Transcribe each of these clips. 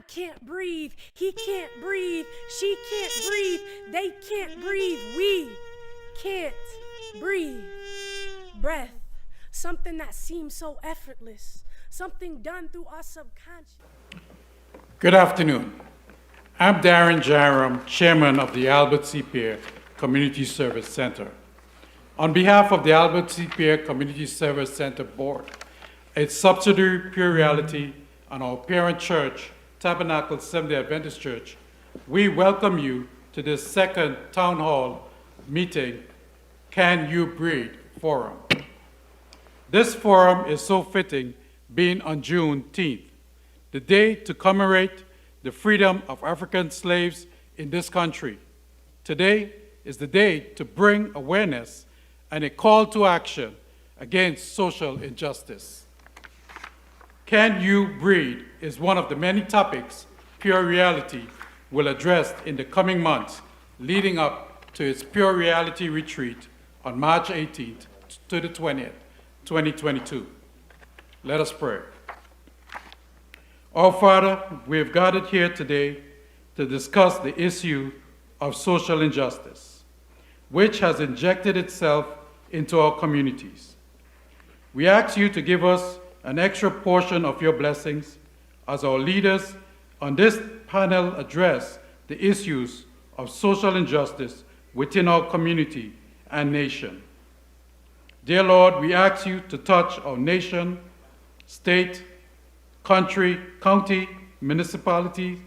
can't breathe. He can't breathe. She can't breathe. They can't breathe. We can't breathe. Breath, something that seems so effortless, something done through our subconscious. Good afternoon. I'm Darren Jaram, Chairman of the Albert C. Pierre Community Service Center. On behalf of the Albert C. Pierre Community Service Center Board, its subsidiary Pure Reality, and our parent church, Tabernacle Seventh-day Adventist Church, we welcome you to this second Town Hall meeting, Can You Breathe Forum. This forum is so fitting, being on Juneteenth, the day to commemorate the freedom of African slaves in this country. Today is the day to bring awareness and a call to action against social injustice. Can You Breathe is one of the many topics Pure Reality will address in the coming months leading up to its Pure Reality retreat on March 18th to the 20th, 2022. Let us pray. Our Father, we have gathered here today to discuss the issue of social injustice, which has injected itself into our communities. We ask you to give us an extra portion of your blessings as our leaders on this panel address the issues of social injustice within our community and nation. Dear Lord, we ask you to touch our nation, state, country, county, municipality,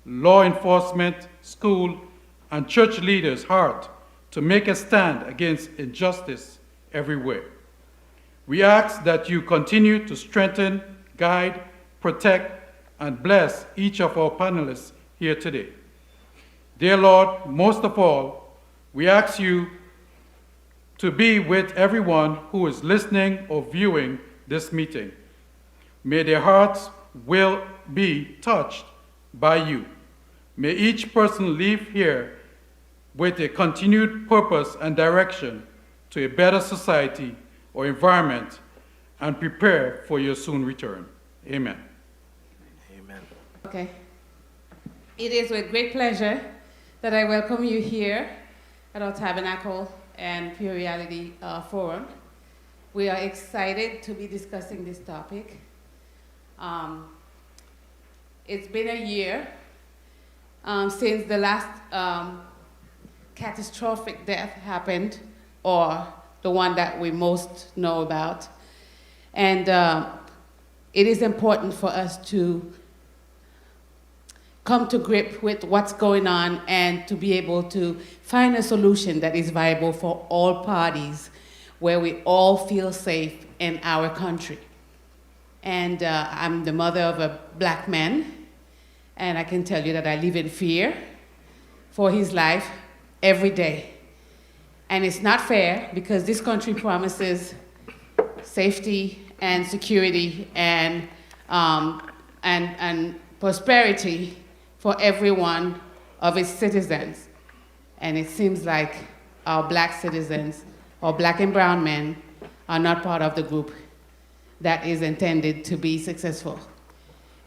law enforcement, school, and church leaders' heart to make a stand against injustice everywhere. We ask that you continue to strengthen, guide, protect, and bless each of our panelists here today. Dear Lord, most of all, we ask you to be with everyone who is listening or viewing this meeting. May their hearts will be touched by you. May each person leave here with a continued purpose and direction to a better society or environment and prepare for your soon return. Amen. Amen. Okay. It is with great pleasure that I welcome you here at our Tabernacle and Pure Reality Forum. We are excited to be discussing this topic. It's been a year since the last catastrophic death happened, or the one that we most know about. And it is important for us to come to grip with what's going on and to be able to find a solution that is viable for all parties, where we all feel safe in our country. And I'm the mother of a black man, and I can tell you that I live in fear for his life every day. And it's not fair, because this country promises safety and security and prosperity for every one of its citizens. And it seems like our black citizens, or black and brown men, are not part of the group that is intended to be successful.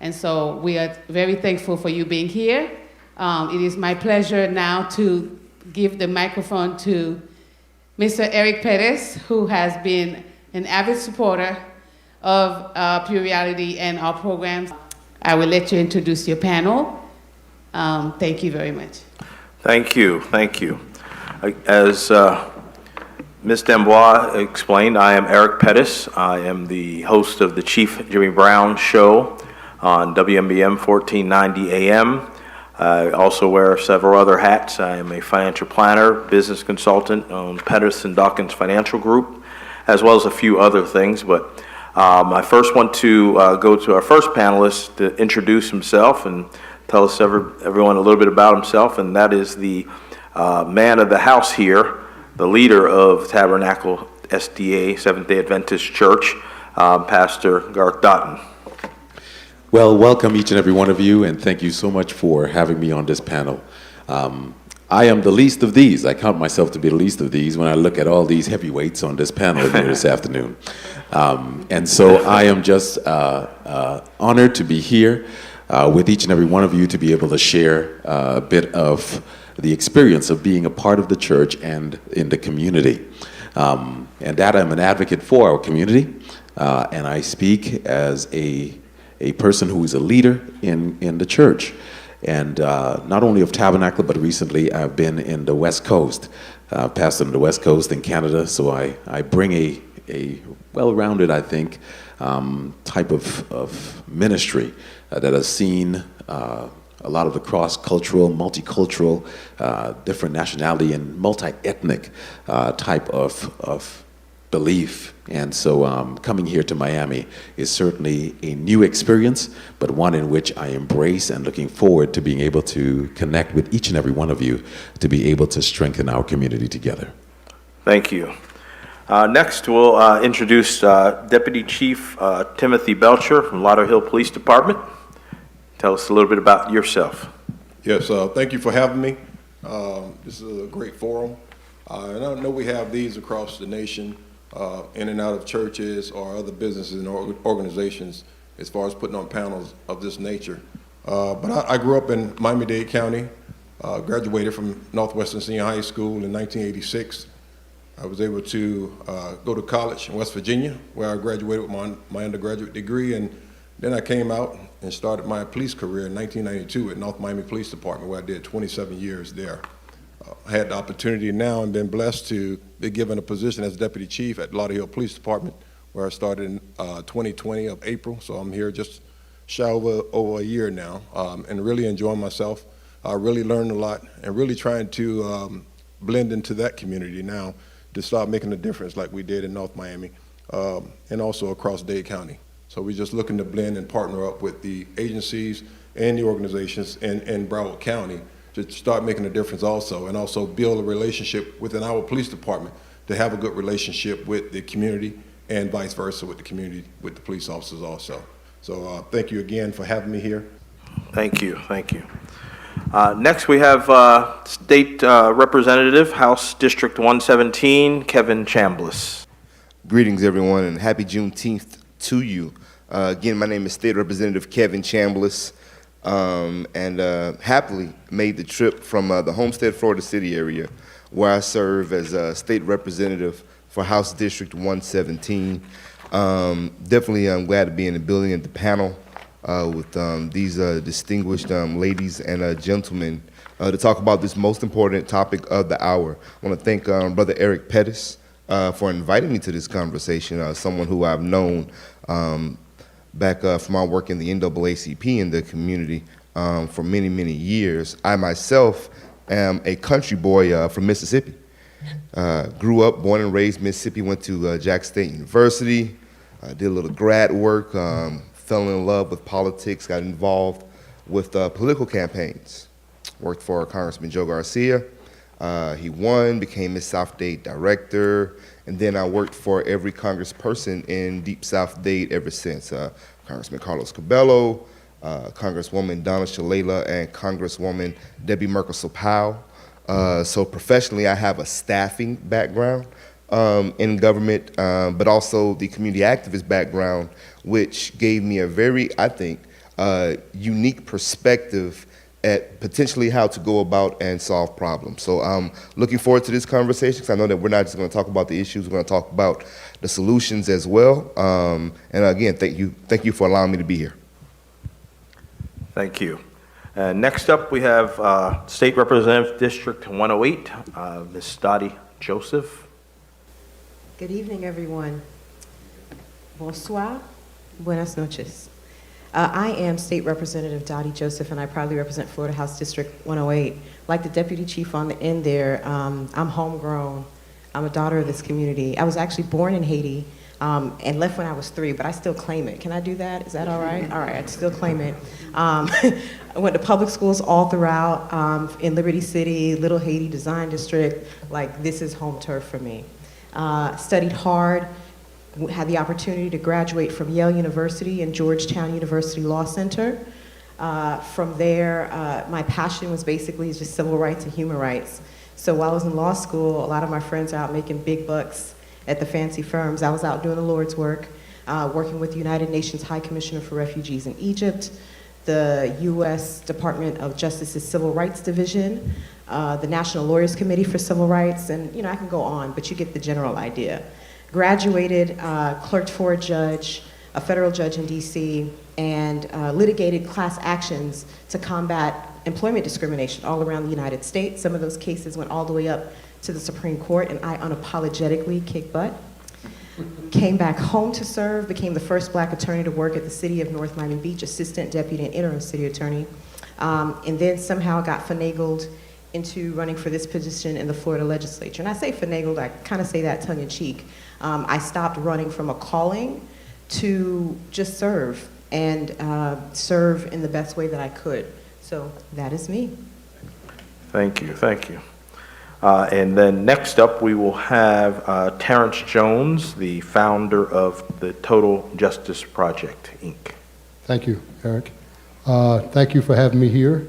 And so we are very thankful for you being here. It is my pleasure now to give the microphone to Mr. Eric Pettis, who has been an avid supporter of Pure Reality and our programs. I will let you introduce your panel. Thank you very much. Thank you. Thank you. As Ms. Dembois explained, I am Eric Pettis. I am the host of the Chief Jimmy Brown Show on WMBM 1490 AM. I also wear several other hats. I am a financial planner, business consultant on Pettis and Dawkins Financial Group, as well as a few other things. But I first want to go to our first panelist to introduce himself and tell us everyone a little bit about himself, and that is the man of the house here, the leader of Tabernacle SDA, Seventh-day Adventist Church, Pastor Garth Dotton. Well, welcome each and every one of you, and thank you so much for having me on this panel. I am the least of these. I count myself to be the least of these when I look at all these heavyweights on this panel here this afternoon. And so I am just honored to be here. with each and every one of you to be able to share a bit of the experience of being a part of the church and in the community. And that I'm an advocate for our community, and I speak as a person who is a leader in the church. And not only of Tabernacle, but recently I've been in the West Coast, pastored in the West Coast in Canada, so I bring a well-rounded, I think, type of ministry that has seen a lot of the cross-cultural, multicultural, different nationality and multi-ethnic type of belief. And so coming here to Miami is certainly a new experience, but one in which I embrace and looking forward to being able to connect with each and every one of you to be able to strengthen our community together. Thank you. Next, we'll introduce Deputy Chief Timothy Belcher from Lotto Hill Police Department. Tell us a little bit about yourself. Yes, thank you for having me. This is a great forum. And I know we have these across the nation, in and out of churches or other businesses and organizations as far as putting on panels of this nature. But I grew up in Miami-Dade County, graduated from Northwestern Senior High School in 1986. I was able to go to college in West Virginia, where I graduated with my undergraduate degree, and then I came out and started my police career in 1992 at North Miami Police Department, where I did 27 years there. I had the opportunity now and been blessed to be given a position as Deputy Chief at Lotto Hill Police Department, where I started in 2020 of April, so I'm here just shy over a year now, and really enjoying myself. I really learned a lot and really trying to blend into that community now to start making a difference like we did in North Miami and also across Dade County. So we're just looking to blend and partner up with the agencies and the organizations in Broward County to start making a difference also, and also build a relationship within our police department to have a good relationship with the community and vice versa with the community, with the police officers also. So thank you again for having me here. Thank you, thank you. Next, we have State Representative, House District 117, Kevin Chambliss. Greetings, everyone, and happy Juneteenth to you. Again, my name is State Representative Kevin Chambliss, and happily made the trip from the Homestead, Florida City area, where I serve as a State Representative for House District 117. Definitely, I'm glad to be in the building at the panel with these distinguished ladies and gentlemen to talk about this most important topic of the hour. I want to thank Brother Eric Pettis for inviting me to this conversation, someone who I've known back from my work in the NAACP in the community for many, many years. I myself am a country boy from Mississippi. Grew up, born and raised Mississippi, went to Jack State University, did a little grad work, fell in love with politics, got involved with political campaigns. Worked for Congressman Joe Garcia. He won, became his South Dade director, and then I worked for every congressperson in Deep South Dade ever since. Congressman Carlos Cabello, Congresswoman Donna Shalala, and Congresswoman Debbie Merkelsel-Powell. So professionally, I have a staffing background in government, but also the community activist background, which gave me a very, I think, unique perspective at potentially how to go about and solve problems. So I'm looking forward to this conversation, because I know that we're not just going to talk about the issues, we're going to talk about the solutions as well. And again, thank you for allowing me to be here. Thank you. Next up, we have State Representative District 108, Ms. Dottie Joseph. Good evening, everyone. Bonsoir, buenas noches. I am State Representative Dottie Joseph, and I proudly represent Florida House District 108. Like the Deputy Chief on the end there, I'm homegrown. I'm a daughter of this community. I was actually born in Haiti and left when I was 3, but I still claim it. Can I do that? Is that all right? All right, I still claim it. I went to public schools all throughout in Liberty City, Little Haiti Design District. Like, this is home turf for me. Studied hard. Had the opportunity to graduate from Yale University and Georgetown University Law Center. From there, my passion was basically just civil rights and human rights. So while I was in law school, a lot of my friends are out making big bucks at the fancy firms. I was out doing the Lord's work, working with the United Nations High Commissioner for Refugees in Egypt, the U.S. Department of Justice's Civil Rights Division, the National Lawyers Committee for Civil Rights, and I can go on, but you get the general idea. Graduated, clerked for a federal judge in D.C., and litigated class actions to combat employment discrimination all around the United States. Some of those cases went all the way up to the Supreme Court, and I unapologetically kicked butt. Came back home to serve, became the first black attorney to work at the City of North Miami Beach, assistant deputy and interim city attorney, and then somehow got finagled into running for this position in the Florida legislature. And I say finagled, I kind of say that tongue in cheek. I stopped running from a calling to just serve, and serve in the best way that I could. So that is me. Thank you, thank you. And then next up, we will have Terence Jones, the founder of the Total Justice Project, Inc. Thank you, Eric. Thank you for having me here.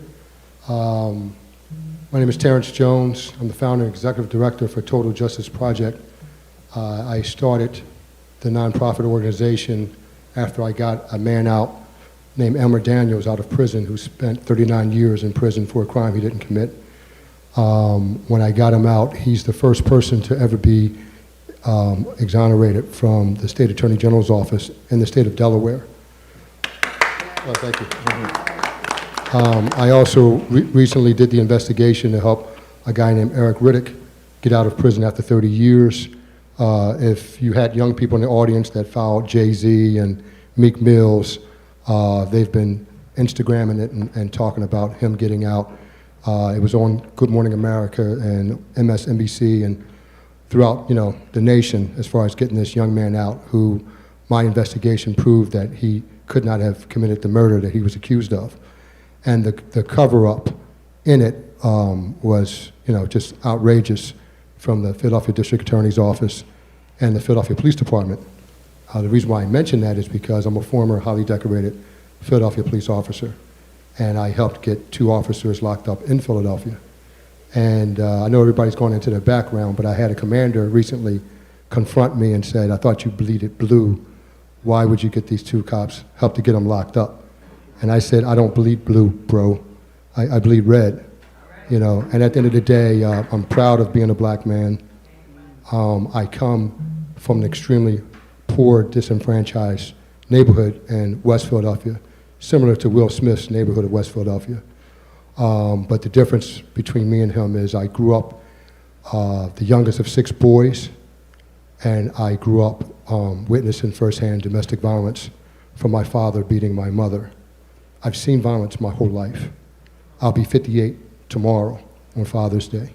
My name is Terence Jones. I'm the founder and executive director for Total Justice Project. I started the nonprofit organization after I got a man out named Elmer Daniels out of prison, who spent 39 years in prison for a crime he didn't commit. When I got him out, he's the first person to ever be exonerated from the state attorney general's office in the state of Delaware. Oh, thank you. I also recently did the investigation to help a guy named Eric Riddick get out of prison after 30 years. If you had young people in the audience that followed Jay-Z and Meek Mills, they've been Instagramming it and talking about him getting out. It was on Good Morning America and MSNBC and throughout, the nation as far as getting this young man out, who my investigation proved that he could not have committed the murder that he was accused of. And the cover-up in it was, just outrageous from the Philadelphia District Attorney's Office and the Philadelphia Police Department. The reason why I mention that is because I'm a former highly decorated Philadelphia police officer, and I helped get 2 officers locked up in Philadelphia. And I know everybody's going into their background, but I had a commander recently confront me and said, "I thought you bleeded blue. Why would you get these 2 cops, help to get them locked up?" And I said, "I don't bleed blue, bro. I bleed red." And at the end of the day, I'm proud of being a black man. I come from an extremely poor, disenfranchised neighborhood in West Philadelphia, similar to Will Smith's neighborhood of West Philadelphia. But the difference between me and him is I grew up the youngest of 6 boys, and I grew up witnessing firsthand domestic violence from my father beating my mother. I've seen violence my whole life. I'll be 58 tomorrow on Father's Day.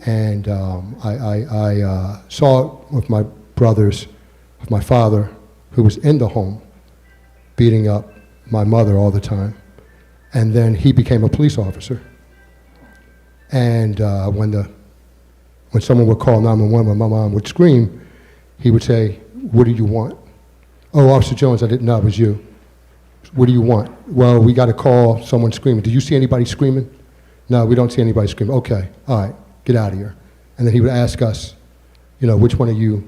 And I saw it with my brothers, with my father, who was in the home, beating up my mother all the time. And then he became a police officer. And when someone would call 911, when my mom would scream, he would say, "What do you want?" "Oh, Officer Jones, I didn't know it was you." "What do you want?" "Well, we got a call, someone screaming." "Do you see anybody screaming?" "No, we don't see anybody screaming." "Okay, all right, get out of here." And then he would ask us, "Which one of you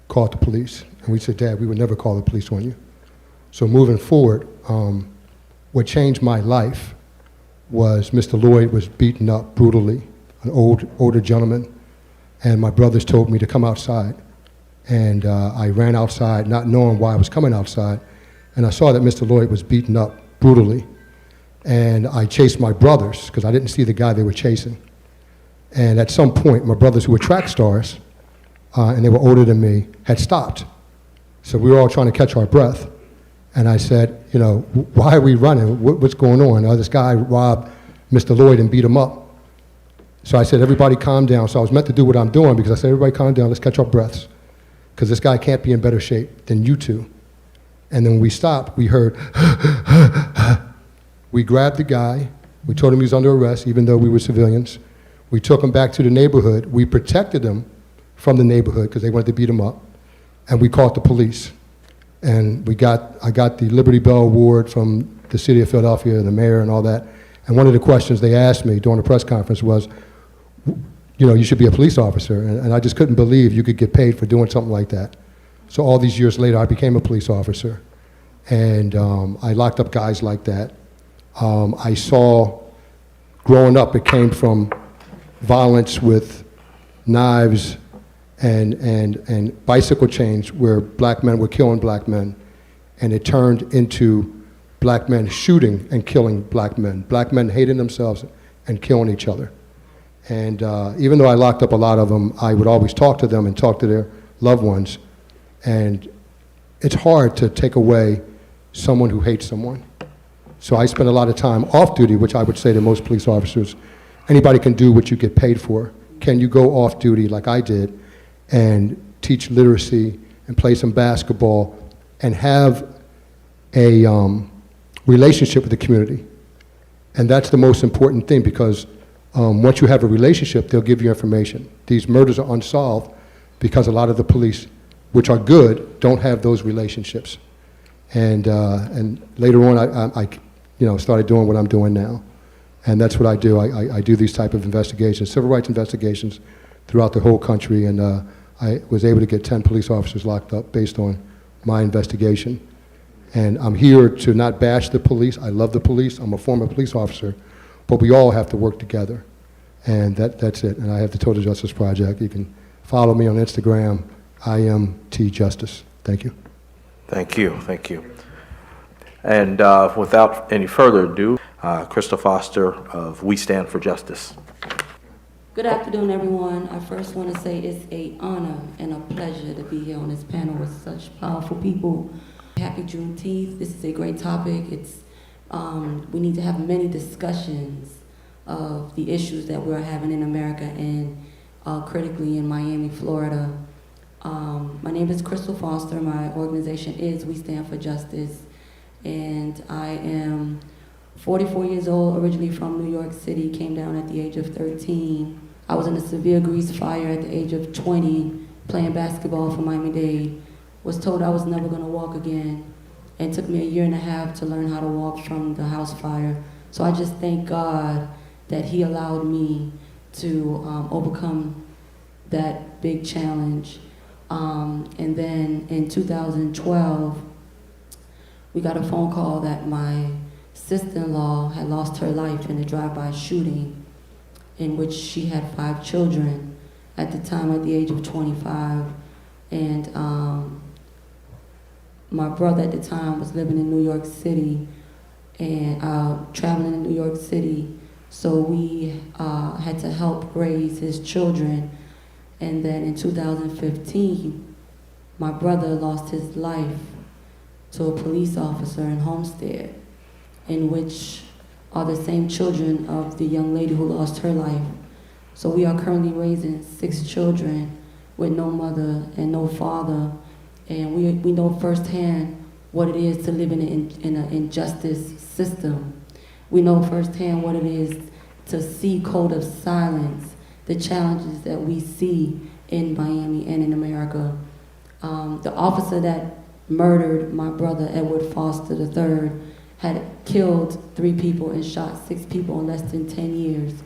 called the police?" And we said, "Dad, we would never call the police on you." So moving forward, what changed my life was Mr. Lloyd was beaten up brutally, an older gentleman, and my brothers told me to come outside. And I ran outside, not knowing why I was coming outside, and I saw that Mr. Lloyd was beaten up brutally. And I chased my brothers, because I didn't see the guy they were chasing. And at some point, my brothers, who were track stars, and they were older than me, had stopped. So we were all trying to catch our breath. And I said, "Why are we running? What's going on?" "Oh, this guy robbed Mr. Lloyd and beat him up." So I said, "Everybody calm down." So I was meant to do what I'm doing, because I said, "Everybody calm down, let's catch our breaths. Because this guy can't be in better shape than you two." And then when we stopped, we heard, we grabbed the guy, we told him he was under arrest, even though we were civilians. We took him back to the neighborhood. We protected him from the neighborhood because they wanted to beat him up. And we called the police. And I got the Liberty Bell Award from the city of Philadelphia and the mayor and all that. And one of the questions they asked me during the press conference was, you should be a police officer. And I just couldn't believe you could get paid for doing something like that. So all these years later, I became a police officer. And I locked up guys like that. I saw, growing up, it came from violence with knives and bicycle chains where black men were killing black men, and it turned into black men shooting and killing black men hating themselves and killing each other. And even though I locked up a lot of them, I would always talk to them and talk to their loved ones. And it's hard to take away someone who hates someone. So I spend a lot of time off duty, which I would say to most police officers, anybody can do what you get paid for. Can you go off duty like I did and teach literacy and play some basketball and have a relationship with the community? And that's the most important thing, because once you have a relationship, they'll give you information. These murders are unsolved because a lot of the police, which are good, don't have those relationships. And later on, I started doing what I'm doing now. And that's what I do. I do these type of investigations, civil rights investigations throughout the whole country. And I was able to get 10 police officers locked up based on my investigation. And I'm here to not bash the police. I love the police. I'm a former police officer. But we all have to work together. And that's it. And I have the Total Justice Project. You can follow me on Instagram, IMTJustice. Thank you. Thank you, thank you. And without any further ado, Crystal Foster of We Stand for Justice. Good afternoon, everyone. I first want to say it's an honor and a pleasure to be here on this panel with such powerful people. Happy Juneteenth. This is a great topic. We need to have many discussions of the issues that we're having in America and critically in Miami, Florida. My name is Crystal Foster. My organization is We Stand for Justice. And I am 44 years old, originally from New York City, came down at the age of 13. I was in a severe grease fire at the age of 20, playing basketball for Miami-Dade. Was told I was never gonna walk again. And it took me 1.5 years to learn how to walk from the house fire. So I just thank God that He allowed me to overcome that big challenge. And then in 2012, we got a phone call that my sister-in-law had lost her life in a drive-by shooting in which she had 5 children at the time at the age of 25. And my brother at the time was living in New York City and traveling in New York City. So we had to help raise his children. And then in 2015, my brother lost his life to a police officer in Homestead, in which are the same children of the young lady who lost her life. So we are currently raising 6 children with no mother and no father. And we know firsthand what it is to live in an injustice system. We know firsthand what it is to see code of silence, the challenges that we see in Miami and in America. The officer that murdered my brother, Edward Foster III, had killed 3 people and shot 6 people in less than 10 years.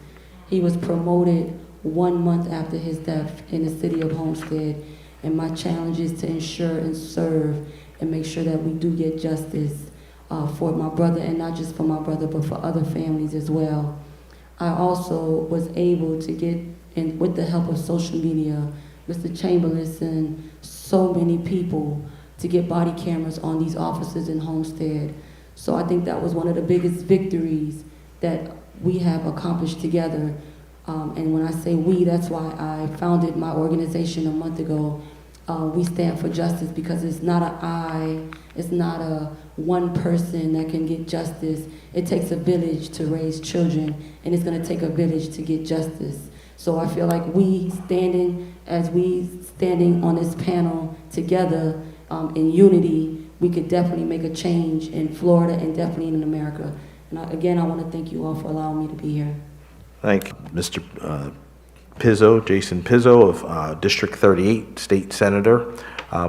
He was promoted 1 month after his death in the city of Homestead. And my challenge is to ensure and serve and make sure that we do get justice for my brother, and not just for my brother, but for other families as well. I also was able to get, and with the help of social media, Mr. Chamberlain and so many people, to get body cameras on these officers in Homestead. So I think that was one of the biggest victories that we have accomplished together. And when I say we, that's why I founded my organization a month ago. We Stand for Justice, because it's not it's not a one person that can get justice. It takes a village to raise children, and it's gonna take a village to get justice. So I feel like we standing on this panel together in unity, we could definitely make a change in Florida and definitely in America. And again, I want to thank you all for allowing me to be here. Thank you, Mr. Pizzo, Jason Pizzo of District 38, State Senator.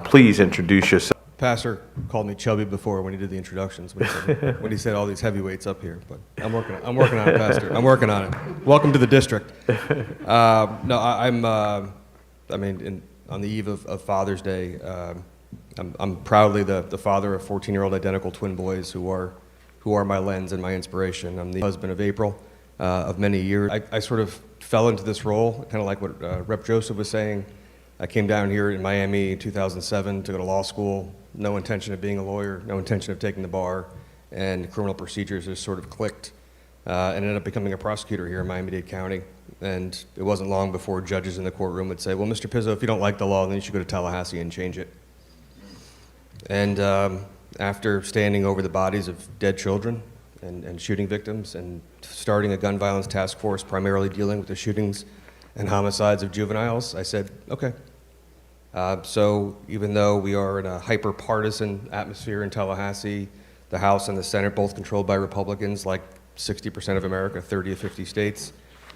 Please introduce yourself. Pastor called me chubby before when he did the introductions, when he said all these heavyweights up here. But I'm working on it, Pastor. I'm working on it. Welcome to the district. On the eve of Father's Day, I'm proudly the father of 14-year-old identical twin boys who are who are my lens and my inspiration. I'm the husband of April of many years. I sort of fell into this role, kind of like what Rep. Joseph was saying. I came down here in Miami in 2007 to go to law school, no intention of being a lawyer, no intention of taking the bar, and criminal procedures just sort of clicked, and ended up becoming a prosecutor here in Miami-Dade County. And it wasn't long before judges in the courtroom would say, well, Mr. Pizzo, if you don't like the law, then you should go to Tallahassee and change it. And after standing over the bodies of dead children and shooting victims and starting a gun violence task force primarily dealing with the shootings and homicides of juveniles, I said, okay. So even though we are in a hyper-partisan atmosphere in Tallahassee, the House and the Senate both controlled by Republicans, like 60% of America, 30 of 50 states,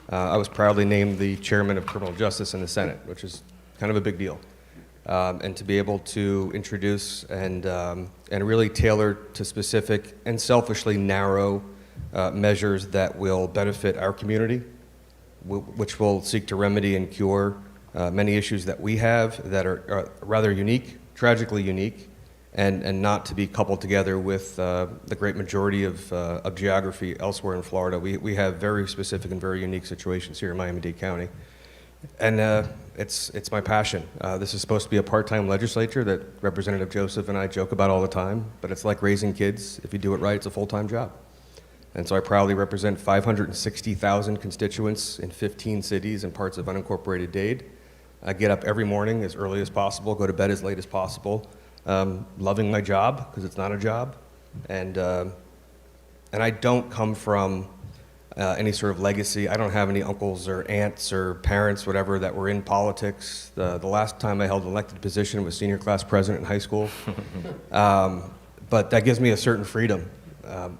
I was proudly named the chairman of criminal justice in the Senate, which is kind of a big deal. And to be able to introduce and really tailor to specific and selfishly narrow measures that will benefit our community, which will seek to remedy and cure many issues that we have that are rather unique, tragically unique, and not to be coupled together with the great majority of geography elsewhere in Florida. We have very specific and very unique situations here in Miami-Dade County. And it's my passion. This is supposed to be a part-time legislature that Representative Joseph and I joke about all the time, but it's like raising kids. If you do it right, it's a full-time job. And so I proudly represent 560,000 constituents in 15 cities and parts of unincorporated Dade. I get up every morning as early as possible, go to bed as late as possible, loving my job, because it's not a job. And I don't come from any sort of legacy. I don't have any uncles or aunts or parents, whatever, that were in politics. The last time I held an elected position was senior class president in high school. But that gives me a certain freedom.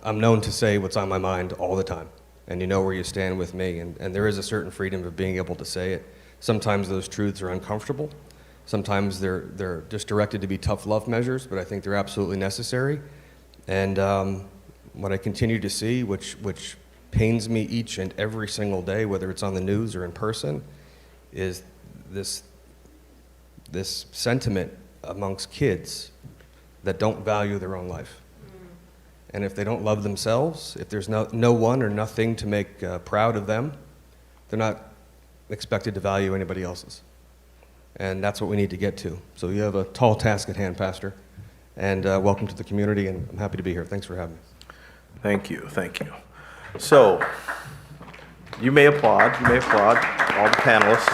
I'm known to say what's on my mind all the time, and you know where you stand with me, and there is a certain freedom of being able to say it. Sometimes those truths are uncomfortable. Sometimes they're just directed to be tough love measures, but I think they're absolutely necessary. And what I continue to see, which pains me each and every single day, whether it's on the news or in person, is this sentiment amongst kids that don't value their own life. And if they don't love themselves, if there's no one or nothing to make proud of them, they're not expected to value anybody else's. And that's what we need to get to. So you have a tall task at hand, Pastor. And welcome to the community, and I'm happy to be here. Thanks for having me. Thank you, thank you. So, you may applaud all the panelists.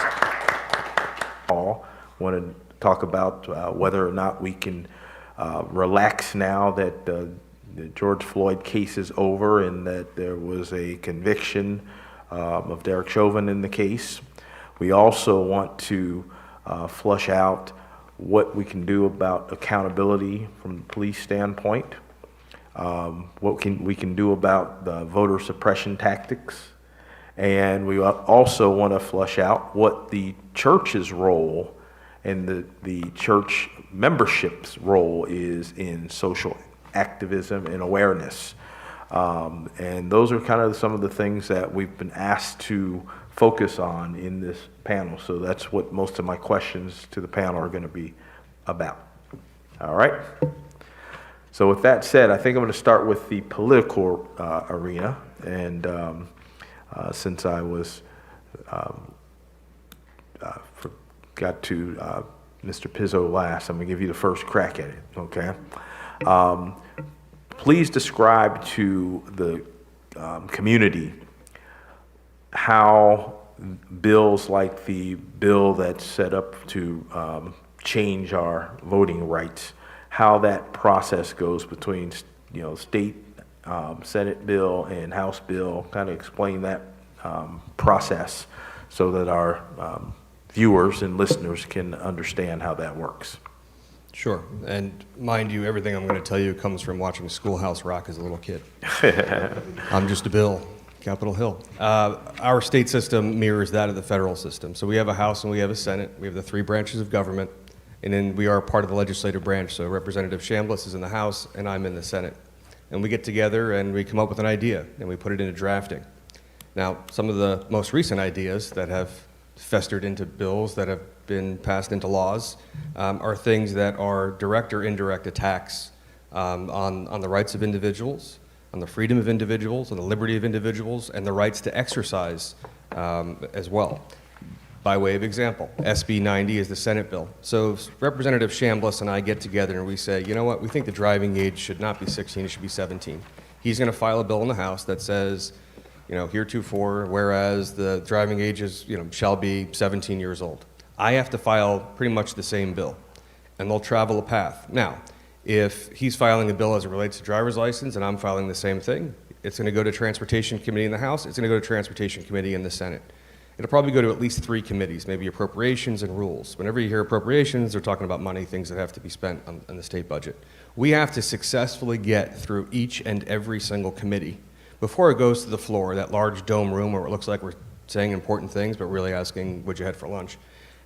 All want to talk about whether or not we can relax now that the George Floyd case is over and that there was a conviction of Derek Chauvin in the case. We also want to flush out what we can do about accountability from the police standpoint, what we can do about the voter suppression tactics, and we also want to flush out what the church's role and the church membership's role is in social activism and awareness. And those are kind of some of the things that we've been asked to focus on in this panel. So that's what most of my questions to the panel are going to be about. All right. So with that said, I think I'm going to start with the political arena. And since I was got to Mr. Pizzo last, I'm going to give you the first crack at it. Okay. Please describe to the community how bills like the bill that's set up to change our voting rights, how that process goes between, state Senate bill and House bill. Kind of explain that process so that our viewers and listeners can understand how that works. Sure, and mind you, everything I'm going to tell you comes from watching Schoolhouse Rock as a little kid. I'm just a bill, Capitol Hill. Our state system mirrors that of the federal system. So we have a House and we have a Senate. We have the three branches of government, and then we are part of the legislative branch. So Representative Chambliss is in the House and I'm in the Senate. And we get together and we come up with an idea and we put it into drafting. Now, some of the most recent ideas that have festered into bills that have been passed into laws are things that are direct or indirect attacks on the rights of individuals, on the freedom of individuals, on the liberty of individuals, and the rights to exercise as well. By way of example, SB 90 is the Senate bill. So if Representative Chambliss and I get together and we say, you know what, we think the driving age should not be 16, it should be 17. He's going to file a bill in the House that says, you know, heretofore, whereas the driving age is, you know, shall be 17 years old. I have to file pretty much the same bill, and they'll travel a path. Now, if he's filing a bill as it relates to driver's license and I'm filing the same thing, it's going to go to Transportation Committee in the House, it's going to go to Transportation Committee in the Senate. It'll probably go to at least 3 committees, maybe appropriations and rules. Whenever you hear appropriations, they're talking about money, things that have to be spent on the state budget. We have to successfully get through each and every single committee before it goes to the floor, that large dome room where it looks like we're saying important things, but really asking, what'd you had for lunch?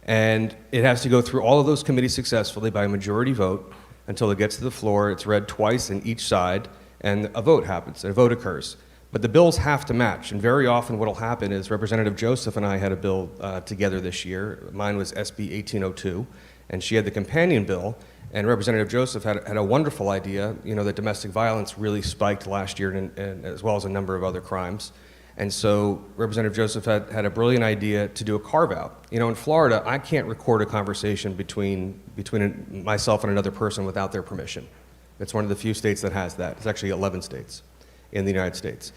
And it has to go through all of those committees successfully by a majority vote until it gets to the floor. It's read twice in each side, and a vote happens, and a vote occurs. But the bills have to match, and very often what will happen is Representative Joseph and I had a bill together this year. Mine was SB 1802, and she had the companion bill, and Representative Joseph had a wonderful idea, you know, that domestic violence really spiked last year, and as well as a number of other crimes. And so Representative Joseph had a brilliant idea to do a carve-out. You know, in Florida, I can't record a conversation between myself and another person without their permission. It's one of the few states that has that. It's actually 11 states in the United States.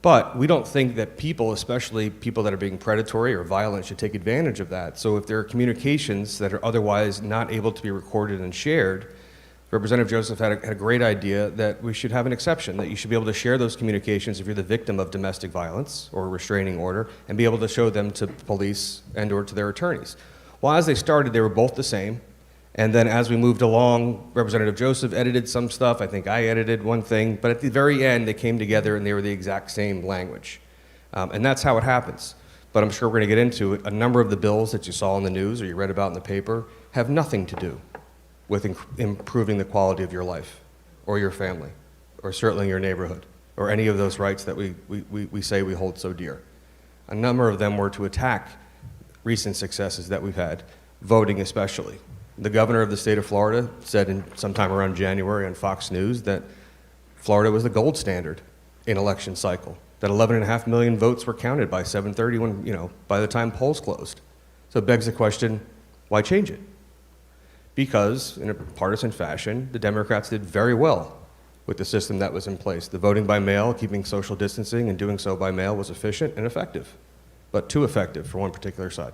But we don't think that people, especially people that are being predatory or violent, should take advantage of that. So if there are communications that are otherwise not able to be recorded and shared, Representative Joseph had a great idea that we should have an exception, that you should be able to share those communications if you're the victim of domestic violence or a restraining order, and be able to show them to police and or to their attorneys. Well, as they started, they were both the same. And then as we moved along, Representative Joseph edited some stuff. I think I edited one thing. But at the very end, they came together and they were the exact same language. And that's how it happens. But I'm sure we're going to get into it. A number of the bills that you saw in the news or you read about in the paper have nothing to do with improving the quality of your life or your family or certainly your neighborhood or any of those rights that we say we hold so dear. A number of them were to attack recent successes that we've had, voting especially. The governor of the state of Florida said sometime around January on Fox News that Florida was the gold standard in election cycle, that 11.5 million votes were counted by 7:30 when, you know, by the time polls closed. So it begs the question, why change it? Because in a partisan fashion, the Democrats did very well with the system that was in place. The voting by mail, keeping social distancing and doing so by mail was efficient and effective, but too effective for one particular side.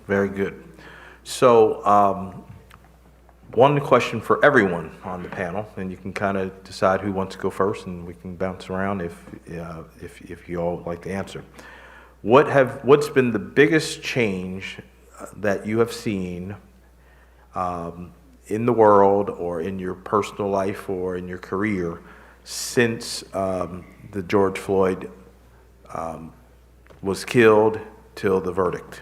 Very good. So one question for everyone on the panel, and you can kind of decide who wants to go first, and we can bounce around if you all like to answer. What's been the biggest change that you have seen in the world or in your personal life or in your career since the George Floyd was killed till the verdict?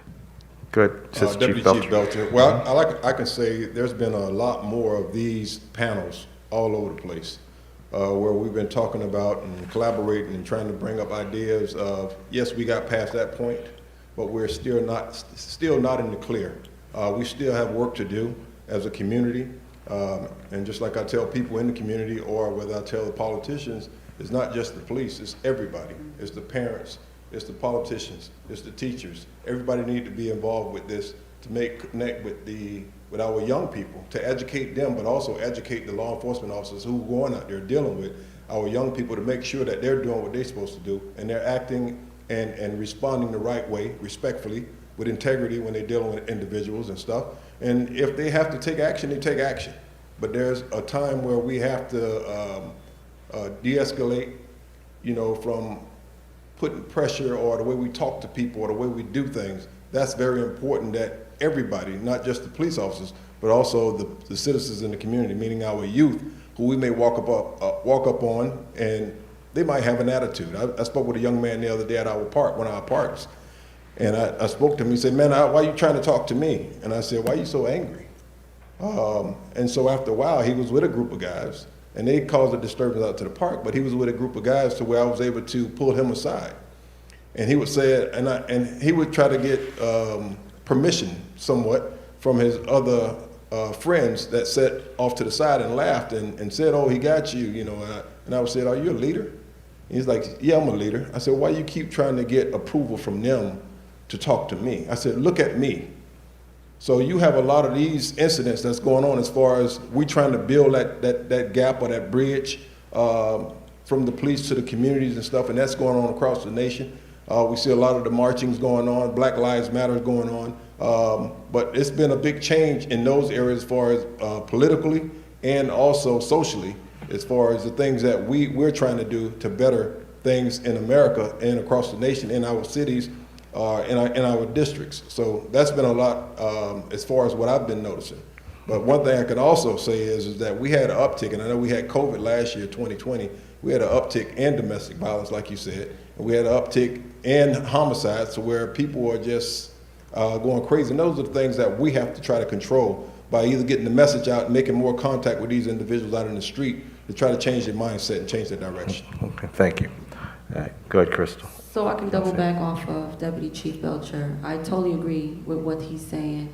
Good, Deputy Chief Belcher. Well, I can say there's been a lot more of these panels all over the place where we've been talking about and collaborating and trying to bring up ideas of, yes, we got past that point, but we're still not in the clear. We still have work to do as a community. And just like I tell people in the community or whether I tell the politicians, it's not just the police, it's everybody. It's the parents, it's the politicians, it's the teachers. Everybody needs to be involved with this to connect with our young people, to educate them, but also educate the law enforcement officers who are going out there dealing with our young people to make sure that they're doing what they're supposed to do and they're acting and responding the right way, respectfully, with integrity when they're dealing with individuals and stuff. And if they have to take action, they take action. But there's a time where we have to de-escalate, you know, from putting pressure or the way we talk to people or the way we do things. That's very important that everybody, not just the police officers, but also the citizens in the community, meaning our youth, who we may walk up on, and they might have an attitude. I spoke with a young man the other day at our park, one of our parks, and I spoke to him. He said, "Man, why are you trying to talk to me?" And I said, "Why are you so angry?" And so after a while, he was with a group of guys, and they caused a disturbance out to the park, but he was with a group of guys to where I was able to pull him aside. And he would say, and he would try to get permission somewhat from his other friends that sat off to the side and laughed and said, "Oh, he got you," you know. And I said, "Are you a leader?" And he's like, "Yeah, I'm a leader." I said, "Why you keep trying to get approval from them to talk to me?" I said, "Look at me." So you have a lot of these incidents that's going on as far as we trying to build that gap or that bridge from the police to the communities and stuff, and that's going on across the nation. We see a lot of the marchings going on, Black Lives Matter going on, but it's been a big change in those areas as far as politically and also socially, as far as the things that we're trying to do to better things in America and across the nation, in our cities, in our districts. So that's been a lot as far as what I've been noticing. But one thing I could also say is that we had an uptick, and I know we had COVID last year, 2020. We had an uptick in domestic violence, like you said, and we had an uptick in homicides, to where people are just going crazy. And those are the things that we have to try to control by either getting the message out and making more contact with these individuals out in the street to try to change their mindset and change their direction. Okay, thank you. All right, go ahead, Crystal. So I can double back off of Deputy Chief Belcher. I totally agree with what he's saying,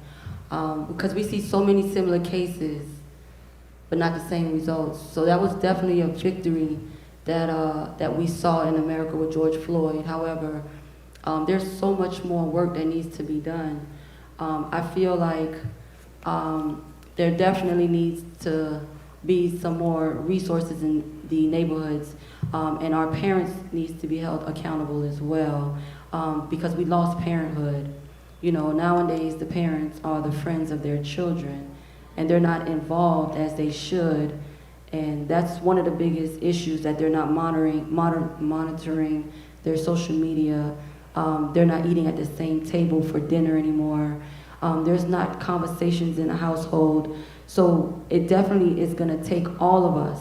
because we see so many similar cases, but not the same results. So that was definitely a victory that we saw in America with George Floyd. However, there's so much more work that needs to be done. I feel like there definitely needs to be some more resources in the neighborhoods, and our parents needs to be held accountable as well, because we lost parenthood. You know, nowadays the parents are the friends of their children, and they're not involved as they should, and that's one of the biggest issues, that they're not monitoring their social media. They're not eating at the same table for dinner anymore. There's not conversations in the household. So it definitely is gonna take all of us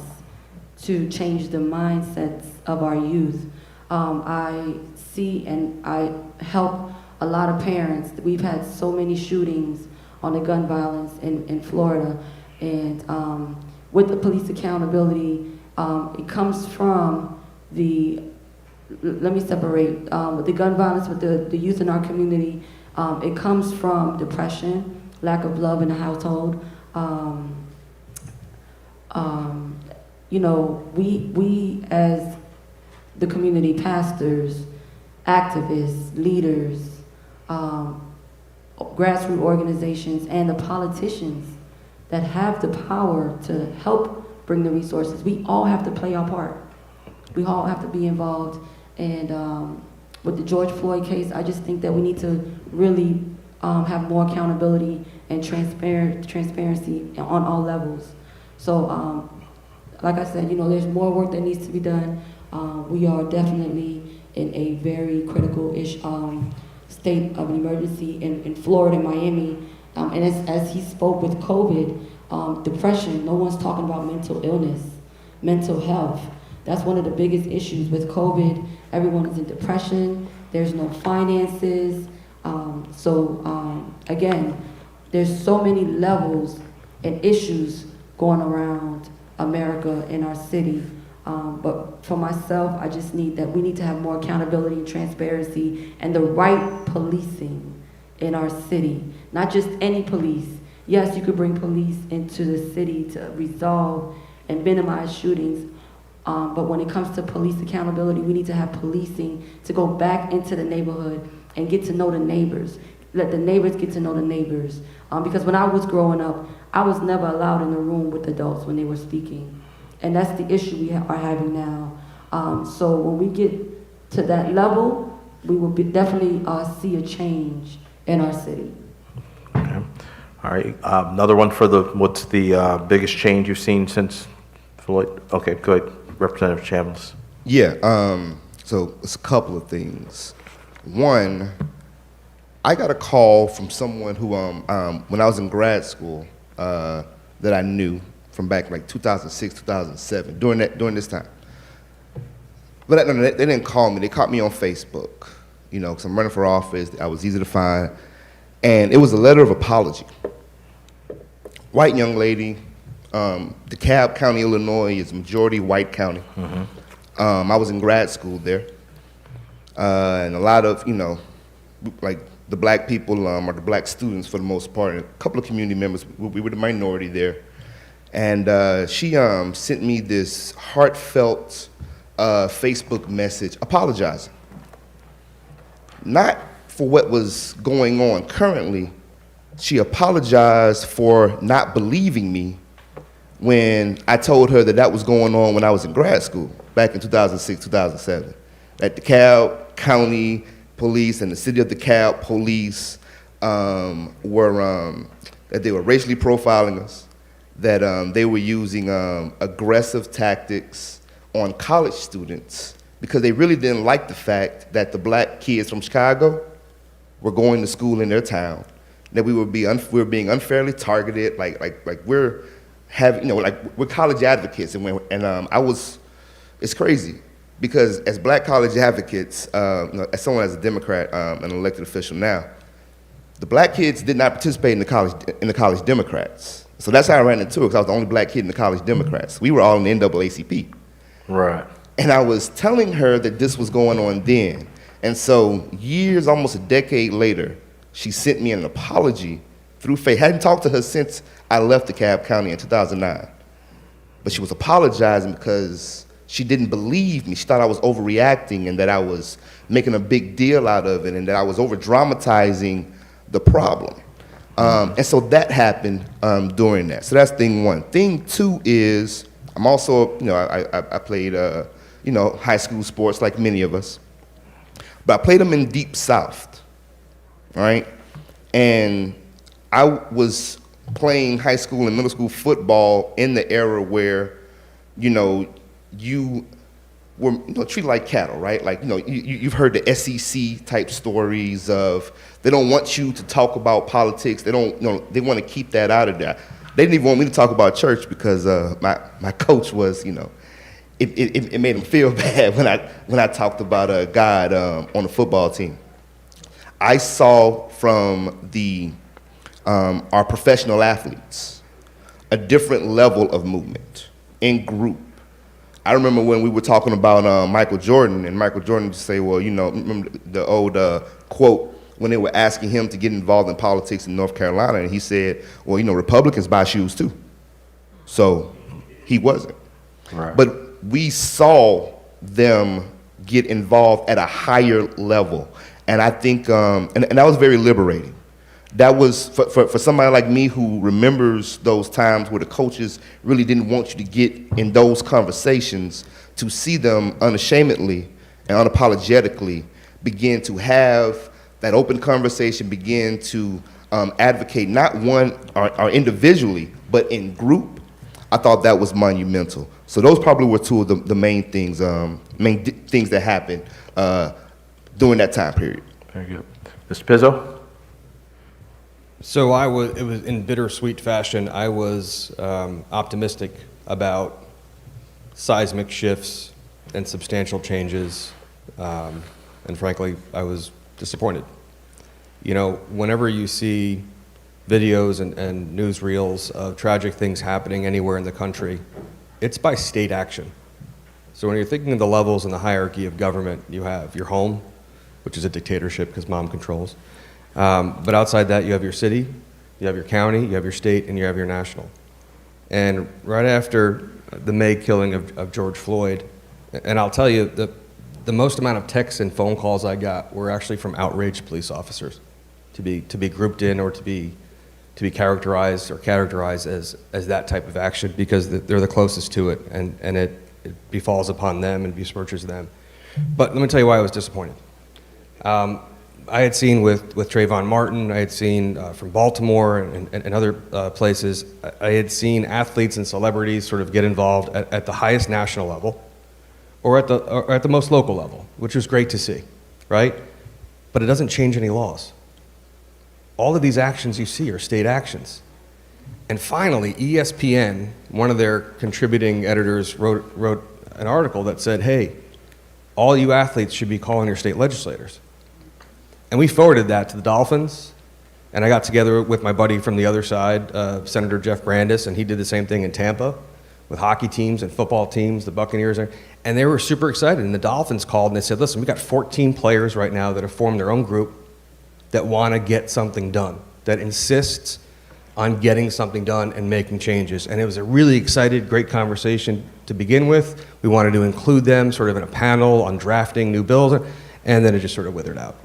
to change the mindsets of our youth. I see and I help a lot of parents. We've had so many shootings on the gun violence in Florida, and with the police accountability, it comes from let me separate, with the gun violence with the youth in our community, it comes from depression, lack of love in the household. You know, we as the community pastors, activists, leaders, grassroots organizations, and the politicians that have the power to help bring the resources, we all have to play our part. We all have to be involved. And with the George Floyd case, I just think that we need to really have more accountability and transparency on all levels. So, like I said, you know, there's more work that needs to be done. We are definitely in a very critical state of an emergency in Florida and Miami. And as he spoke with COVID, depression, no one's talking about mental illness, mental health. That's one of the biggest issues with COVID. Everyone is in depression. There's no finances. Again, there's so many levels and issues going around America in our city. But for myself, I just need that we need to have more accountability and transparency and the right policing in our city. Not just any police. Yes, you could bring police into the city to resolve and minimize shootings. But when it comes to police accountability, we need to have policing to go back into the neighborhood and get to know the neighbors. Let the neighbors get to know the neighbors. Because when I was growing up, I was never allowed in the room with adults when they were speaking. And that's the issue we are having now. So when we get to that level, we will definitely see a change in our city. Okay. All right. Another one for what's the biggest change you've seen since Floyd? Okay, go ahead. Representative Chambliss. Yeah, so it's a couple of things. One, I got a call from someone who, when I was in grad school, that I knew from back like 2006, 2007, during this time. But they didn't call me. They caught me on Facebook, you know, because I'm running for office. I was easy to find. And it was a letter of apology. White young lady, DeKalb County, Illinois is a majority white county. Mm-hmm. I was in grad school there. And a lot of, you know, like the black people, or the black students for the most part, and a couple of community members, we were the minority there. And she sent me this heartfelt Facebook message apologizing. Not for what was going on currently. She apologized for not believing me when I told her that that was going on when I was in grad school, back in 2006, 2007. That the DeKalb County Police and the City of DeKalb Police that they were racially profiling us, that they were using aggressive tactics on college students because they really didn't like the fact that the black kids from Chicago were going to school in their town, that we were being unfairly targeted, like we're having, like we're college advocates, it's crazy because as black college advocates, as someone as a Democrat, an elected official now, the black kids did not participate in the college Democrats. So that's how I ran into it, because I was the only black kid in the college Democrats. We were all in the NAACP. Right. And I was telling her that this was going on then. And so years, almost a decade later, she sent me an apology through Facebook. Hadn't talked to her since I left DeKalb County in 2009. But she was apologizing because she didn't believe me. She thought I was overreacting and that I was making a big deal out of it and that I was over-dramatizing the problem. And so that happened during that. So that's thing one. Thing two is, I'm also, I played, high school sports like many of us. But I played them in Deep South, all right? And I was playing high school and middle school football in the era where, you were treated like cattle, right? Like, you've heard the SEC type stories of they don't want you to talk about politics. They don't, they want to keep that out of there. They didn't even want me to talk about church because my coach was, it made him feel bad when I talked about God on the football team. I saw from our professional athletes a different level of movement in group. I remember when we were talking about Michael Jordan, and Michael Jordan would say, well, remember the old quote when they were asking him to get involved in politics in North Carolina, and he said, well, Republicans buy shoes too. So he wasn't. Right. But we saw them get involved at a higher level. And I think, and that was very liberating. That was, for somebody like me who remembers those times where the coaches really didn't want you to get in those conversations, to see them unashamedly and unapologetically begin to have that open conversation, begin to advocate not one or individually, but in group, I thought that was monumental. So those probably were two of the main things that happened during that time period. Very good. Mr. Pizzo? So it was in bittersweet fashion. I was optimistic about seismic shifts and substantial changes, and frankly, I was disappointed. Whenever you see videos and newsreels of tragic things happening anywhere in the country, it's by state action. So when you're thinking of the levels in the hierarchy of government, you have your home, which is a dictatorship because mom controls. But outside that, you have your city, you have your county, you have your state, and you have your national. And right after the May killing of George Floyd, and I'll tell you, the most amount of texts and phone calls I got were actually from outraged police officers to be grouped in or to be characterized as that type of action because they're the closest to it, and it befalls upon them and besmirches them. But let me tell you why I was disappointed. I had seen with Trayvon Martin, I had seen from Baltimore and other places, I had seen athletes and celebrities sort of get involved at the highest national level or at the most local level, which was great to see, right? But it doesn't change any laws. All of these actions you see are state actions. And finally, ESPN, one of their contributing editors, wrote an article that said, hey, all you athletes should be calling your state legislators. And we forwarded that to the Dolphins, and I got together with my buddy from the other side, Senator Jeff Brandis, and he did the same thing in Tampa with hockey teams and football teams, the Buccaneers, and they were super excited. And the Dolphins called and they said, listen, we got 14 players right now that have formed their own group, that want to get something done, that insists on getting something done and making changes. And it was a really excited, great conversation to begin with. We wanted to include them sort of in a panel on drafting new bills, and then it just sort of withered out.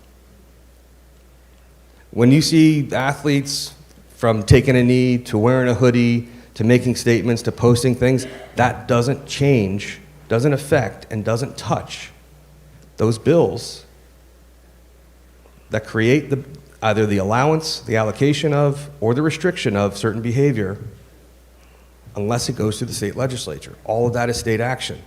When you see athletes from taking a knee to wearing a hoodie to making statements to posting things, that doesn't change, doesn't affect, and doesn't touch those bills that create either the allowance, the allocation of, or the restriction of certain behavior, unless it goes to the state legislature. All of that is state action.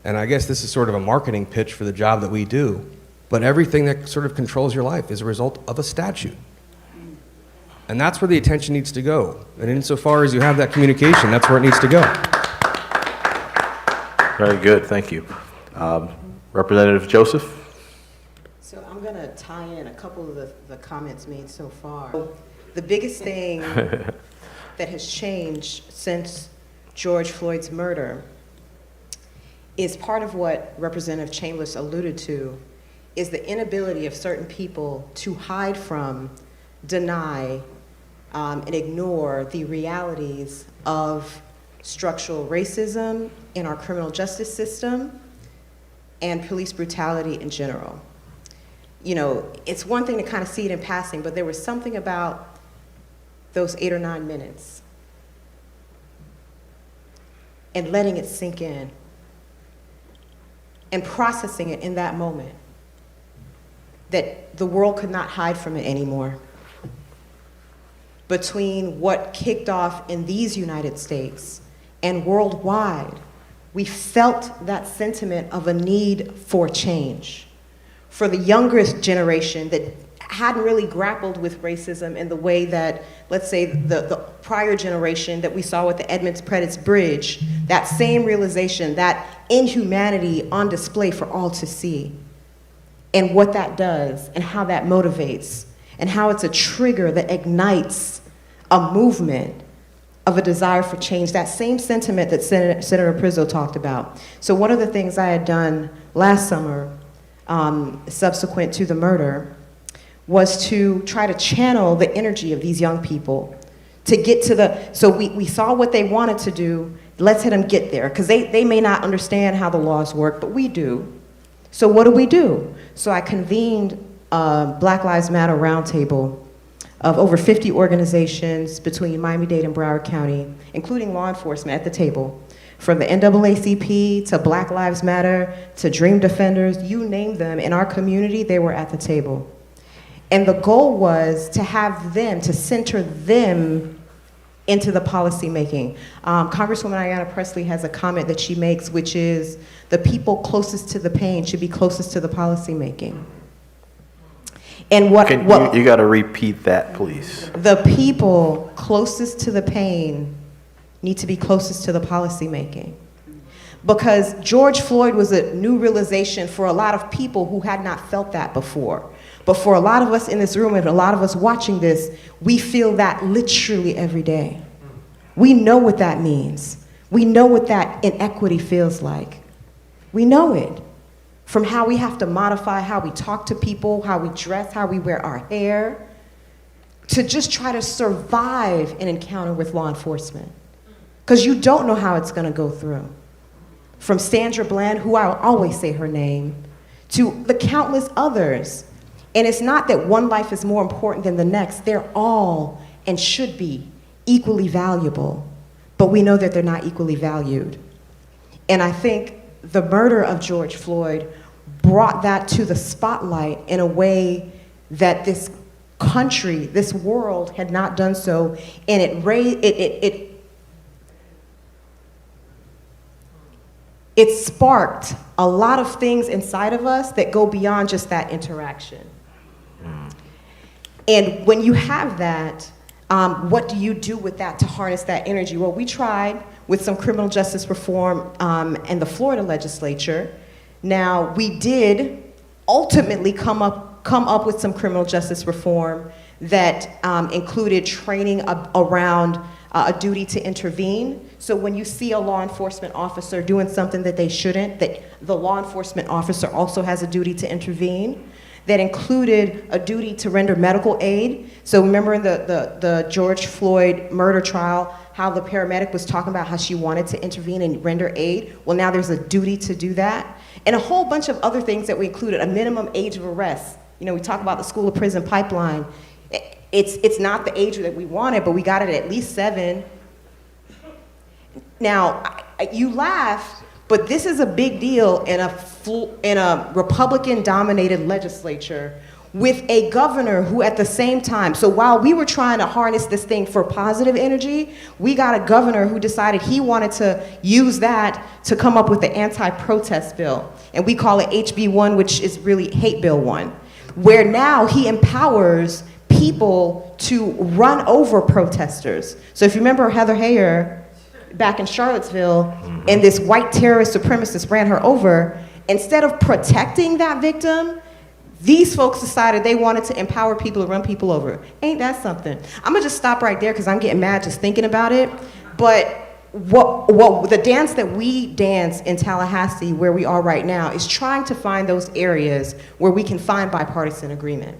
And I guess this is sort of a marketing pitch for the job that we do, but everything that sort of controls your life is a result of a statute. And that's where the attention needs to go. And insofar as you have that communication, that's where it needs to go. Very good, thank you. Representative Joseph? So I'm going to tie in a couple of the comments made so far. The biggest thing that has changed since George Floyd's murder is part of what Representative Chambliss alluded to, is the inability of certain people to hide from, deny, and ignore the realities of structural racism in our criminal justice system and police brutality in general. You know, it's one thing to kind of see it in passing, but there was something about those 8 or 9 minutes and letting it sink in and processing it in that moment that the world could not hide from it anymore. Between what kicked off in these United States and worldwide, we felt that sentiment of a need for change. For the younger generation that hadn't really grappled with racism in the way that, let's say, the prior generation that we saw with the Edmonds-Pettus Bridge, that same realization, that inhumanity on display for all to see, and what that does, and how that motivates, and how it's a trigger that ignites a movement of a desire for change, that same sentiment that Senator Prizzo talked about. So one of the things I had done last summer, subsequent to the murder, was to try to channel the energy of these young people to get to so we saw what they wanted to do, let's let them get there, because they may not understand how the laws work, but we do. So what do? So I convened a Black Lives Matter roundtable of over 50 organizations between Miami-Dade and Broward County, including law enforcement at the table, from the NAACP to Black Lives Matter to Dream Defenders, you name them, in our community, they were at the table. And the goal was to have them, to center them into the policy making. Congresswoman Ayanna Pressley has a comment that she makes, which is the people closest to the pain should be closest to the policy making. And you got to repeat that, please. The people closest to the pain need to be closest to the policy making. Because George Floyd was a new realization for a lot of people who had not felt that before. But for a lot of us in this room and a lot of us watching this, we feel that literally every day. We know what that means. We know what that inequity feels like. We know it. From how we have to modify how we talk to people, how we dress, how we wear our hair, to just try to survive an encounter with law enforcement. Because you don't know how it's going to go through. From Sandra Bland, who I'll always say her name, to the countless others. And it's not that one life is more important than the next. They're all, and should be, equally valuable. But we know that they're not equally valued. And I think the murder of George Floyd brought that to the spotlight in a way that this country, this world had not done so, and it sparked a lot of things inside of us that go beyond just that interaction. And when you have that, what do you do with that to harness that energy? Well, we tried with some criminal justice reform and the Florida legislature. Now, we did ultimately come up with some criminal justice reform that included training around a duty to intervene. So when you see a law enforcement officer doing something that they shouldn't, that the law enforcement officer also has a duty to intervene. that included a duty to render medical aid. So remember in the George Floyd murder trial, how the paramedic was talking about how she wanted to intervene and render aid? Well, now there's a duty to do that. And a whole bunch of other things that we included, a minimum age of arrest. You know, we talk about the school to prison pipeline. It's not the age that we wanted, but we got it at least 7. Now, you laugh, but this is a big deal in a Republican-dominated legislature with a governor who at the same time, so while we were trying to harness this thing for positive energy, we got a governor who decided he wanted to use that to come up with the anti-protest bill. And we call it HB1, which is really Hate Bill 1, where now he empowers people to run over protesters. So if you remember Heather Heyer back in Charlottesville, and this white terrorist supremacist ran her over, instead of protecting that victim, these folks decided they wanted to empower people to run people over. Ain't that something? I'm gonna just stop right there because I'm getting mad just thinking about it. But what the dance that we dance in Tallahassee, where we are right now, is trying to find those areas where we can find bipartisan agreement,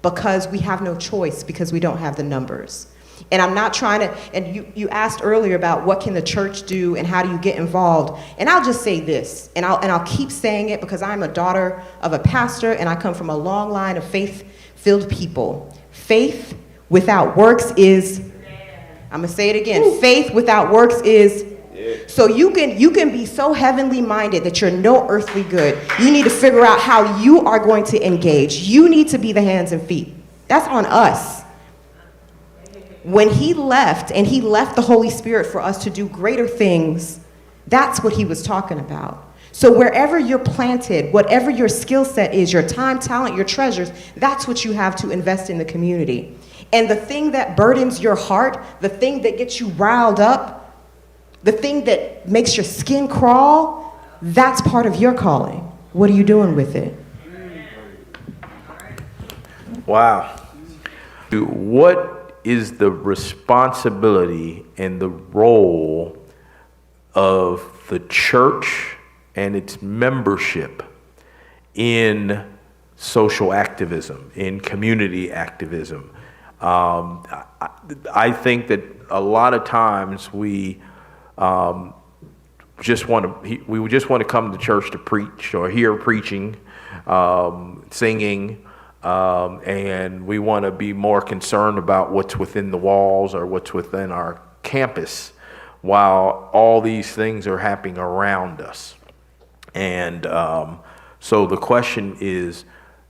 because we have no choice, because we don't have the numbers. And I'm not trying to, and you asked earlier about what can the church do and how do you get involved. And I'll just say this, and I'll keep saying it because I'm a daughter of a pastor and I come from a long line of faith-filled people. Faith without works is, I'm gonna say it again, faith without works is, so you can be so heavenly minded that you're no earthly good. You need to figure out how you are going to engage. You need to be the hands and feet. That's on us. When he left, and he left the Holy Spirit for us to do greater things, that's what he was talking about. So wherever you're planted, whatever your skill set is, your time, talent, your treasures, that's what you have to invest in the community. And the thing that burdens your heart, the thing that gets you riled up, the thing that makes your skin crawl, that's part of your calling. What are you doing with it? Wow. What is the responsibility and the role of the church and its membership in social activism, in community activism? I think that a lot of times we just want to come to church to preach or hear preaching, singing. And we want to be more concerned about what's within the walls or what's within our campus while all these things are happening around us. And so the question is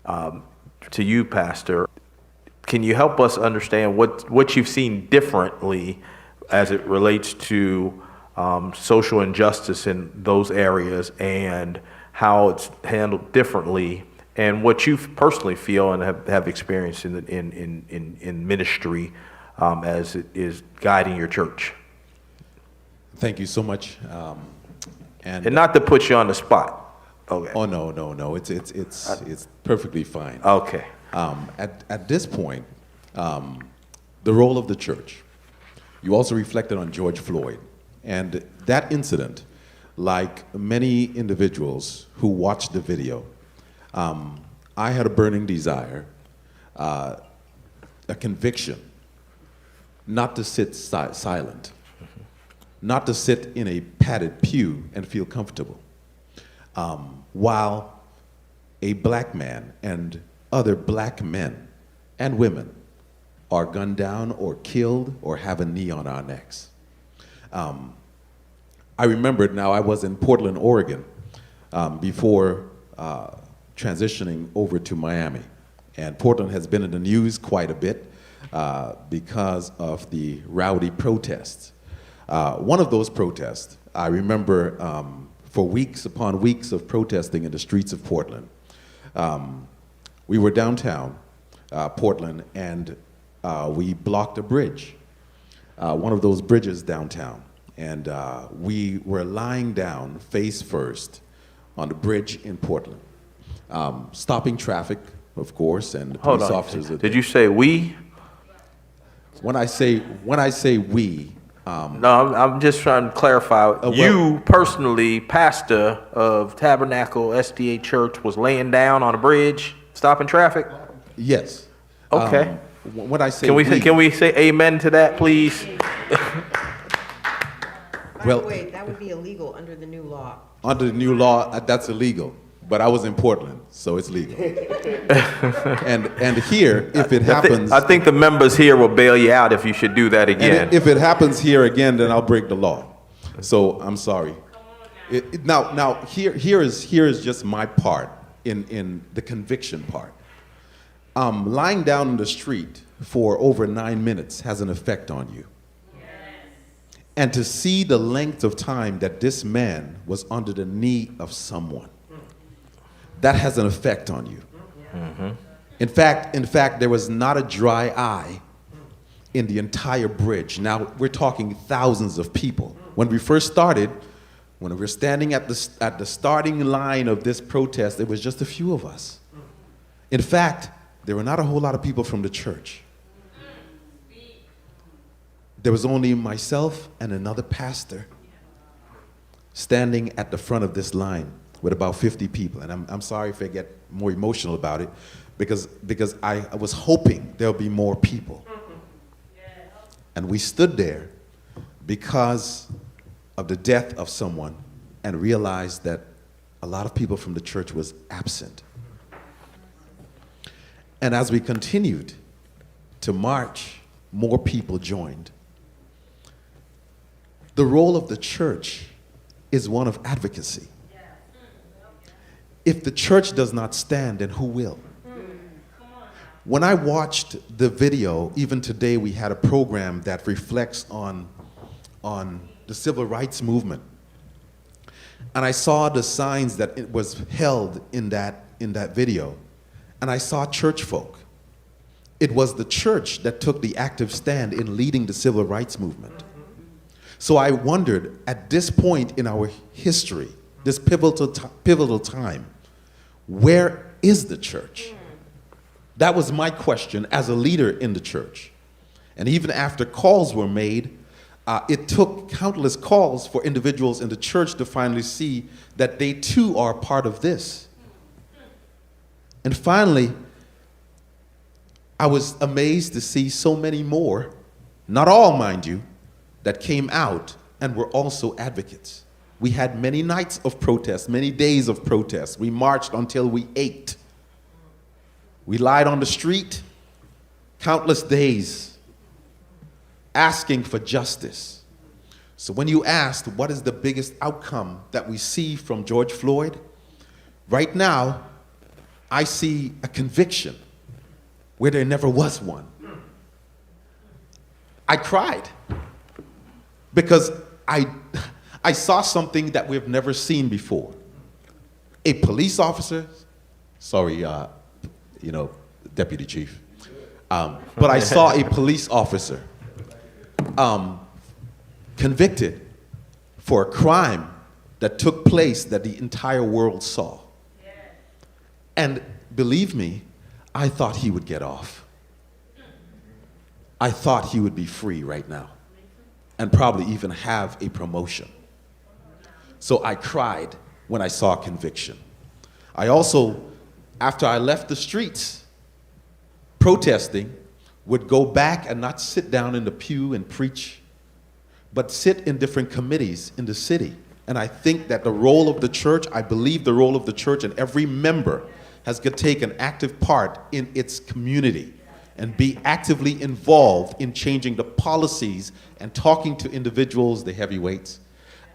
to you, Pastor, can you help us understand what you've seen differently as it relates to social injustice in those areas and how it's handled differently, and what you personally feel and have experienced in ministry as it is guiding your church? Thank you so much. And not to put you on the spot. Okay. Oh no. It's perfectly fine. Okay. At this point, the role of the church. You also reflected on George Floyd, and that incident, like many individuals who watched the video. I had a burning desire, a conviction, not to sit silent, not to sit in a padded pew and feel comfortable, while a black man and other black men and women are gunned down or killed or have a knee on our necks. I remembered now I was in Portland, Oregon, before transitioning over to Miami. And Portland has been in the news quite a bit because of the rowdy protests. One of those protests, I remember for weeks upon weeks of protesting in the streets of Portland. We were downtown Portland, and we blocked a bridge, one of those bridges downtown. And we were lying down face first on the bridge in Portland. Stopping traffic, of course, and the police officers. Did you say we? When I say we. No, I'm just trying to clarify. You personally, pastor of Tabernacle SDA Church, was laying down on a bridge stopping traffic? Yes. Okay. When I say Can we say amen to that, please? By the way, that would be illegal under the new law. Under the new law, that's illegal. But I was in Portland, so it's legal. and here, if it happens, I think the members here will bail you out if you should do that again. and if it happens here again, then I'll break the law. So I'm sorry. Now here is just my part in the conviction part. Lying down in the street for over 9 minutes has an effect on you. And to see the length of time that this man was under the knee of someone, that has an effect on you. Mm-hmm. In fact, there was not a dry eye in the entire bridge. Now, we're talking thousands of people. When we first started, when we were standing at the starting line of this protest, there was just a few of us. In fact, there were not a whole lot of people from the church. There was only myself and another pastor standing at the front of this line with about 50 people. And I'm sorry if I get more emotional about it, because I was hoping there'll be more people. And we stood there because of the death of someone and realized that a lot of people from the church was absent. And as we continued to march, more people joined. The role of the church is one of advocacy. If the church does not stand, then who will? When I watched the video, even today we had a program that reflects on the civil rights movement. And I saw the signs that it was held in that video. And I saw church folk. It was the church that took the active stand in leading the civil rights movement. So I wondered, at this point in our history, this pivotal time, where is the church? That was my question as a leader in the church. And even after calls were made, it took countless calls for individuals in the church to finally see that they too are part of this. And finally, I was amazed to see so many more, not all, mind you, that came out and were also advocates. We had many nights of protest, many days of protest. We marched until we ached. We lied on the street countless days asking for justice. So when you asked what is the biggest outcome that we see from George Floyd, right now I see a conviction where there never was one. I cried because I saw something that we've never seen before. A police officer, sorry, Deputy Chief, but I saw a police officer convicted for a crime that took place that the entire world saw. And believe me, I thought he would get off. I thought he would be free right now and probably even have a promotion. So I cried when I saw conviction. I also, after I left the streets protesting, would go back and not sit down in the pew and preach, but sit in different committees in the city. And I think that the role of the church, I believe the role of the church and every member has to take an active part in its community and be actively involved in changing the policies and talking to individuals, the heavyweights,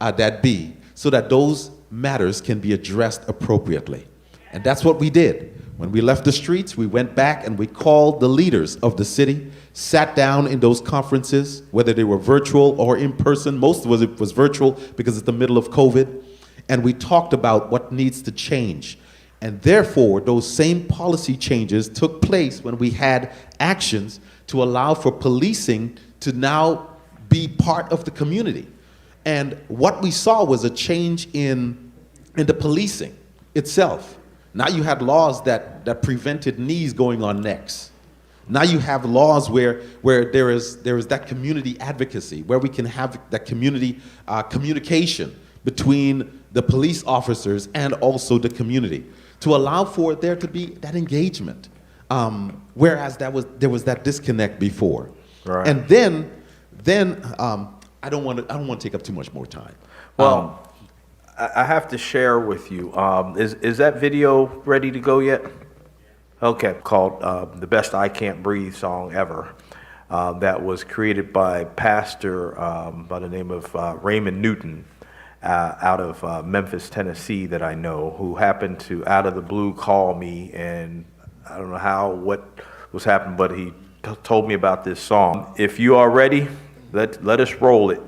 so that those matters can be addressed appropriately. And that's what we did. When we left the streets, we went back and we called the leaders of the city, sat down in those conferences, whether they were virtual or in person. Most of it was virtual because it's the middle of COVID. And we talked about what needs to change. And therefore, those same policy changes took place when we had actions to allow for policing to now be part of the community. And what we saw was a change in the policing itself. Now you had laws that prevented knees going on necks. Now you have laws where there is that community advocacy, where we can have that community communication between the police officers and also the community. to allow for there to be that engagement. Whereas there was that disconnect before. Right. And then I don't want to take up too much more time. Well, I have to share with you. Is that video ready to go yet? Okay, called the Best I Can't Breathe song ever. That was created by pastor by the name of Raymond Newton out of Memphis, Tennessee, that I know, who happened to, out of the blue, call me, and I don't know what was happening, but he told me about this song. If you are ready, let us roll it.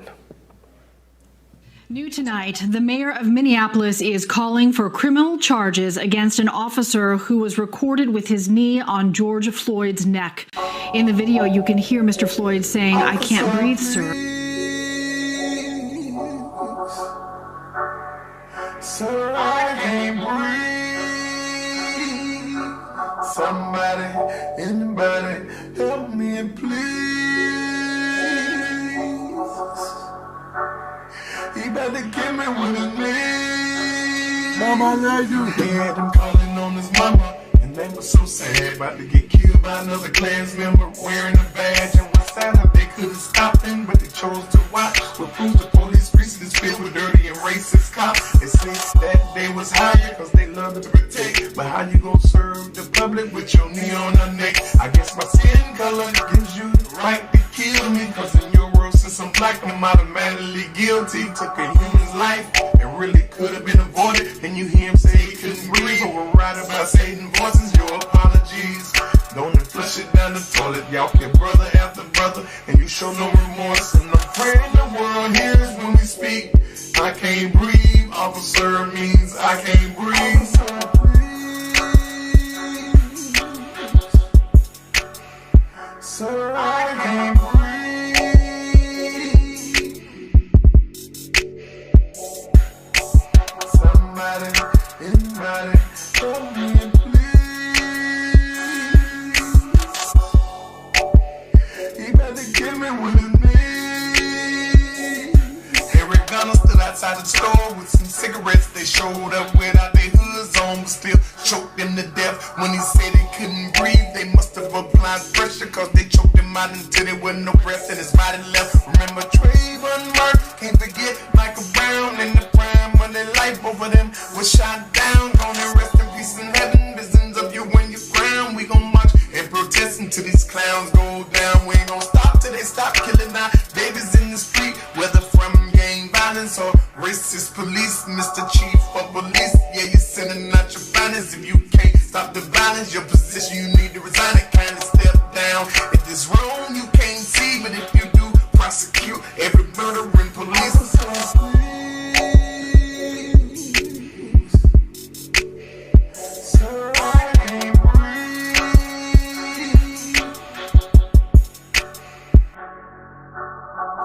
New tonight, the mayor of Minneapolis is calling for criminal charges against an officer who was recorded with his knee on George Floyd's neck. In the video, you can hear Mr. Floyd saying, "I can't breathe, sir." Sir, I can't breathe. Somebody, anybody, help me, please. He about to kill me with his knees. Mama, I love you. He had them calling on his mama, and they were so sad. About to get killed by another class member wearing a badge. And was sad that they could have stopped him, but they chose to watch. What proves the police precinct is filled with dirty and racist cops. It says that they was hired because they love to protect. But how you gonna serve the public with your knee on her neck? I guess my skin color gives you the right to kill me, because in your world, since I'm black, I'm automatically guilty. Took a human's life and really could have been avoided. And you hear him say he couldn't breathe, but we're right about Satan voices. Your apologies, don't flush it down the toilet. Y'all kill brother after brother, and you show no remorse. And I'm praying the world hears when we speak. I can't breathe, officer, means I can't breathe. So please, sir, I can't breathe. Anybody, help me, please. He about to kill me with his knees. Eric Gunner stood outside the store with some cigarettes. They showed up without their hoods on, but still choked him to death. When he said he couldn't breathe, they must have applied pressure, cause they choked him out until there wasn't no breath in his body left. Remember Trayvon Martin, can't forget Michael Brown in the prime when their life over them was shot down. Gonna rest in peace in heaven, visions of you when you crown. We gon' march and protest until these clowns go down. We ain't gon' stop till they stop killing our babies in the street, whether from gang violence or racist police. Mr. Chief of Police, yeah, you're sending out your finest. If you can't stop the violence, your position, you need to resign it. Kindly step down. If this wrong, you can't see, but if you do, prosecute every murder in police. Sir, I can't breathe.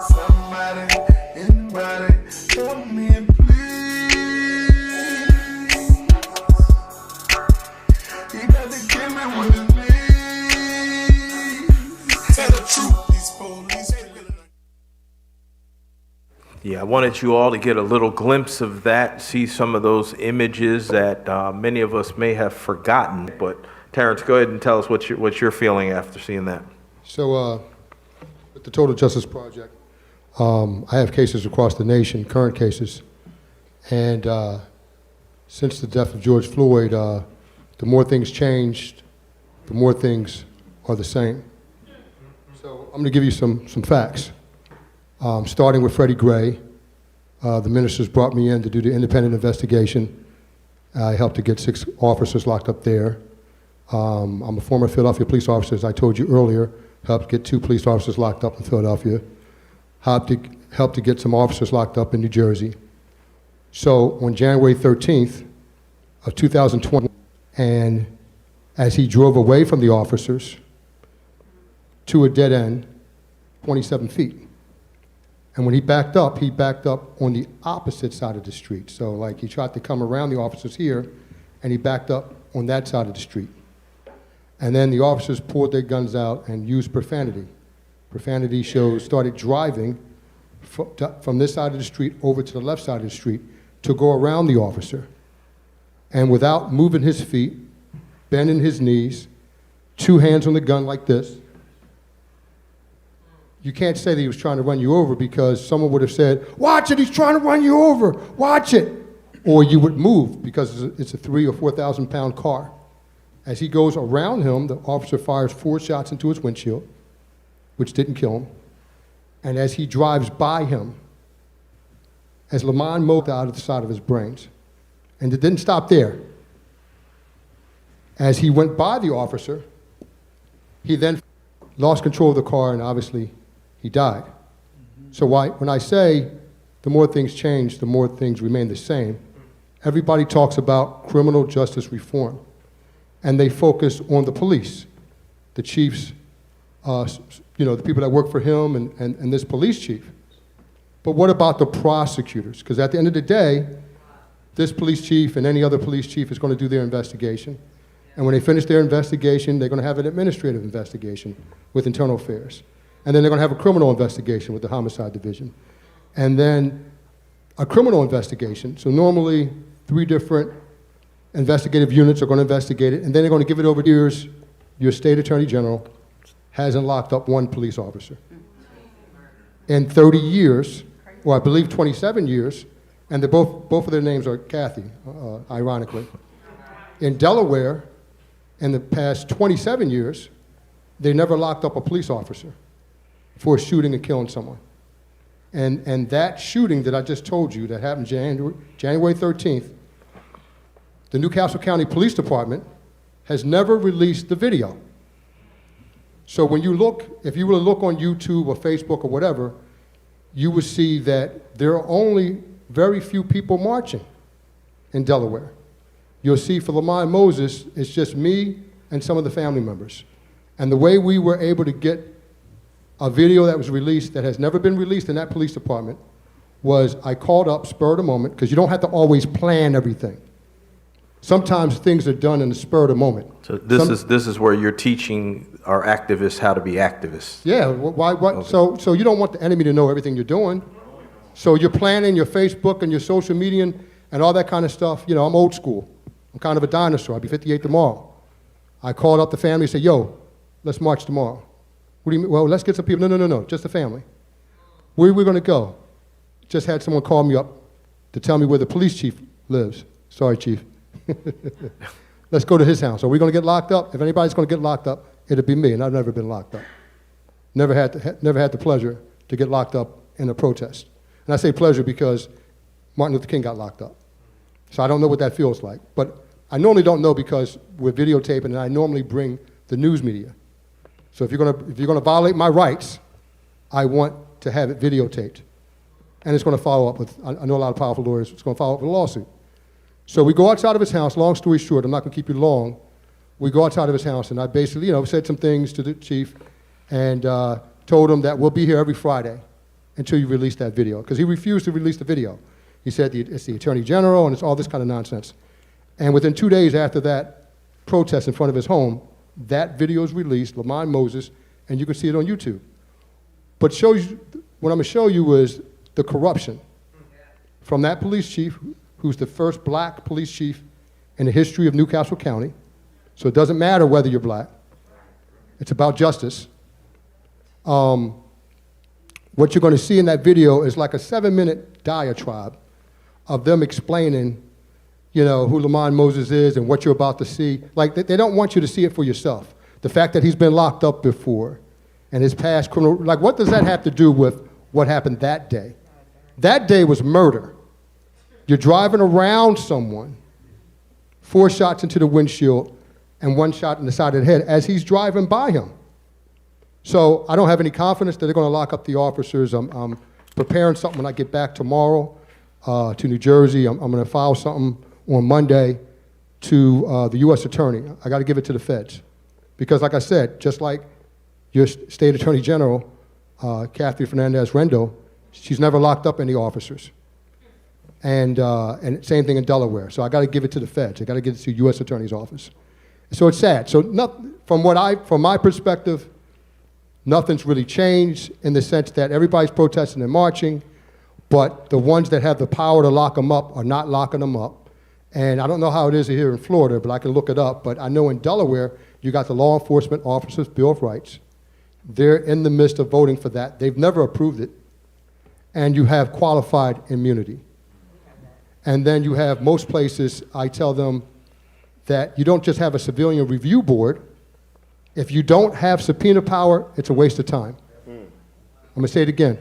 Somebody, anybody, help me, please. He about to kill me with his knees. Tell the truth, these police. Yeah, I wanted you all to get a little glimpse of that, see some of those images that many of us may have forgotten. But Terence, go ahead and tell us what you're feeling after seeing that. So, with the Total Justice Project, I have cases across the nation, current cases, and since the death of George Floyd, the more things changed, the more things are the same. So I'm going to give you some facts. Starting with Freddie Gray, the ministers brought me in to do the independent investigation. I helped to get 6 officers locked up there. I'm a former Philadelphia police officer, as I told you earlier, helped get 2 police officers locked up in Philadelphia, helped to get some officers locked up in New Jersey. So on January 13th of 2020, and as he drove away from the officers to a dead end, 27 feet. And when he backed up on the opposite side of the street. So like he tried to come around the officers here, and he backed up on that side of the street. And then the officers pulled their guns out and used profanity. Profanity started driving from this side of the street over to the left side of the street to go around the officer. and without moving his feet, bending his knees, 2 hands on the gun like this. You can't say that he was trying to run you over because someone would have said, watch it, he's trying to run you over, watch it. Or you would move because it's a 3,000 or 4,000 pound car. As he goes around him, the officer fires 4 shots into his windshield, which didn't kill him. And as he drives by him, as Lamont mowed out of the side of his brains, and it didn't stop there. As he went by the officer, he then lost control of the car and obviously he died. So when I say the more things change, the more things remain the same, everybody talks about criminal justice reform, and they focus on the police, the chiefs, the people that work for him and this police chief. But what about the prosecutors? Because at the end of the day, this police chief and any other police chief is going to do their investigation. And when they finish their investigation, they're going to have an administrative investigation with internal affairs. And then they're going to have a criminal investigation with the homicide division. And then a criminal investigation. So normally 3 different investigative units are going to investigate it, and then they're going to give it over to your state attorney general hasn't locked up 1 police officer. In 30 years, or I believe 27 years, and both of their names are Kathy, ironically. In Delaware, in the past 27 years, they never locked up a police officer for shooting and killing someone. And that shooting that I just told you that happened January 13th, the Newcastle County Police Department has never released the video. So when you look, if you were to look on YouTube or Facebook or whatever, you would see that there are only very few people marching in Delaware. You'll see for Lamont Moses, it's just me and some of the family members. And the way we were able to get a video that was released that has never been released in that police department was I called up spur of the moment, because you don't have to always plan everything. Sometimes things are done in the spur of the moment. So this is where you're teaching our activists how to be activists. Yeah, okay. So you don't want the enemy to know everything you're doing. So you're planning your Facebook and your social media and all that kind of stuff. You know, I'm old school. I'm kind of a dinosaur. I'll be 58 tomorrow. I called up the family and said, yo, let's march tomorrow. What do you mean? Well, let's get some people. No, just the family. Where are we going to go? Just had someone call me up to tell me where the police chief lives. Sorry, chief. Let's go to his house. Are we going to get locked up? If anybody's going to get locked up, it'll be me, and I've never been locked up. Never had the pleasure to get locked up in a protest. And I say pleasure because Martin Luther King got locked up. So I don't know what that feels like. But I normally don't know because we're videotaping, and I normally bring the news media. So if you're going to violate my rights, I want to have it videotaped. And it's going to follow up with, I know a lot of powerful lawyers, it's going to follow up with a lawsuit. So we go outside of his house, long story short, I'm not going to keep you long. We go outside of his house, and I basically, said some things to the chief and told him that we'll be here every Friday until you release that video, because he refused to release the video. He said it's the attorney general and it's all this kind of nonsense. And within 2 days after that protest in front of his home, that video is released, Lamont Moses, and you can see it on YouTube. But what I'm going to show you is the corruption from that police chief, who's the first black police chief in the history of Newcastle County. So it doesn't matter whether you're black. It's about justice. What you're going to see in that video is like a 7-minute diatribe of them explaining, who Lamont Moses is and what you're about to see. Like, they don't want you to see it for yourself. The fact that he's been locked up before and his past criminal, like, what does that have to do with what happened that day? That day was murder. You're driving around someone, 4 shots into the windshield and 1 shot in the side of the head as he's driving by him. So I don't have any confidence that they're going to lock up the officers. I'm preparing something when I get back tomorrow to New Jersey. I'm going to file something on Monday to the U.S. Attorney. I got to give it to the feds. Because like I said, just like your state attorney general, Kathy Fernandez-Rendo, she's never locked up any officers. And same thing in Delaware. So I got to give it to the feds. I got to give it to the U.S. Attorney's Office. So it's sad. So from my perspective, nothing's really changed in the sense that everybody's protesting and marching, but the ones that have the power to lock them up are not locking them up. And I don't know how it is here in Florida, but I can look it up. But I know in Delaware, you got the Law Enforcement Officers' Bill of Rights. They're in the midst of voting for that. They've never approved it. And you have qualified immunity. And then you have most places, I tell them that you don't just have a civilian review board. If you don't have subpoena power, it's a waste of time. I'm gonna say it again.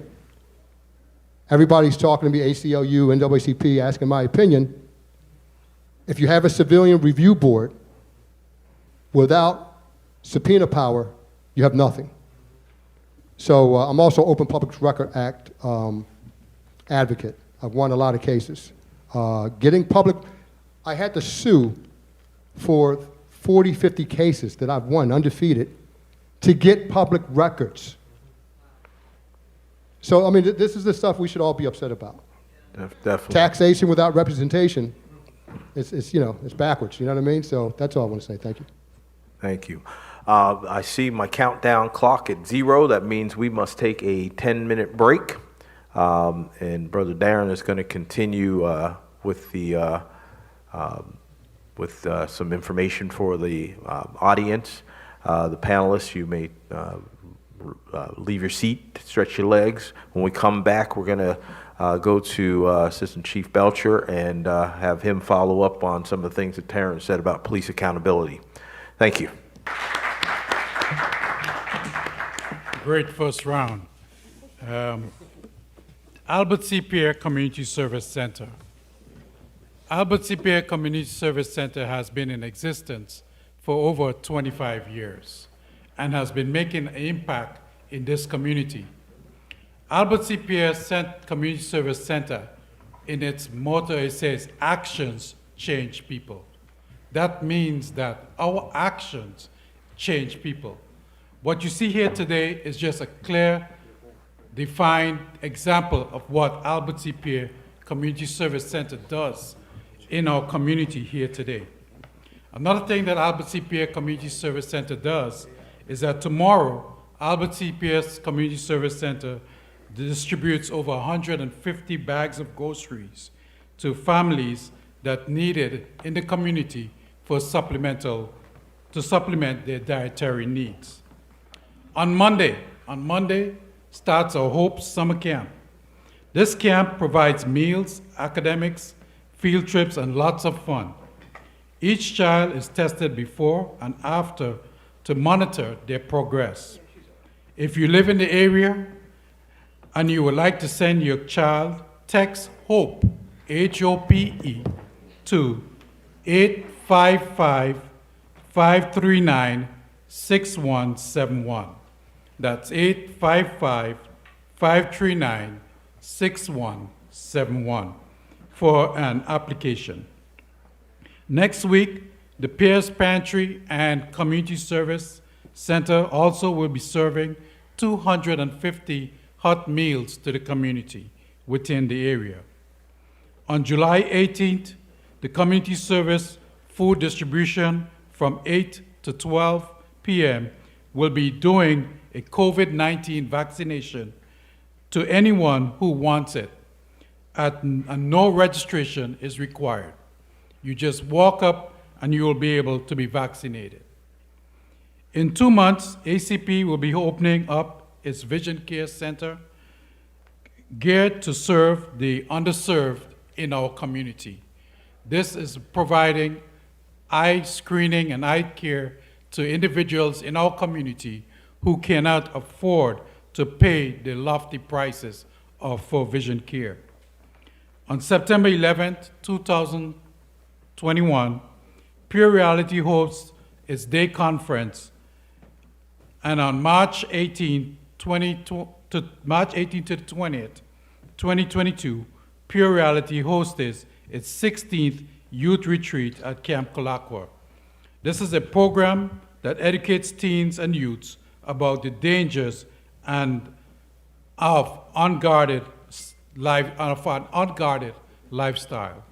Everybody's talking to me, ACLU, NAACP, asking my opinion. If you have a civilian review board without subpoena power, you have nothing. So I'm also Open Public Record Act advocate. I've won a lot of cases. Getting public, I had to sue for 40, 50 cases that I've won undefeated to get public records. So, I mean, this is the stuff we should all be upset about. Definitely. Taxation without representation, it's, you know, it's backwards, you know what I mean? So that's all I want to say. Thank you. Thank you. I see my countdown clock at 0. That means we must take a 10-minute break. And Brother Darren is going to continue with the some information for the audience. The panelists, you may leave your seat, stretch your legs. When we come back, we're going to go to Assistant Chief Belcher and have him follow up on some of the things that Terence said about police accountability. Thank you. Great first round. Albert C. Pierre Community Service Center. Albert C. Pierre Community Service Center has been in existence for over 25 years and has been making an impact in this community. Albert C. Pierre Community Service Center, in its motto, it says, actions change people. That means that our actions change people. What you see here today is just a clear, defined example of what Albert C. Pierre Community Service Center does in our community here today. Another thing that Albert C. Pierre Community Service Center does is that tomorrow, Albert C. Pierce Community Service Center distributes over 150 bags of groceries to families that need it in the community to supplement their dietary needs. On Monday starts our Hope Summer Camp. This camp provides meals, academics, field trips, and lots of fun. Each child is tested before and after to monitor their progress. If you live in the area and you would like to send your child, text HOPE, H-O-P-E, to 855-539-6171. That's 855-539-6171 for an application. Next week, the Pierce Pantry and Community Service Center also will be serving 250 hot meals to the community within the area. On July 18th, the community service food distribution from 8 to 12 p.m. will be doing a COVID-19 vaccination to anyone who wants it, and no registration is required. You just walk up and you will be able to be vaccinated. In 2 months, ACP will be opening up its Vision Care Center geared to serve the underserved in our community. This is providing eye screening and eye care to individuals in our community who cannot afford to pay the lofty prices for vision care. On September 11th, 2021, Pure Reality hosts its day conference, and on March 18th to the 20th, 2022, Pure Reality hosts its 16th youth retreat at Camp Colaqua. This is a program that educates teens and youths about the dangers and of an unguarded lifestyle.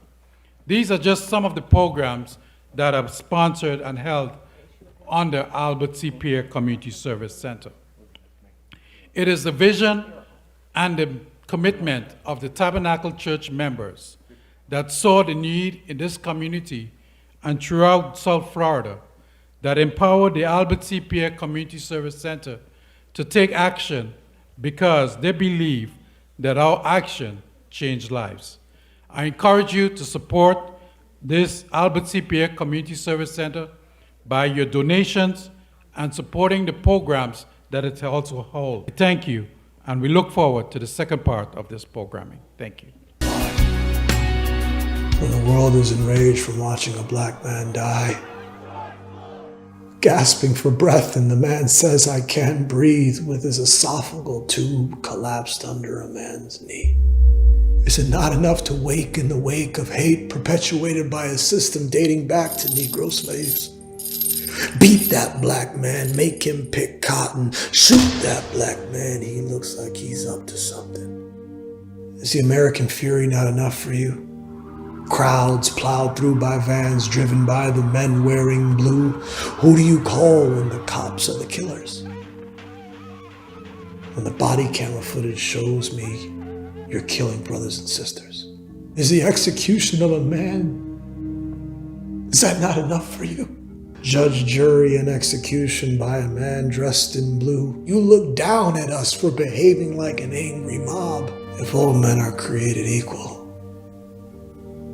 These are just some of the programs that are sponsored and held under Albert C. Pierre Community Service Center. It is the vision and the commitment of the Tabernacle Church members that saw the need in this community and throughout South Florida, that empowered the Albert C. Pierre Community Service Center to take action because they believe that our action changed lives. I encourage you to support this Albert C. Pierre Community Service Center by your donations and supporting the programs that it also holds. Thank you, and we look forward to the second part of this programming. Thank you. When the world is enraged from watching a black man die, gasping for breath, and the man says, "I can't breathe," with his esophageal tube collapsed under a man's knee. Is it not enough to wake in the wake of hate perpetuated by a system dating back to Negro slaves? Beat that black man, make him pick cotton, shoot that black man, he looks like he's up to something. Is the American fury not enough for you? Crowds plowed through by vans driven by the men wearing blue. Who do you call when the cops are the killers? When the body camera footage shows me you're killing brothers and sisters. Is the execution of a man, is that not enough for you? Judge, jury, and execution by a man dressed in blue. You look down at us for behaving like an angry mob. If all men are created equal,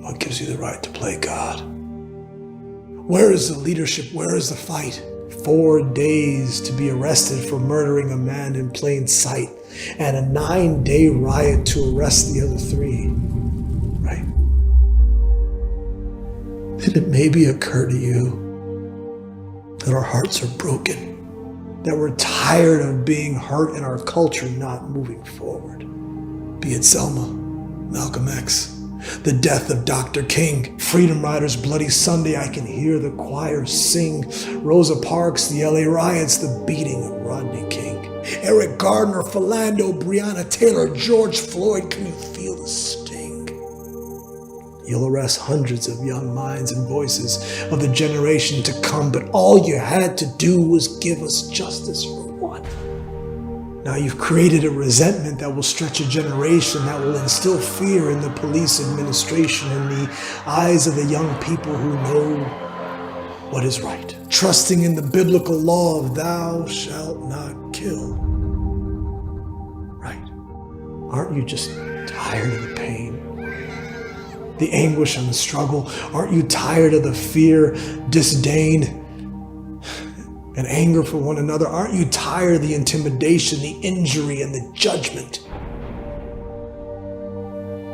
what gives you the right to play God? Where is the leadership? Where is the fight? 4 days to be arrested for murdering a man in plain sight, and a 9-day riot to arrest the other 3. Right? Did it maybe occur to you that our hearts are broken, that we're tired of being hurt and our culture not moving forward? Be it Selma, Malcolm X, the death of Dr. King, Freedom Riders' Bloody Sunday, I can hear the choir sing, Rosa Parks, the LA riots, the beating of Rodney King, Eric Gardner, Philando, Breonna Taylor, George Floyd, can you feel the sting? You'll arrest hundreds of young minds and voices of the generation to come, but all you had to do was give us justice for one. Now you've created a resentment that will stretch a generation, that will instill fear in the police administration, in the eyes of the young people who know what is right, trusting in the biblical law of thou shalt not kill. Right. Aren't you just tired of the pain, the anguish and the struggle? Aren't you tired of the fear, disdain, and anger for one another? Aren't you tired of the intimidation, the injury, and the judgment?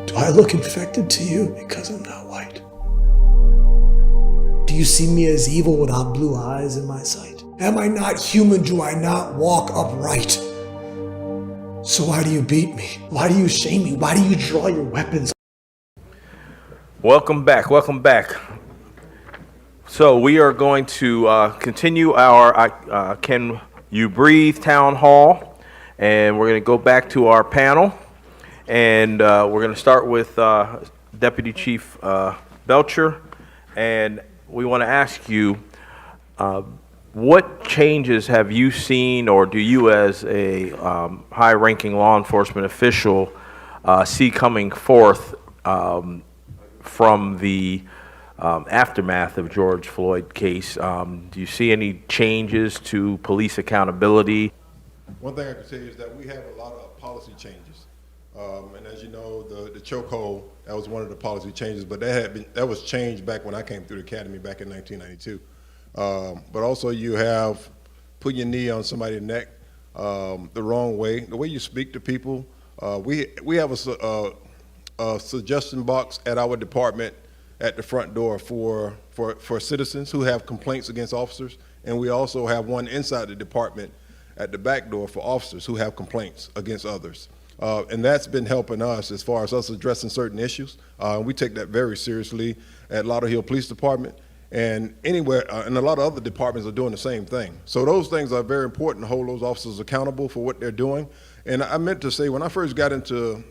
Do I look infected to you because I'm not white? Do you see me as evil without blue eyes in my sight? Am I not human? Do I not walk upright? So why do you beat me? Why do you shame me? Why do you draw your weapons? Welcome back, welcome back. So we are going to continue our Can You Breathe Town Hall, and we're going to go back to our panel, and we're going to start with Deputy Chief Belcher, and we want to ask you, what changes have you seen, or do you as a high-ranking law enforcement official see coming forth from the aftermath of George Floyd case? Do you see any changes to police accountability? One thing I can say is that we have a lot of policy changes. And as you know, the chokehold, that was one of the policy changes, but that was changed back when I came through the academy back in 1992. But also you have put your knee on somebody's neck the wrong way, the way you speak to people. We have a suggestion box at our department at the front door for citizens who have complaints against officers, and we also have one inside the department at the back door for officers who have complaints against others. And that's been helping us as far as us addressing certain issues. We take that very seriously at Lotto Hill Police Department, and anywhere, and a lot of other departments are doing the same thing. So those things are very important to hold those officers accountable for what they're doing. And I meant to say, when I first got into,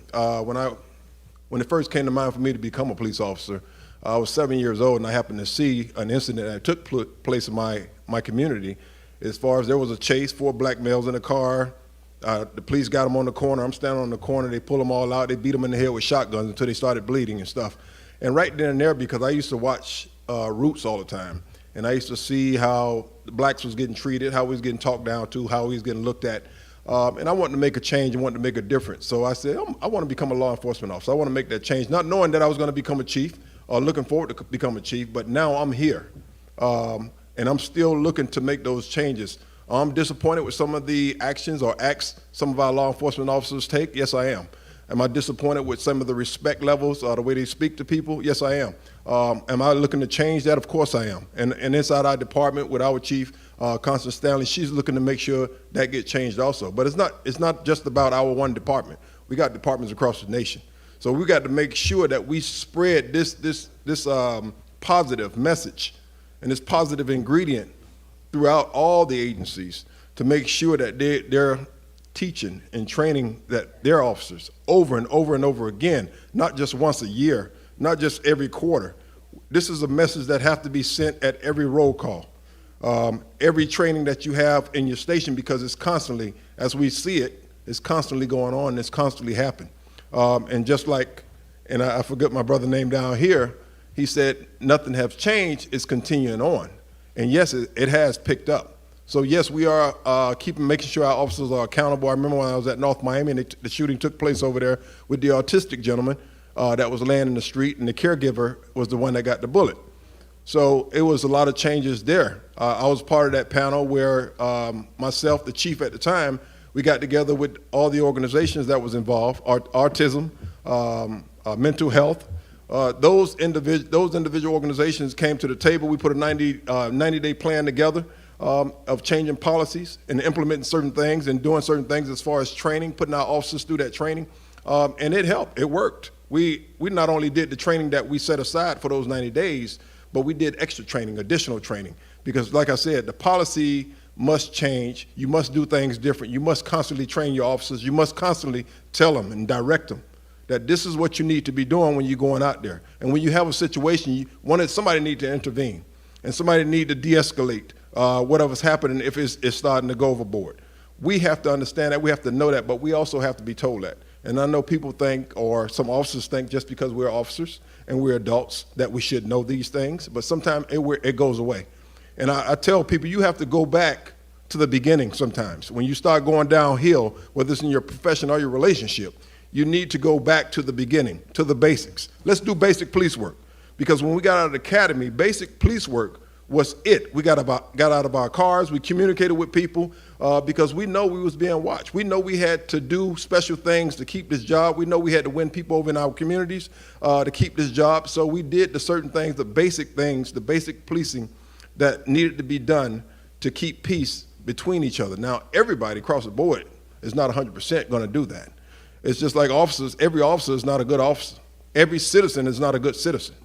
when it first came to mind for me to become a police officer, I was 7 years old, and I happened to see an incident that took place in my community. As far as there was a chase, 4 black males in a car. The police got them on the corner. I'm standing on the corner. They pull them all out. They beat them in the head with shotguns until they started bleeding and stuff. And right then and there, because I used to watch Roots all the time, and I used to see how the blacks was getting treated, how we was getting talked down to, how we was getting looked at. And I wanted to make a change and wanted to make a difference. So I said, I want to become a law enforcement officer. I want to make that change, not knowing that I was going to become a chief or looking forward to become a chief, but now I'm here. And I'm still looking to make those changes. I'm disappointed with some of the actions or acts some of our law enforcement officers take. Yes, I am. Am I disappointed with some of the respect levels or the way they speak to people? Yes, I am. Am I looking to change that? Of course I am. And inside our department with our chief, Constance Stanley, she's looking to make sure that gets changed also. But it's not just about our one department. We got departments across the nation. So we got to make sure that we spread this positive message and this positive ingredient throughout all the agencies to make sure that they're teaching and training that their officers over and over and over again, not just once a year, not just every quarter. This is a message that has to be sent at every roll call, every training that you have in your station, because it's constantly, as we see it, it's constantly going on, it's constantly happening. And just like, and I forget my brother's name down here, he said, nothing has changed, it's continuing on. And yes, it has picked up. So yes, we are making sure our officers are accountable. I remember when I was at North Miami and the shooting took place over there with the autistic gentleman that was laying in the street, and the caregiver was the one that got the bullet. So it was a lot of changes there. I was part of that panel where myself, the chief at the time, we got together with all the organizations that was involved, autism, mental health. Those individual organizations came to the table. We put a 90-day plan together of changing policies and implementing certain things and doing certain things as far as training, putting our officers through that training, and it helped. It worked. We not only did the training that we set aside for those 90 days, but we did extra training, additional training, because like I said, the policy must change. You must do things different. You must constantly train your officers. You must constantly tell them and direct them that this is what you need to be doing when you're going out there. And when you have a situation, somebody need to intervene, and somebody need to de-escalate whatever's happening if it's starting to go overboard. We have to understand that, we have to know that, but we also have to be told that. And I know people think, or some officers think, just because we're officers and we're adults, that we should know these things, but sometimes it goes away. And I tell people, you have to go back to the beginning sometimes. When you start going downhill, whether it's in your profession or your relationship, you need to go back to the beginning, to the basics. Let's do basic police work. Because when we got out of the academy, basic police work was it. We got out of our cars, we communicated with people because we know we was being watched. We know we had to do special things to keep this job. We know we had to win people over in our communities to keep this job. So we did the certain things, the basic policing that needed to be done to keep peace between each other. Now, everybody across the board is not 100% going to do that. It's just like officers, every officer is not a good officer. Every citizen is not a good citizen.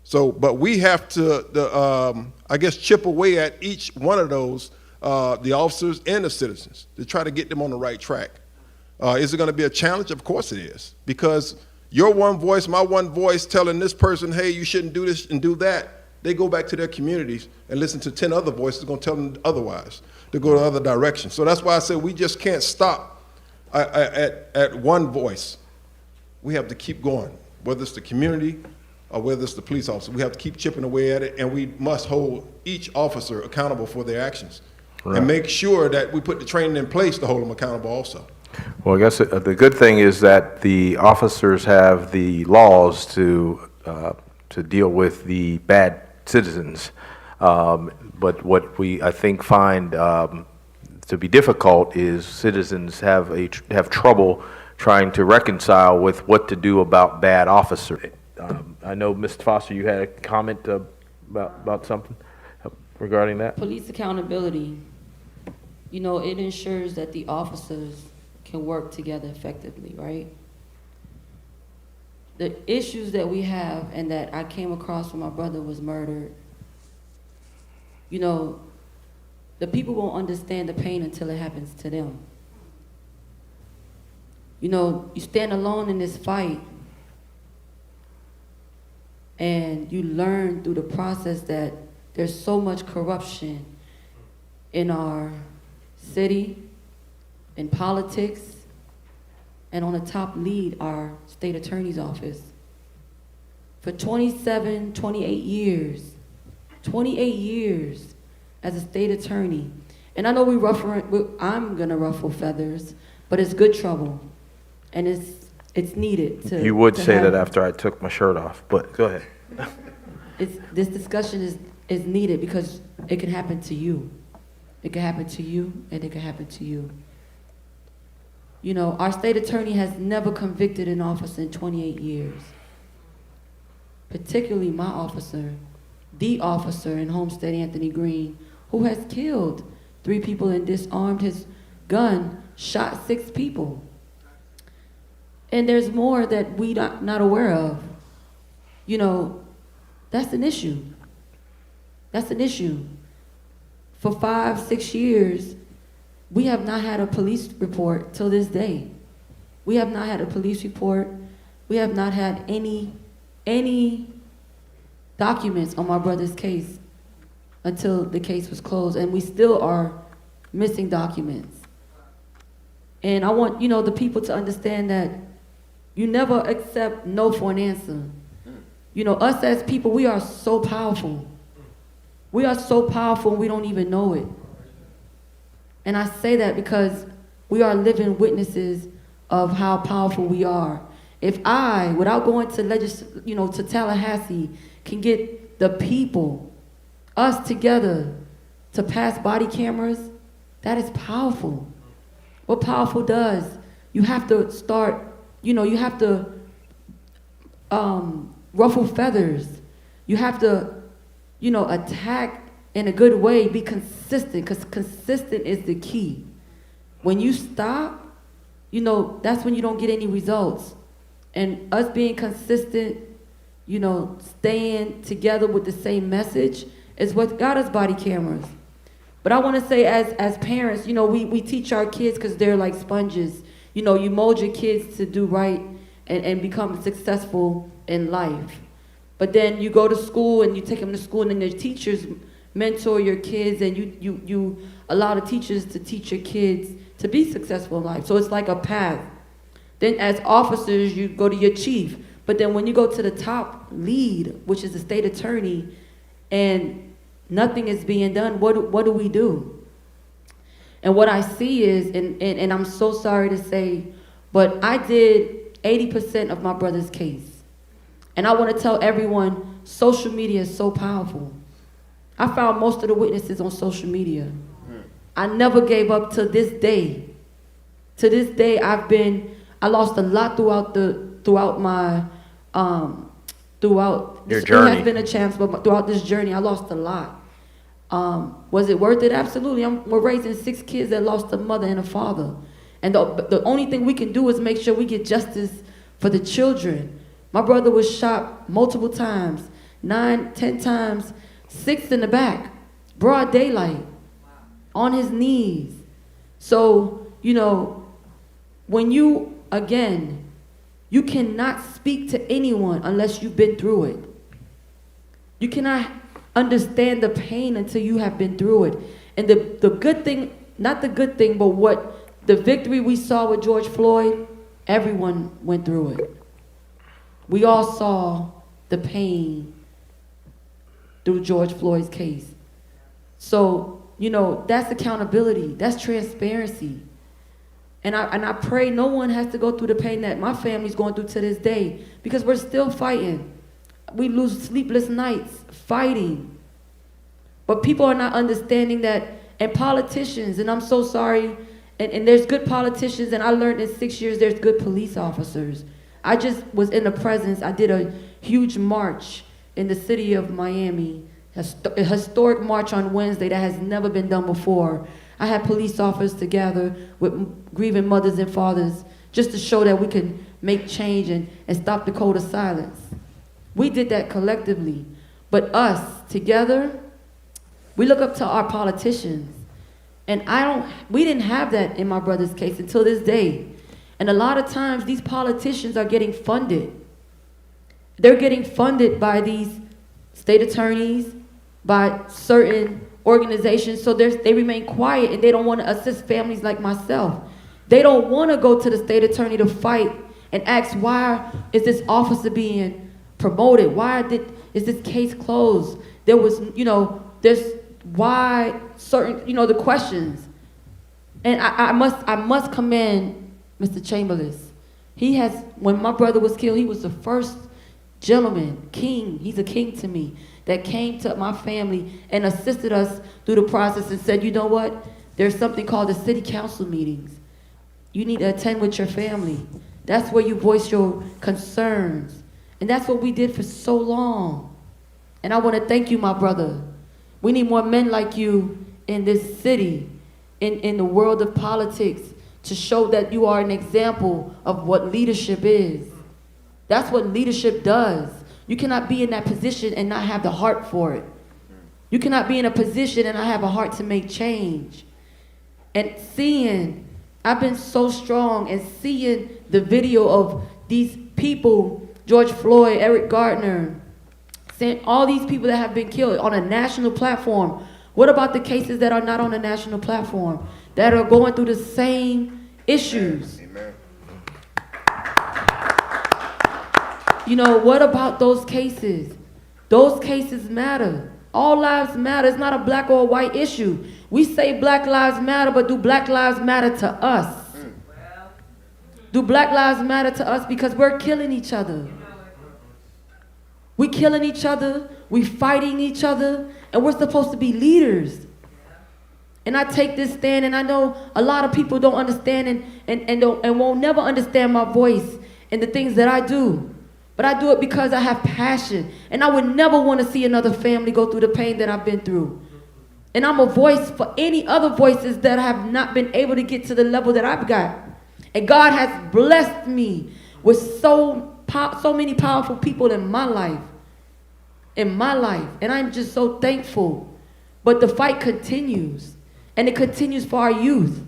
So, but we have to, I guess, chip away at each one of those, the officers and the citizens, to try to get them on the right track. Is it going to be a challenge? Of course it is. Because your one voice, my one voice telling this person, hey, you shouldn't do this and do that, they go back to their communities and listen to 10 other voices going to tell them otherwise, to go to other directions. So that's why I say we just can't stop at one voice. We have to keep going, whether it's the community or whether it's the police officer. We have to keep chipping away at it, and we must hold each officer accountable for their actions. Right. And make sure that we put the training in place to hold them accountable also. Well, I guess the good thing is that the officers have the laws to deal with the bad citizens. But what we, I think, find to be difficult is citizens have trouble trying to reconcile with what to do about bad officers. I know, Mr. Foster, you had a comment about something regarding that? Police accountability, it ensures that the officers can work together effectively, right? The issues that we have and that I came across when my brother was murdered, the people won't understand the pain until it happens to them. You stand alone in this fight, and you learn through the process that there's so much corruption in our city, in politics, and on the top lead, our state attorney's office. for 27, 28 years. 28 years as a state attorney. And I know I'm gonna ruffle feathers, but it's good trouble. And it's needed to. You would to say have, that after I took my shirt off, but go ahead. This discussion is needed because it can happen to you. It can happen to you, and it can happen to you. You know, our state attorney has never convicted an officer in 28 years. Particularly my officer, the officer in Homestead, Anthony Green, who has killed 3 people and disarmed his gun, shot 6 people. And there's more that we not aware of. You know, that's an issue. That's an issue. For 5, 6 years, we have not had a police report till this day. We have not had a police report. We have not had any documents on my brother's case until the case was closed, and we still are missing documents. And I want, the people to understand that you never accept no for an answer. Us as people, we are so powerful. We are so powerful and we don't even know it. And I say that because we are living witnesses of how powerful we are. If I, without going to to Tallahassee, can get the people, us together, to pass body cameras, that is powerful. What powerful does, you have to start, you have to ruffle feathers. You have to, attack in a good way, be consistent, because consistent is the key. When you stop, that's when you don't get any results. And us being consistent, staying together with the same message is what got us body cameras. But I want to say as parents, we teach our kids because they're like sponges. You mold your kids to do right and become successful in life. But then you go to school and you take them to school and then your teachers mentor your kids and you allow the teachers to teach your kids to be successful in life. So it's like a path. Then as officers, you go to your chief. But then when you go to the top lead, which is the state attorney, and nothing is being done, what do we do? And what I see is, and I'm so sorry to say, but I did 80% of my brother's case. And I want to tell everyone, social media is so powerful. I found most of the witnesses on social media. I never gave up to this day. To this day, I lost a lot throughout my your journey. It has been a chance, but throughout this journey, I lost a lot. Was it worth it? Absolutely. We're raising 6 kids that lost a mother and a father. And the only thing we can do is make sure we get justice for the children. My brother was shot multiple times, 9, 10 times, 6 in the back, broad daylight, on his knees. So, when you cannot speak to anyone unless you've been through it. You cannot understand the pain until you have been through it. And the good thing, not the good thing, but what the victory we saw with George Floyd, everyone went through it. We all saw the pain through George Floyd's case. So, that's accountability, that's transparency. And I pray no one has to go through the pain that my family's going through to this day, because we're still fighting. We lose sleepless nights fighting. But people are not understanding that, and politicians, and I'm so sorry, and there's good politicians, and I learned in 6 years there's good police officers. I just was in the presence, I did a huge march in the city of Miami, a historic march on Wednesday that has never been done before. I had police officers together with grieving mothers and fathers just to show that we can make change and stop the code of silence. We did that collectively. But us, together, we look up to our politicians. And we didn't have that in my brother's case until this day. And a lot of times, these politicians are getting funded. They're getting funded by these state attorneys, by certain organizations, so they remain quiet and they don't want to assist families like myself. They don't want to go to the state attorney to fight and ask, why is this officer being promoted? Is this case closed? There was, there's why certain, the questions. And I must commend Mr. Chambliss. When my brother was killed, he was the first gentleman, king, he's a king to me, that came to my family and assisted us through the process and said, you know what? There's something called the city council meetings. You need to attend with your family. That's where you voice your concerns. And that's what we did for so long. And I want to thank you, my brother. We need more men like you in this city, in the world of politics, to show that you are an example of what leadership is. That's what leadership does. You cannot be in that position and not have the heart for it. You cannot be in a position and not have a heart to make change. And I've been so strong, and seeing the video of these people, George Floyd, Eric Gardner, saying all these people that have been killed on a national platform. What about the cases that are not on a national platform, that are going through the same issues? Amen. What about those cases? Those cases matter. All lives matter. It's not a black or a white issue. We say Black Lives Matter, but do Black Lives matter to us? Do Black Lives matter to us? Because we're killing each other. We're killing each other. We're fighting each other. And we're supposed to be leaders. And I take this stand, and I know a lot of people don't understand and won't never understand my voice and the things that I do. But I do it because I have passion. And I would never want to see another family go through the pain that I've been through. And I'm a voice for any other voices that have not been able to get to the level that I've got. And God has blessed me with so many powerful people in my life. And I'm just so thankful. But the fight continues. And it continues for our youth.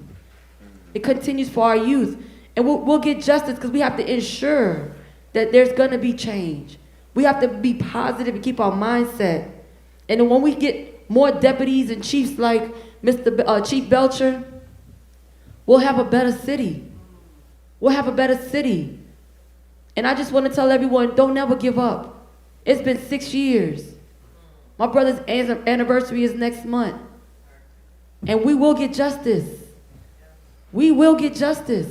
It continues for our youth. And we'll get justice, because we have to ensure that there's going to be change. We have to be positive and keep our mindset. And when we get more deputies and chiefs like Chief Belcher, we'll have a better city. We'll have a better city. And I just want to tell everyone, don't never give up. It's been 6 years. My brother's anniversary is next month. And we will get justice. We will get justice.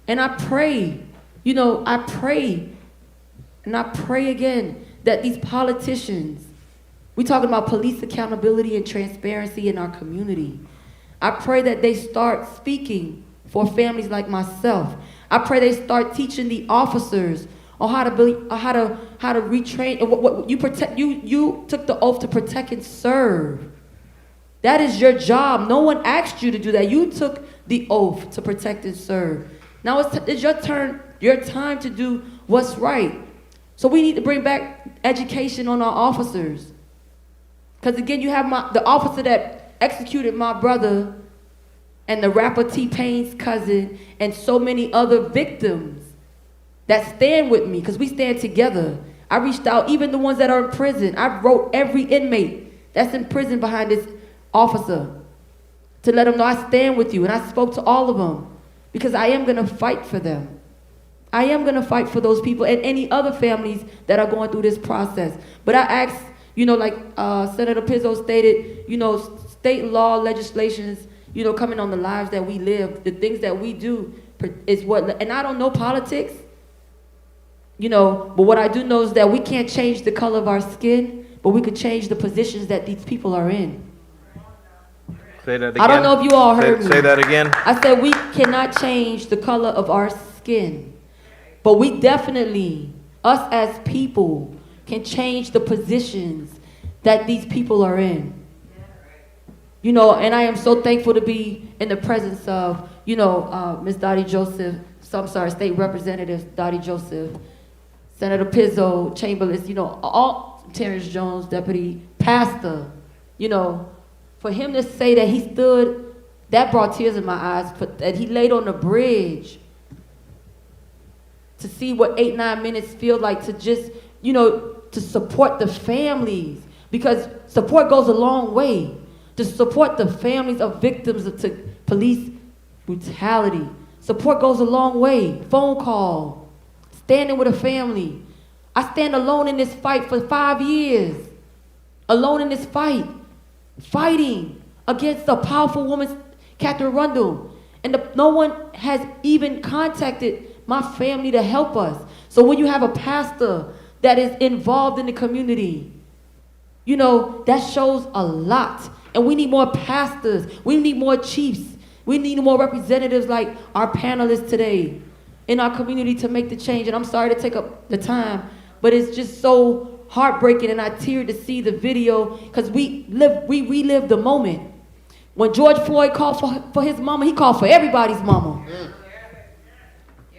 And I pray, and I pray again that these politicians, we're talking about police accountability and transparency in our community. I pray that they start speaking for families like myself. I pray they start teaching the officers on how to retrain. And what you protect. You took the oath to protect and serve. That is your job. No one asked you to do that. You took the oath to protect and serve. Now it's your turn, your time to do what's right. So we need to bring back education on our officers. Because again, you have the officer that executed my brother, and the rapper T-Pain's cousin, and so many other victims that stand with me, because we stand together. I reached out, even the ones that are in prison. I wrote every inmate that's in prison behind this officer to let them know I stand with you. And I spoke to all of them, because I am going to fight for them. I am going to fight for those people and any other families that are going through this process. But I ask, like Senator Pizzo stated, state law legislations, coming on the lives that we live, the things that we do is what, and I don't know politics, but what I do know is that we can't change the color of our skin, but we could change the positions that these people are in. Say that again. I don't know if you all heard me. Say that again. I said we cannot change the color of our skin. But we definitely, us as people, can change the positions that these people are in. And I am so thankful to be in the presence of, Ms. Dottie Joseph, State Representative Dottie Joseph, Senator Pizzo, Chambliss, all Terence Jones, Deputy Pastor, for him to say that he stood, that brought tears in my eyes, that he laid on the bridge to see what 8-9 minutes feel like, to just, to support the families, because support goes a long way. To support the families of victims of police brutality. Support goes a long way. Phone call, standing with a family. I stand alone in this fight for 5 years. Alone in this fight. Fighting against a powerful woman, Catherine Rundle. And no one has even contacted my family to help us. So when you have a pastor that is involved in the community, you know, that shows a lot. And we need more pastors. We need more chiefs. We need more representatives like our panelists today in our community to make the change. And I'm sorry to take up the time, but it's just so heartbreaking, and I teared to see the video because we relived the moment. When George Floyd called for his mama, he called for everybody's mama.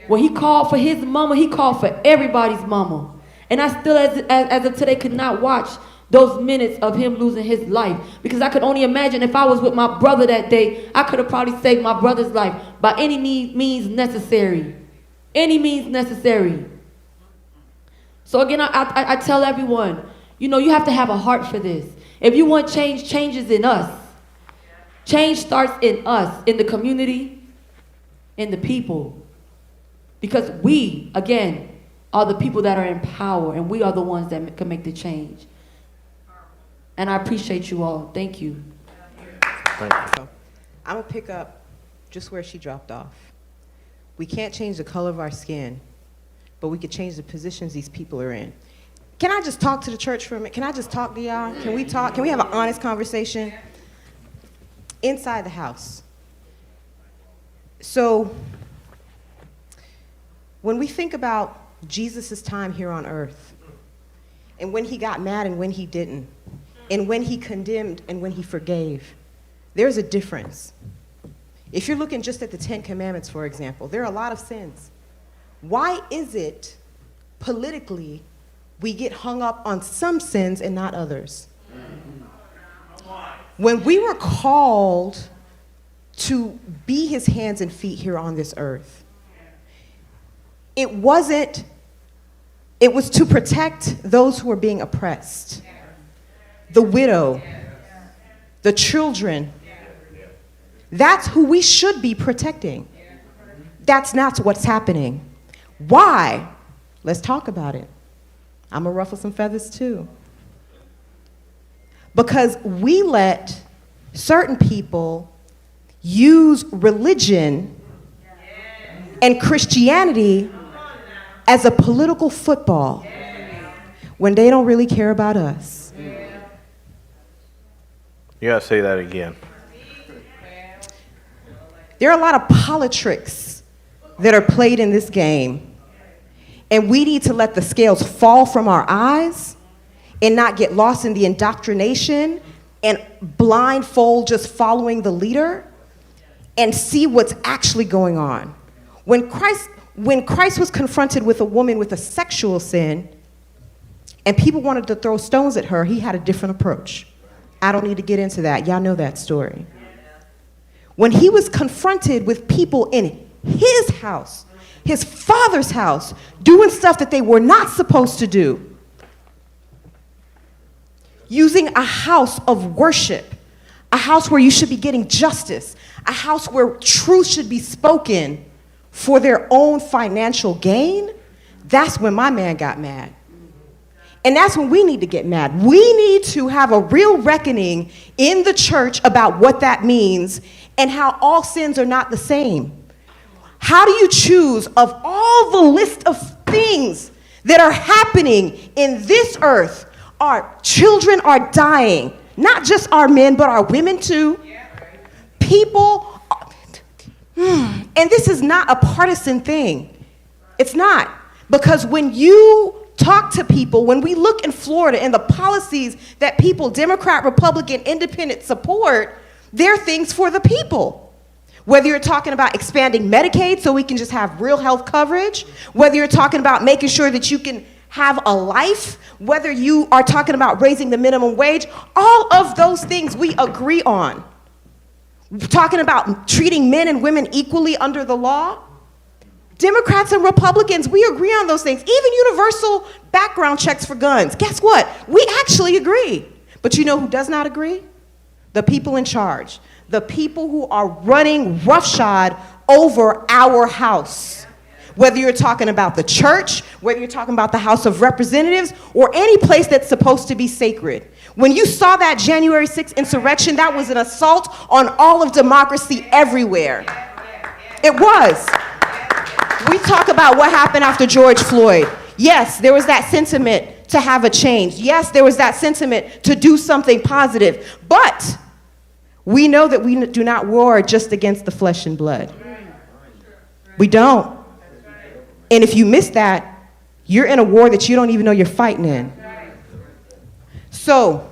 When he called for his mama, he called for everybody's mama. And I still, as of today, could not watch those minutes of him losing his life, because I could only imagine if I was with my brother that day, I could have probably saved my brother's life by any means necessary. Any means necessary. So again, I tell everyone, you know, you have to have a heart for this. If you want change, change is in us. Change starts in us, in the community, in the people. Because we, again, are the people that are in power, and we are the ones that can make the change. And I appreciate you all. Thank you. Thank you. I'm going to pick up just where she dropped off. We can't change the color of our skin, but we could change the positions these people are in. Can I just talk to the church for a minute? Can I just talk to y'all? Can we talk? Can we have an honest conversation? Inside the house. So, when we think about Jesus' time here on earth, and when he got mad and when he didn't, and when he condemned and when he forgave, there's a difference. If you're looking just at the 10 Commandments, for example, there are a lot of sins. Why is it politically we get hung up on some sins and not others? When we were called to be his hands and feet here on this earth, it was to protect those who were being oppressed, the widow, the children. That's who we should be protecting. That's not what's happening. Why? Let's talk about it. I'm gonna ruffle some feathers too. Because we let certain people use religion and Christianity as a political football when they don't really care about us. You gotta say that again. There are a lot of politics that are played in this game, and we need to let the scales fall from our eyes and not get lost in the indoctrination and blindfold just following the leader and see what's actually going on. When Christ was confronted with a woman with a sexual sin and people wanted to throw stones at her, he had a different approach. I don't need to get into that. Y'all know that story. When he was confronted with people in his house, his father's house, doing stuff that they were not supposed to do, using a house of worship, a house where you should be getting justice, a house where truth should be spoken for their own financial gain, that's when my man got mad. And that's when we need to get mad. We need to have a real reckoning in the church about what that means and how all sins are not the same. How do you choose of all the list of things that are happening in this earth? Our children are dying, not just our men, but our women too. People, and this is not a partisan thing. It's not. Because when you talk to people, when we look in Florida and the policies that people, Democrat, Republican, Independent, support, they're things for the people. Whether you're talking about expanding Medicaid so we can just have real health coverage, whether you're talking about making sure that you can have a life, whether you are talking about raising the minimum wage, all of those things we agree on. Talking about treating men and women equally under the law. Democrats and Republicans, we agree on those things. Even universal background checks for guns. Guess what? We actually agree. But you know who does not agree? The people in charge. The people who are running roughshod over our house. whether you're talking about the church, whether you're talking about the House of Representatives, or any place that's supposed to be sacred. When you saw that January 6th insurrection, that was an assault on all of democracy everywhere. It was. We talk about what happened after George Floyd. Yes, there was that sentiment to have a change. Yes, there was that sentiment to do something positive. But we know that we do not war just against the flesh and blood. We don't. And if you miss that, you're in a war that you don't even know you're fighting in. So,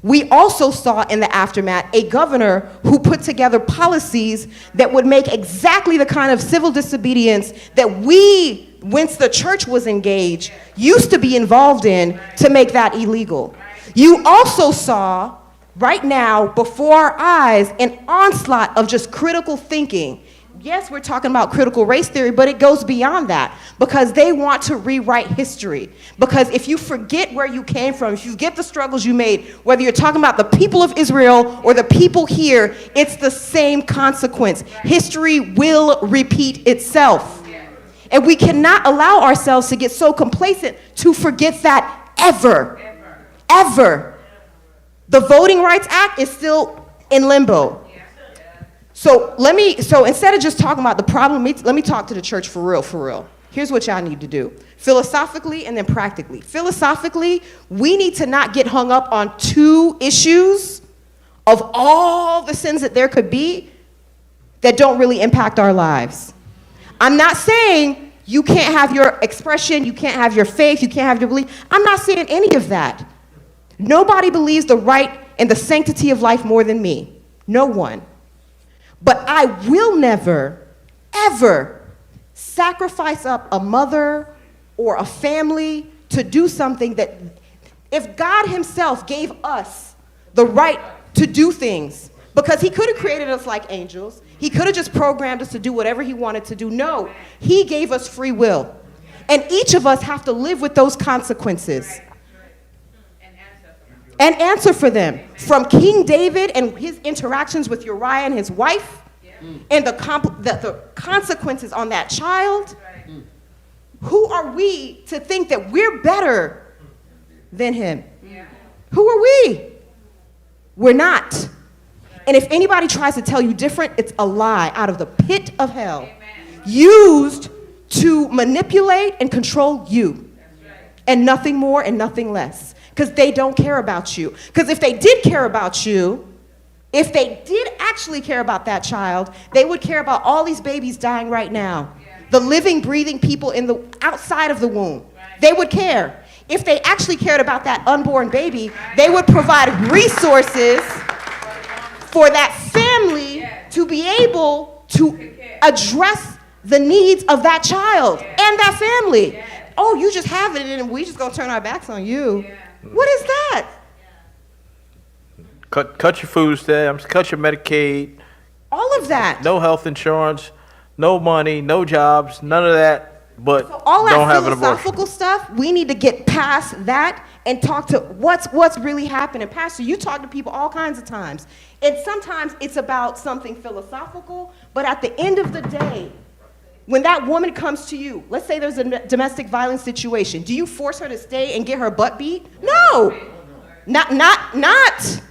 we also saw in the aftermath a governor who put together policies that would make exactly the kind of civil disobedience that we, once the church was engaged, used to be involved in to make that illegal. You also saw, right now, before our eyes, an onslaught of just critical thinking. Yes, we're talking about critical race theory, but it goes beyond that because they want to rewrite history. Because if you forget where you came from, if you forget the struggles you made, whether you're talking about the people of Israel or the people here, it's the same consequence. History will repeat itself. And we cannot allow ourselves to get so complacent to forget that ever. Ever. The Voting Rights Act is still in limbo. So instead of just talking about the problem, let me talk to the church for real. Here's what y'all need to do. Philosophically and then practically. Philosophically, we need to not get hung up on two issues of all the sins that there could be that don't really impact our lives. I'm not saying you can't have your expression, you can't have your faith, you can't have your belief. I'm not saying any of that. Nobody believes the right and the sanctity of life more than me. No one. But I will never, ever sacrifice up a mother or a family to do something that, if God himself gave us the right to do things, because he could have created us like angels, he could have just programmed us to do whatever he wanted to do. No, he gave us free will. And each of us have to live with those consequences. And answer for them. From King David and his interactions with Uriah and his wife, and the consequences on that child. Who are we to think that we're better than him? Who are we? We're not. And if anybody tries to tell you different, it's a lie out of the pit of hell, used to manipulate and control you, and nothing more and nothing less. Because they don't care about you. Because if they did care about you, if they did actually care about that child, they would care about all these babies dying right now. The living, breathing people outside of the womb. They would care. If they actually cared about that unborn baby, they would provide resources for that family to be able to address the needs of that child and that family. Oh, you just have it and we just gonna turn our backs on you. What is that? Cut your food stamps, cut your Medicaid. All of that. No health insurance, no money, no jobs, none of that, but so all don't that have an abortion. philosophical stuff, we need to get past that and talk to what's really happening. Pastor, you talk to people all kinds of times. And sometimes it's about something philosophical, but at the end of the day, when that woman comes to you, let's say there's a domestic violence situation, do you force her to stay and get her butt beat? No. Not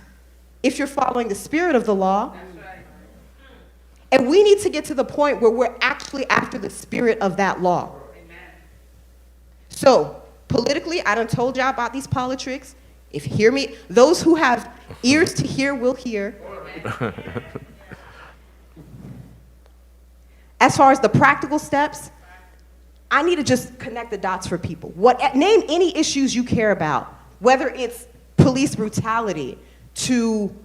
if you're following the spirit of the law. And we need to get to the point where we're actually after the spirit of that law. So, politically, I done told y'all about these politics. If you hear me, those who have ears to hear will hear. As far as the practical steps, I need to just connect the dots for people. Name any issues you care about, whether it's police brutality, to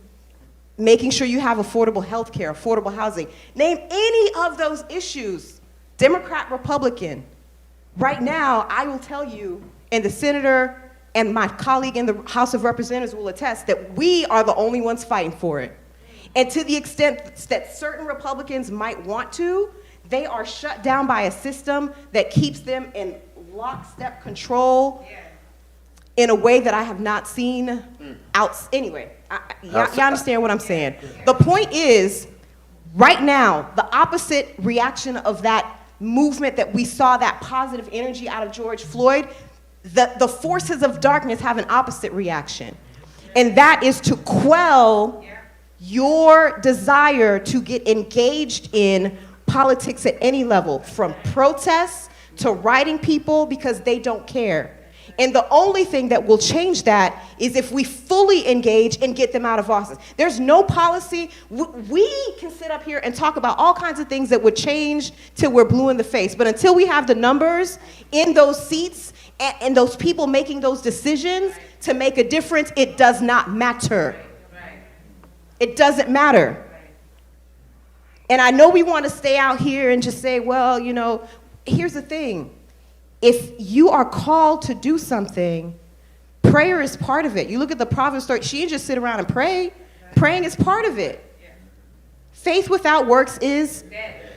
making sure you have affordable health care, affordable housing. Name any of those issues, Democrat, Republican. Right now, I will tell you, and the senator and my colleague in the House of Representatives will attest, that we are the only ones fighting for it. And to the extent that certain Republicans might want to, they are shut down by a system that keeps them in lockstep control in a way that I have not seen anyway. Y'all understand what I'm saying? The point is, right now, the opposite reaction of that movement, that we saw that positive energy out of George Floyd, the forces of darkness have an opposite reaction. And that is to quell your desire to get engaged in politics at any level, from protests to writing people because they don't care. And the only thing that will change that is if we fully engage and get them out of office. There's no policy. We can sit up here and talk about all kinds of things that would change till we're blue in the face. But until we have the numbers in those seats and those people making those decisions to make a difference, it does not matter. It doesn't matter. And I know we want to stay out here and just say, well, you know, here's the thing. If you are called to do something, prayer is part of it. You look at the Proverbs story, she didn't just sit around and pray. Praying is part of it. Faith without works is,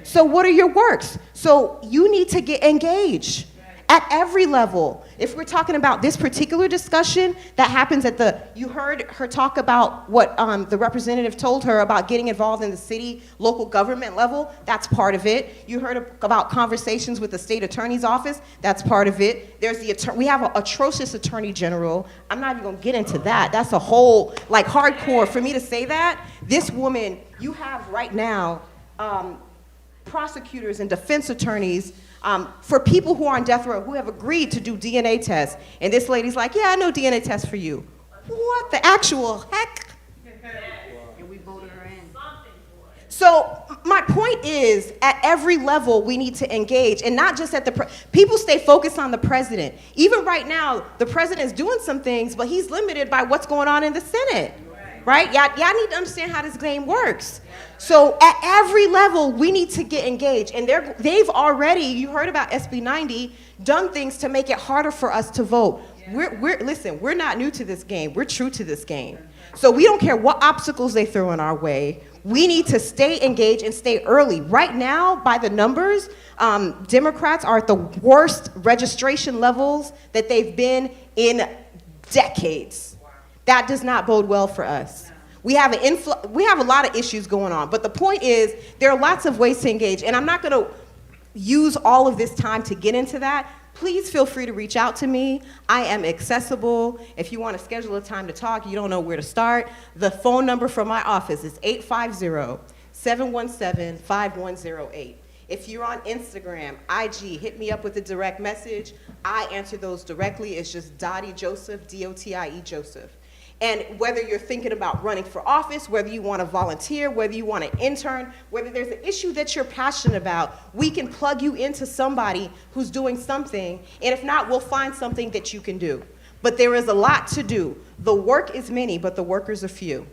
so what are your works? So you need to get engaged at every level. If we're talking about this particular discussion that happens you heard her talk about what the representative told her about getting involved in the city, local government level, that's part of it. You heard about conversations with the state attorney's office, that's part of it. We have an atrocious attorney general. I'm not even gonna get into that. That's a whole, like, hardcore for me to say that. This woman, you have right now prosecutors and defense attorneys for people who are on death row who have agreed to do DNA tests. And this lady's like, yeah, I know DNA tests for you. What the actual heck? And we voted her in. So my point is, at every level, we need to engage, and not just at people stay focused on the president. Even right now, the president's doing some things, but he's limited by what's going on in the Senate. Right? Y'all need to understand how this game works. So at every level, we need to get engaged. And they've already, you heard about SB 90, done things to make it harder for us to vote. Listen, we're not new to this game. We're true to this game. So we don't care what obstacles they throw in our way. We need to stay engaged and stay early. Right now, by the numbers, Democrats are at the worst registration levels that they've been in decades. That does not bode well for us. We have a lot of issues going on, but the point is there are lots of ways to engage, and I'm not going to use all of this time to get into that. Please feel free to reach out to me. I am accessible. If you want to schedule a time to talk, you don't know where to start, the phone number from my office is 850-717-5108. If you're on Instagram, IG, hit me up with a direct message. I answer those directly. It's just Dottie Joseph, D-O-T-I-E Joseph. And whether you're thinking about running for office, whether you want to volunteer, whether you want to intern, whether there's an issue that you're passionate about, we can plug you into somebody who's doing something. And if not, we'll find something that you can do. But there is a lot to do. The work is many, but the workers are few.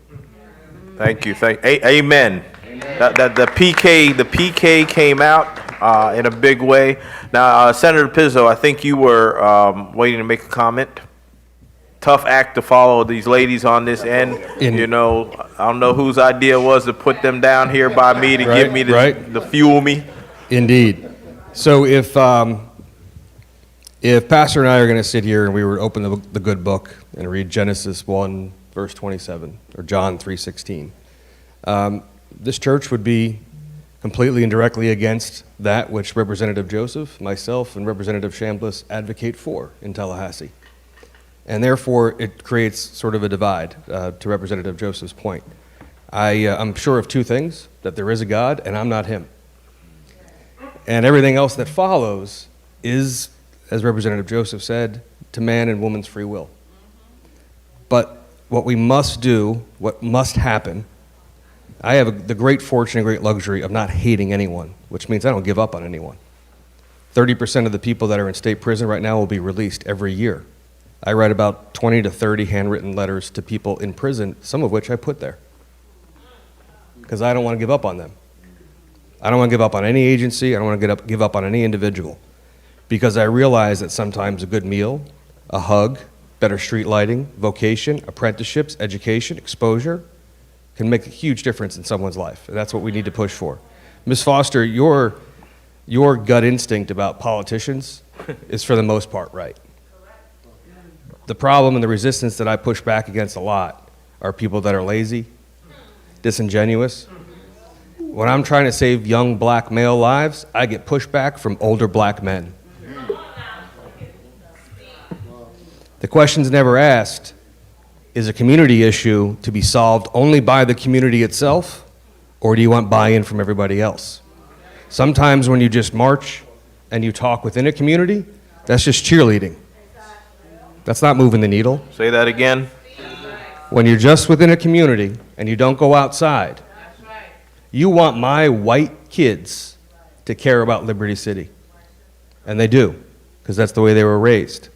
Thank you. Amen. The PK came out in a big way. Now, Senator Pizzo, I think you were waiting to make a comment. Tough act to follow these ladies on this end. You know, I don't know whose idea it was to put them down here by me to give me the fuel me. Indeed. So if Pastor and I are going to sit here and we were to open the good book and read Genesis 1, verse 27, or John 3:16, this church would be completely and directly against that which Representative Joseph, myself, and Representative Chambliss advocate for in Tallahassee. And therefore, it creates sort of a divide, to Representative Joseph's point. I'm sure of two things, that there is a God and I'm not him. And everything else that follows is, as Representative Joseph said, to man and woman's free will. But what we must do, what must happen, I have the great fortune and great luxury of not hating anyone, which means I don't give up on anyone. 30% of the people that are in state prison right now will be released every year. I write about 20 to 30 handwritten letters to people in prison, some of which I put there, because I don't want to give up on them. I don't want to give up on any agency. I don't want to give up on any individual, because I realize that sometimes a good meal, a hug, better street lighting, vocation, apprenticeships, education, exposure can make a huge difference in someone's life, and that's what we need to push for. Ms. Foster, your gut instinct about politicians is for the most part right. The problem and the resistance that I push back against a lot are people that are lazy, disingenuous. when I'm trying to save young black male lives, I get pushback from older black men. The question's never asked, is a community issue to be solved only by the community itself, or do you want buy-in from everybody else? Sometimes when you just march and you talk within a community, that's just cheerleading. That's not moving the needle. Say that again. When you're just within a community and you don't go outside, you want my white kids to care about Liberty City. And they do, because that's the way they were raised.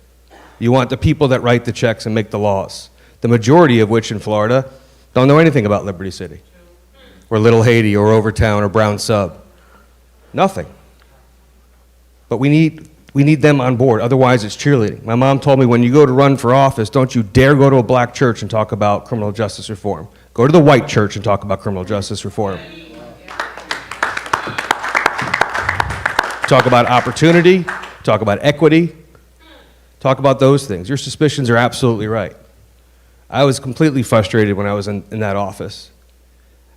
You want the people that write the checks and make the laws, the majority of which in Florida don't know anything about Liberty City, or Little Haiti, or Overtown, or Brown Sub. Nothing. But we need them on board, otherwise it's cheerleading. My mom told me, when you go to run for office, don't you dare go to a black church and talk about criminal justice reform. Go to the white church and talk about criminal justice reform. Talk about opportunity, talk about equity, talk about those things. Your suspicions are absolutely right. I was completely frustrated when I was in that office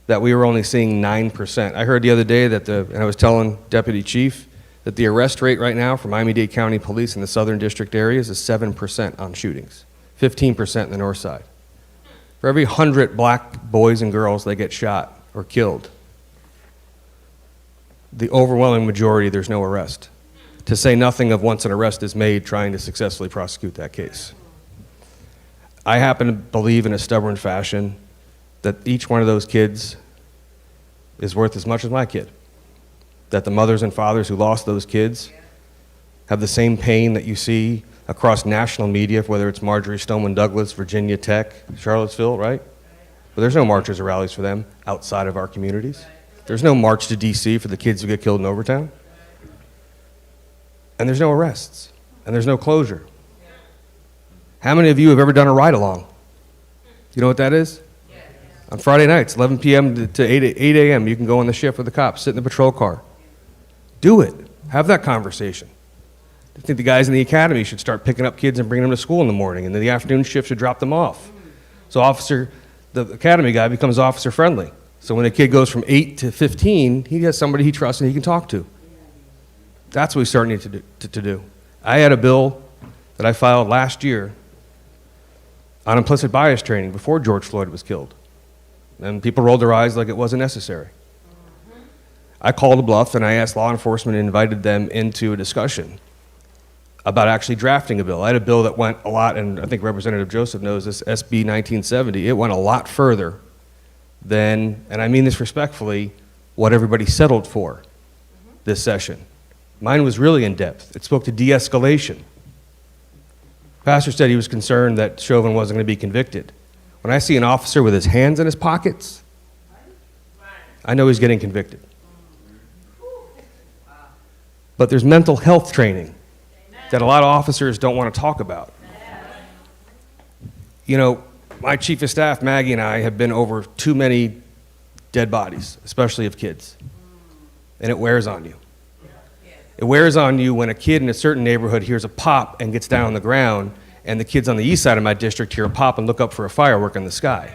that we were only seeing 9%. I heard the other day that and I was telling Deputy Chief that the arrest rate right now for Miami-Dade County Police in the Southern District areas is 7% on shootings, 15% in the North Side. For every 100 black boys and girls that get shot or killed, the overwhelming majority, there's no arrest. To say nothing of once an arrest is made, trying to successfully prosecute that case. I happen to believe in a stubborn fashion that each one of those kids is worth as much as my kid. That the mothers and fathers who lost those kids have the same pain that you see across national media, whether it's Marjorie Stoneman Douglas, Virginia Tech, Charlottesville, right? But there's no marches or rallies for them outside of our communities. There's no march to DC for the kids who get killed in Overtown. And there's no arrests, and there's no closure. How many of you have ever done a ride-along? You know what that is? On Friday nights, 11 p.m. to 8 a.m., you can go on the shift with the cops, sit in the patrol car. Do it. Have that conversation. I think the guys in the academy should start picking up kids and bringing them to school in the morning, and then the afternoon shift should drop them off. So the academy guy becomes officer friendly. So when a kid goes from 8 to 15, he has somebody he trusts and he can talk to. That's what we start needing to do. I had a bill that I filed last year on implicit bias training before George Floyd was killed. And people rolled their eyes like it wasn't necessary. I called a bluff and I asked law enforcement and invited them into a discussion about actually drafting a bill. I had a bill that went a lot, and I think Representative Joseph knows this, SB 1970. It went a lot further than, and I mean this respectfully, what everybody settled for this session. Mine was really in depth. It spoke to de-escalation. Pastor said he was concerned that Chauvin wasn't going to be convicted. When I see an officer with his hands in his pockets, I know he's getting convicted. But there's mental health training that a lot of officers don't want to talk about. You know, my chief of staff, Maggie, and I have been over too many dead bodies, especially of kids. And it wears on you. It wears on you when a kid in a certain neighborhood hears a pop and gets down on the ground, and the kids on the east side of my district hear a pop and look up for a firework in the sky.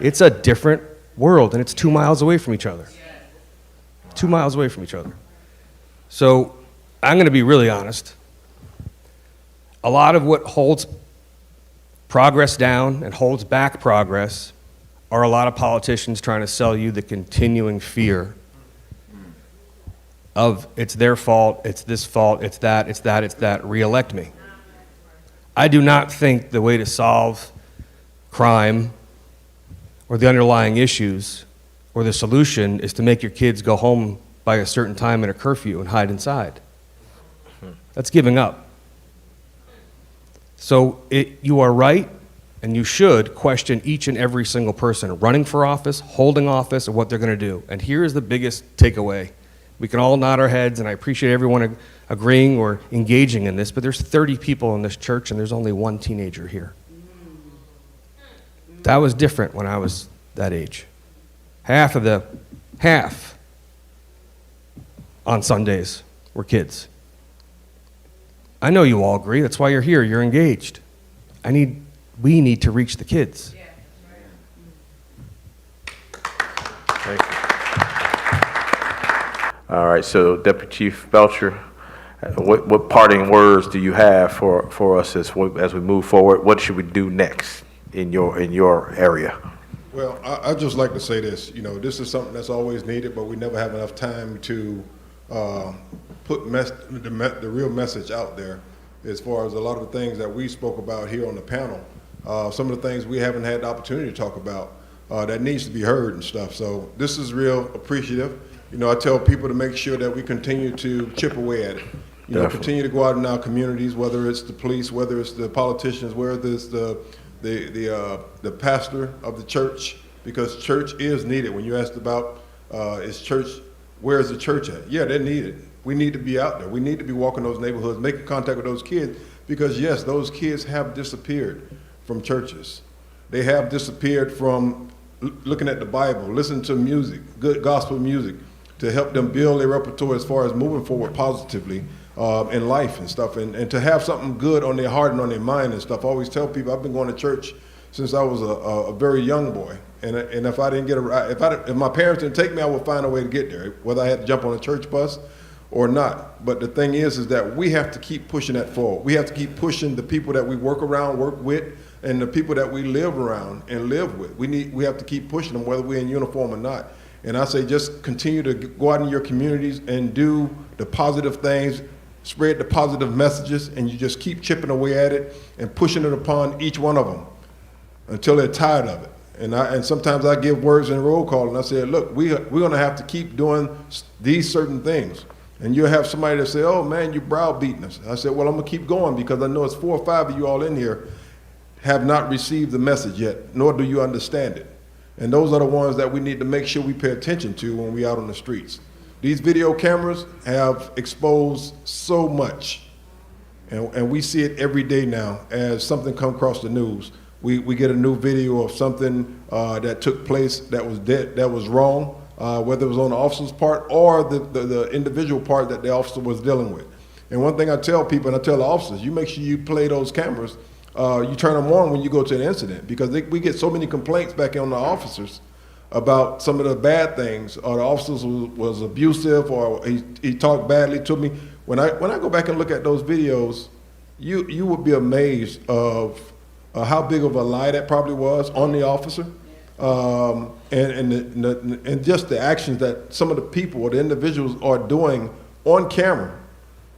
It's a different world, and it's 2 miles away from each other. 2 miles away from each other. So I'm going to be really honest. A lot of what holds progress down and holds back progress are a lot of politicians trying to sell you the continuing fear of it's their fault, it's this fault, it's that, re-elect me. I do not think the way to solve crime or the underlying issues or the solution is to make your kids go home by a certain time in a curfew and hide inside. That's giving up. So you are right, and you should question each and every single person running for office, holding office, and what they're going to do. And here is the biggest takeaway. We can all nod our heads, and I appreciate everyone agreeing or engaging in this, but there's 30 people in this church, and there's only one teenager here. That was different when I was that age. Half on Sundays were kids. I know you all agree. That's why you're here. You're engaged. We need to reach the kids. Thank you. All right, so Deputy Chief Belcher, what parting words do you have for us as we move forward? What should we do next in your area? Well, I'd just like to say this. You know, this is something that's always needed, but we never have enough time to put the real message out there as far as a lot of the things that we spoke about here on the panel. Some of the things we haven't had the opportunity to talk about that needs to be heard and stuff. So this is real appreciative. You know, I tell people to make sure that we continue to chip away at it. You know, continue to go out in our communities, whether it's the police, whether it's the politicians, whether it's the pastor of the church, because church is needed. When you asked about where is the church at? Yeah, they're needed. We need to be out there. We need to be walking those neighborhoods, making contact with those kids, because yes, those kids have disappeared from churches. They have disappeared from looking at the Bible, listening to music, good gospel music, to help them build their repertoire as far as moving forward positively in life and stuff, and to have something good on their heart and on their mind and stuff. I always tell people I've been going to church since I was a very young boy, and if I didn't get a ride, if my parents didn't take me, I would find a way to get there, whether I had to jump on a church bus or not. But the thing is that we have to keep pushing that forward. We have to keep pushing the people that we work around, work with, and the people that we live around and live with. We have to keep pushing them, whether we're in uniform or not. And I say just continue to go out in your communities and do the positive things, spread the positive messages, and you just keep chipping away at it and pushing it upon each one of them until they're tired of it. And sometimes I give words in roll call, and I say, look, we're going to have to keep doing these certain things. And you'll have somebody that say, oh man, you're browbeating us. I said, well, I'm going to keep going, because I know it's 4 or 5 of you all in here have not received the message yet, nor do you understand it. And those are the ones that we need to make sure we pay attention to when we're out on the streets. These video cameras have exposed so much, and we see it every day now as something comes across the news. We get a new video of something that took place that was wrong, whether it was on the officer's part or the individual part that the officer was dealing with. And one thing I tell people, and I tell the officers, you make sure you play those cameras. You turn them on when you go to an incident, because we get so many complaints back on the officers about some of the bad things, or the officers was abusive, or he talked badly to me. When I go back and look at those videos, you would be amazed of how big of a lie that probably was on the officer, and just the actions that some of the people or the individuals are doing on camera,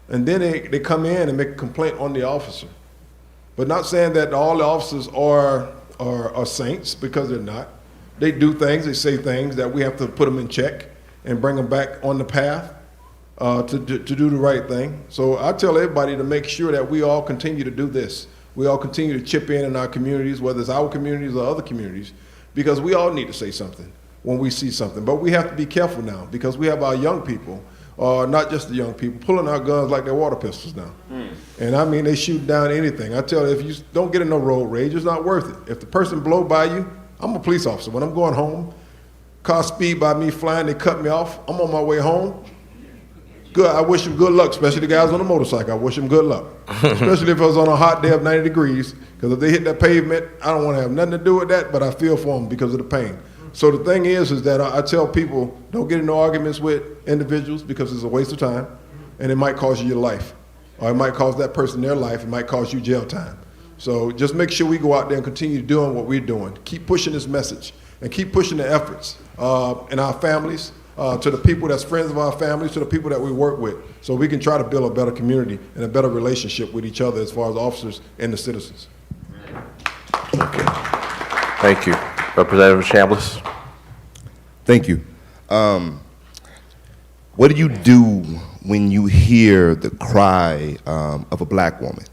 and then they come in and make a complaint on the officer. But not saying that all the officers are saints, because they're not. They do things, they say things that we have to put them in check and bring them back on the path to do the right thing. So I tell everybody to make sure that we all continue to do this. We all continue to chip in our communities, whether it's our communities or other communities, because we all need to say something when we see something. But we have to be careful now, because we have our young people, not just the young people, pulling out guns like they're water pistols now. And I mean, they shoot down anything. I tell you, if you don't get in no road rage, it's not worth it. If the person blow by you, I'm a police officer. When I'm going home, car speed by me flying, they cut me off, I'm on my way home. Good, I wish them good luck, especially the guys on the motorcycle. I wish them good luck. Especially if it was on a hot day of 90 degrees, because if they hit that pavement, I don't want to have nothing to do with that, but I feel for them because of the pain. So the thing is that I tell people, don't get into arguments with individuals, because it's a waste of time, and it might cost you your life, or it might cost that person their life, it might cost you jail time. So just make sure we go out there and continue doing what we're doing. Keep pushing this message, and keep pushing the efforts in our families, to the people that's friends of our families, to the people that we work with, so we can try to build a better community and a better relationship with each other as far as officers and the citizens. Okay. Thank you. Representative Chambliss. Thank you. What do you do when you hear the cry of a black woman?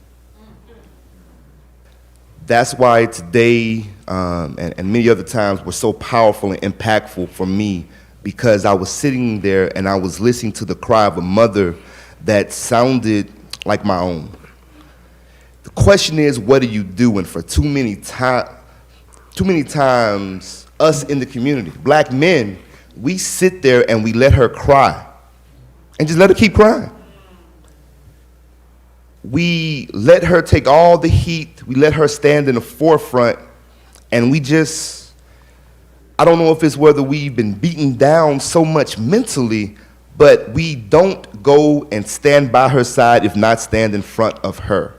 That's why today and many other times were so powerful and impactful for me, because I was sitting there and I was listening to the cry of a mother that sounded like my own. The question is, what do you do? And for too many times, us in the community, black men, we sit there and we let her cry and just let her keep crying. We let her take all the heat, we let her stand in the forefront, and we just, I don't know if it's whether we've been beaten down so much mentally, but we don't go and stand by her side if not stand in front of her.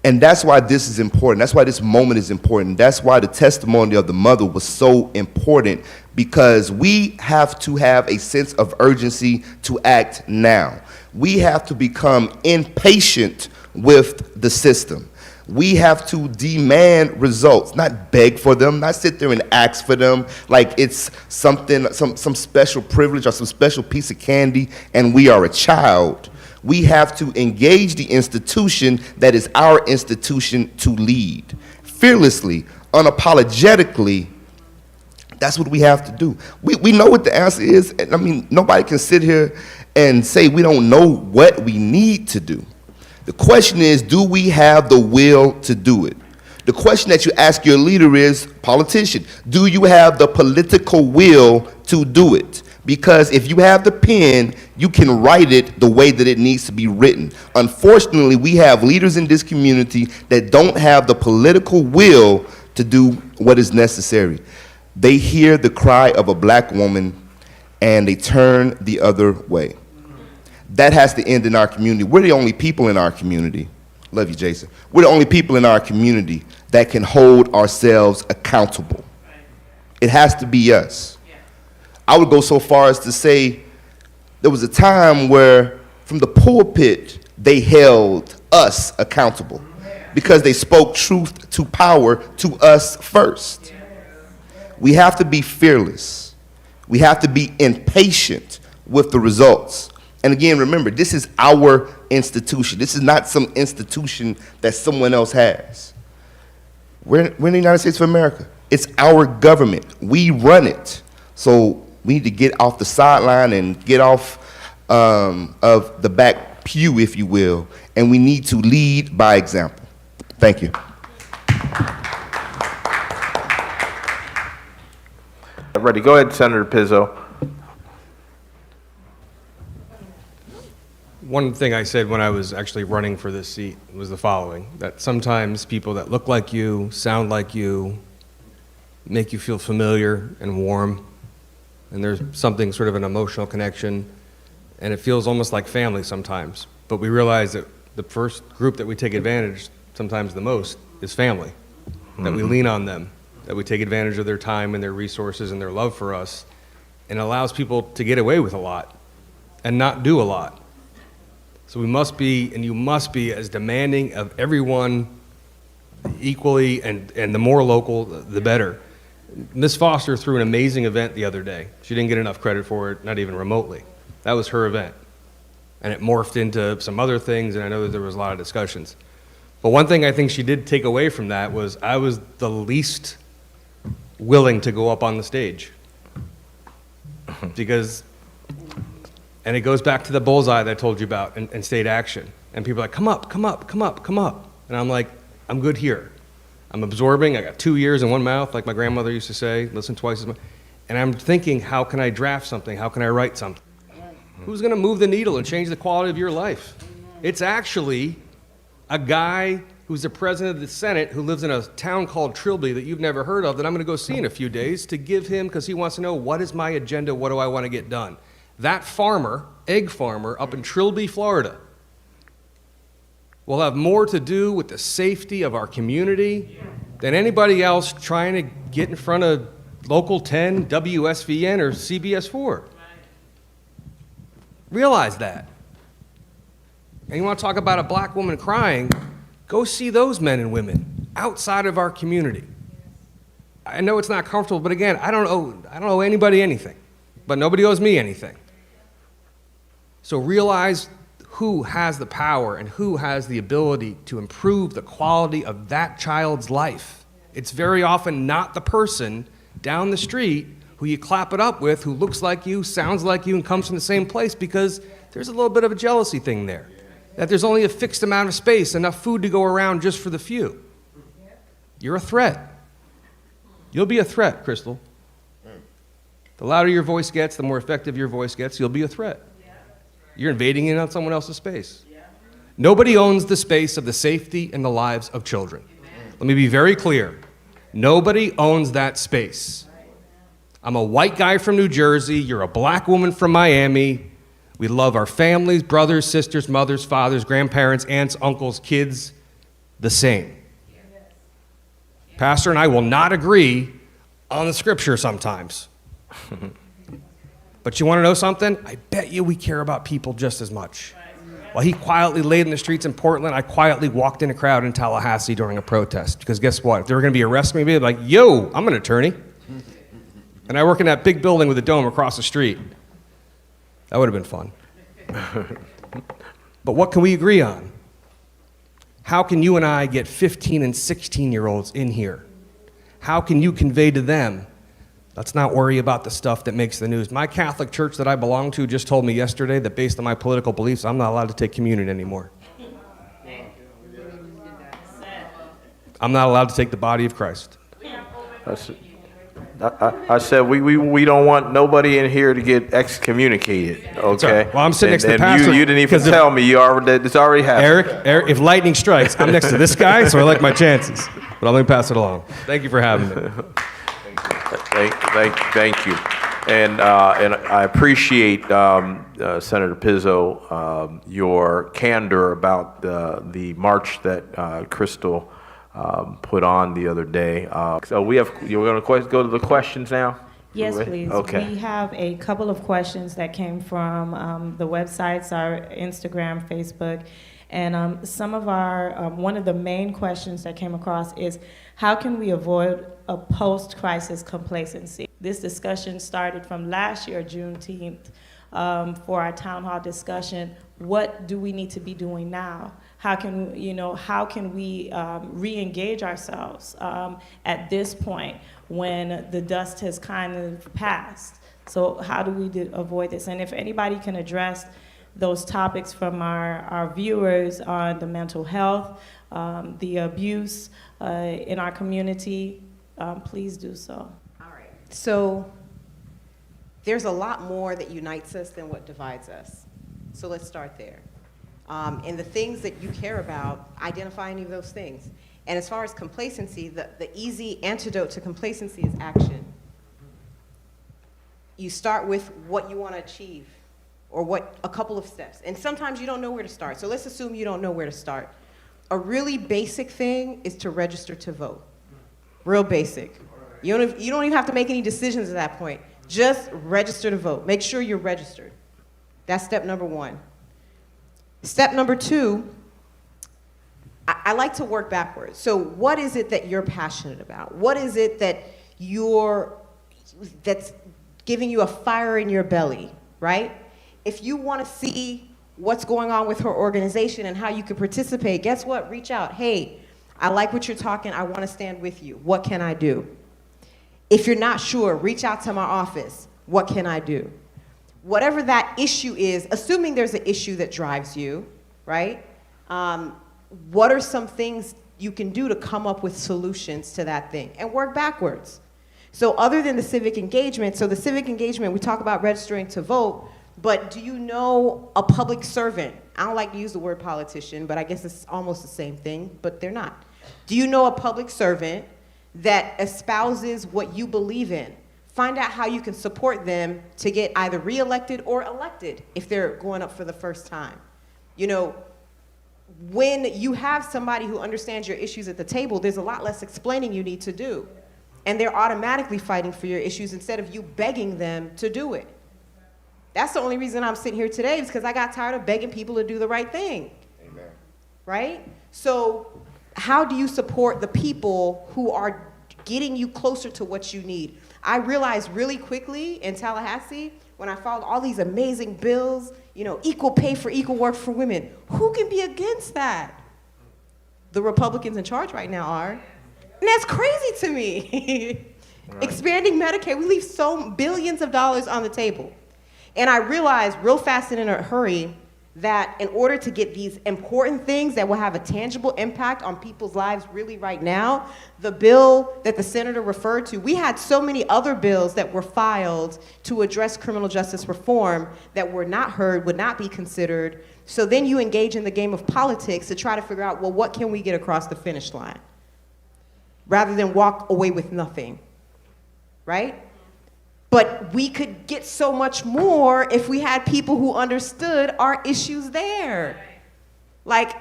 And that's why this is important. That's why this moment is important. That's why the testimony of the mother was so important, because we have to have a sense of urgency to act now. We have to become impatient with the system. We have to demand results, not beg for them, not sit there and ask for them like it's something, some special privilege or some special piece of candy and we are a child. We have to engage the institution that is our institution to lead. Fearlessly, unapologetically, that's what we have to do. We know what the answer is. I mean, nobody can sit here and say we don't know what we need to do. The question is, do we have the will to do it? The question that you ask your leader is, politician, do you have the political will to do it? Because if you have the pen, you can write it the way that it needs to be written. Unfortunately, we have leaders in this community that don't have the political will to do what is necessary. They hear the cry of a black woman and they turn the other way. That has to end in our community. We're the only people in our community. Love you, Jason. We're the only people in our community that can hold ourselves accountable. It has to be us. I would go so far as to say there was a time where from the pulpit they held us accountable because they spoke truth to power to us first. We have to be fearless. We have to be impatient with the results. And again, remember, this is our institution. This is not some institution that someone else has. We're in the United States of America. It's our government. We run it. So we need to get off the sideline and get off of the back pew, if you will, and we need to lead by example. Thank you. Ready, go ahead, Senator Pizzo. One thing I said when I was actually running for this seat was the following, that sometimes people that look like you, sound like you, make you feel familiar and warm, and there's something sort of an emotional connection, and it feels almost like family sometimes. But we realize that the first group that we take advantage sometimes the most is family, that we lean on them, that we take advantage of their time and their resources and their love for us, and it allows people to get away with a lot and not do a lot. So we must be, and you must be, as demanding of everyone equally, and the more local, the better. Ms. Foster threw an amazing event the other day. She didn't get enough credit for it, not even remotely. That was her event. And it morphed into some other things, and I know that there was a lot of discussions. But one thing I think she did take away from that was I was the least willing to go up on the stage. Because, and it goes back to the bullseye that I told you about and state action. And people are like, come up, come up, come up, come up. And I'm like, I'm good here. I'm absorbing. I got 2 ears and one mouth, like my grandmother used to say, listen twice as much. And I'm thinking, how can I draft something? How can I write something? Who's going to move the needle and change the quality of your life? It's actually a guy who's the president of the Senate who lives in a town called Trilby that you've never heard of that I'm going to go see in a few days to give him, because he wants to know, what is my agenda? What do I want to get done? That farmer, egg farmer, up in Trilby, Florida, will have more to do with the safety of our community than anybody else trying to get in front of Local 10, WSVN, or CBS 4. Realize that. And you want to talk about a black woman crying, go see those men and women outside of our community. I know it's not comfortable, but again, I don't owe anybody anything, but nobody owes me anything. So realize who has the power and who has the ability to improve the quality of that child's life. It's very often not the person down the street who you clap it up with, who looks like you, sounds like you, and comes from the same place, because there's a little bit of a jealousy thing there. That there's only a fixed amount of space, enough food to go around just for the few. You're a threat. You'll be a threat, Crystal. The louder your voice gets, the more effective your voice gets, you'll be a threat. You're invading in on someone else's space. Nobody owns the space of the safety and the lives of children. Let me be very clear. Nobody owns that space. I'm a white guy from New Jersey. You're a black woman from Miami. We love our families, brothers, sisters, mothers, fathers, grandparents, aunts, uncles, kids, the same. Pastor and I will not agree on the scripture sometimes. But you want to know something? I bet you we care about people just as much. While he quietly laid in the streets in Portland, I quietly walked in a crowd in Tallahassee during a protest. Because guess what? If they were going to be arresting me, they'd be like, yo, I'm an attorney. And I work in that big building with a dome across the street. That would have been fun. But what can we agree on? How can you and I get 15 and 16-year-olds in here? How can you convey to them, let's not worry about the stuff that makes the news? My Catholic church that I belong to just told me yesterday that based on my political beliefs, I'm not allowed to take communion anymore. I'm not allowed to take the body of Christ. I said we don't want nobody in here to get excommunicated. Okay. Right. Well, I'm sitting next to the pastor. You didn't even tell me. It's already happened. Eric, if lightning strikes, I'm next to this guy, so I like my chances. But I'm going to pass it along. Thank you for having me. Thank you. And I appreciate, Senator Pizzo, your candor about the march that Crystal put on the other day. So you're going to go to the questions now? Yes, please. Okay. We have a couple of questions that came from the websites, our Instagram, Facebook, and some of our, one of the main questions that came across is, how can we avoid a post-crisis complacency? This discussion started from last year, Juneteenth, for our town hall discussion. What do we need to be doing now? How can we re-engage ourselves at this point when the dust has kind of passed? So how do we avoid this? And if anybody can address those topics from our viewers on the mental health, the abuse in our community, please do so. All right. So there's a lot more that unites us than what divides us. So let's start there. And the things that you care about, identify any of those things. And as far as complacency, the easy antidote to complacency is action. You start with what you want to achieve, or a couple of steps. And sometimes you don't know where to start. So let's assume you don't know where to start. A really basic thing is to register to vote. Real basic. You don't even have to make any decisions at that point. Just register to vote. Make sure you're registered. That's step number one. Step number two, I like to work backwards. So what is it that you're passionate about? What is it that that's giving you a fire in your belly, right? If you want to see what's going on with her organization and how you can participate, guess what? Reach out. Hey, I like what you're talking. I want to stand with you. What can I do? If you're not sure, reach out to my office. What can I do? Whatever that issue is, assuming there's an issue that drives you, right? What are some things you can do to come up with solutions to that thing and work backwards? So other than the civic engagement, so the civic engagement, we talk about registering to vote, but do you know a public servant? I don't like to use the word politician, but I guess it's almost the same thing, but they're not. Do you know a public servant that espouses what you believe in? Find out how you can support them to get either reelected or elected if they're going up for the first time. You know, when you have somebody who understands your issues at the table, there's a lot less explaining you need to do. And they're automatically fighting for your issues instead of you begging them to do it. That's the only reason I'm sitting here today, is because I got tired of begging people to do the right thing. Amen. Right? So how do you support the people who are getting you closer to what you need? I realized really quickly in Tallahassee, when I followed all these amazing bills, you know, equal pay for equal work for women. Who can be against that? The Republicans in charge right now are. And that's crazy to me. Right. Expanding Medicaid, we leave billions of dollars on the table. And I realized real fast and in a hurry that in order to get these important things that will have a tangible impact on people's lives really right now, the bill that the senator referred to, we had so many other bills that were filed to address criminal justice reform that were not heard, would not be considered. So then you engage in the game of politics to try to figure out, well, what can we get across the finish line? Rather than walk away with nothing, right? But we could get so much more if we had people who understood our issues there. Like,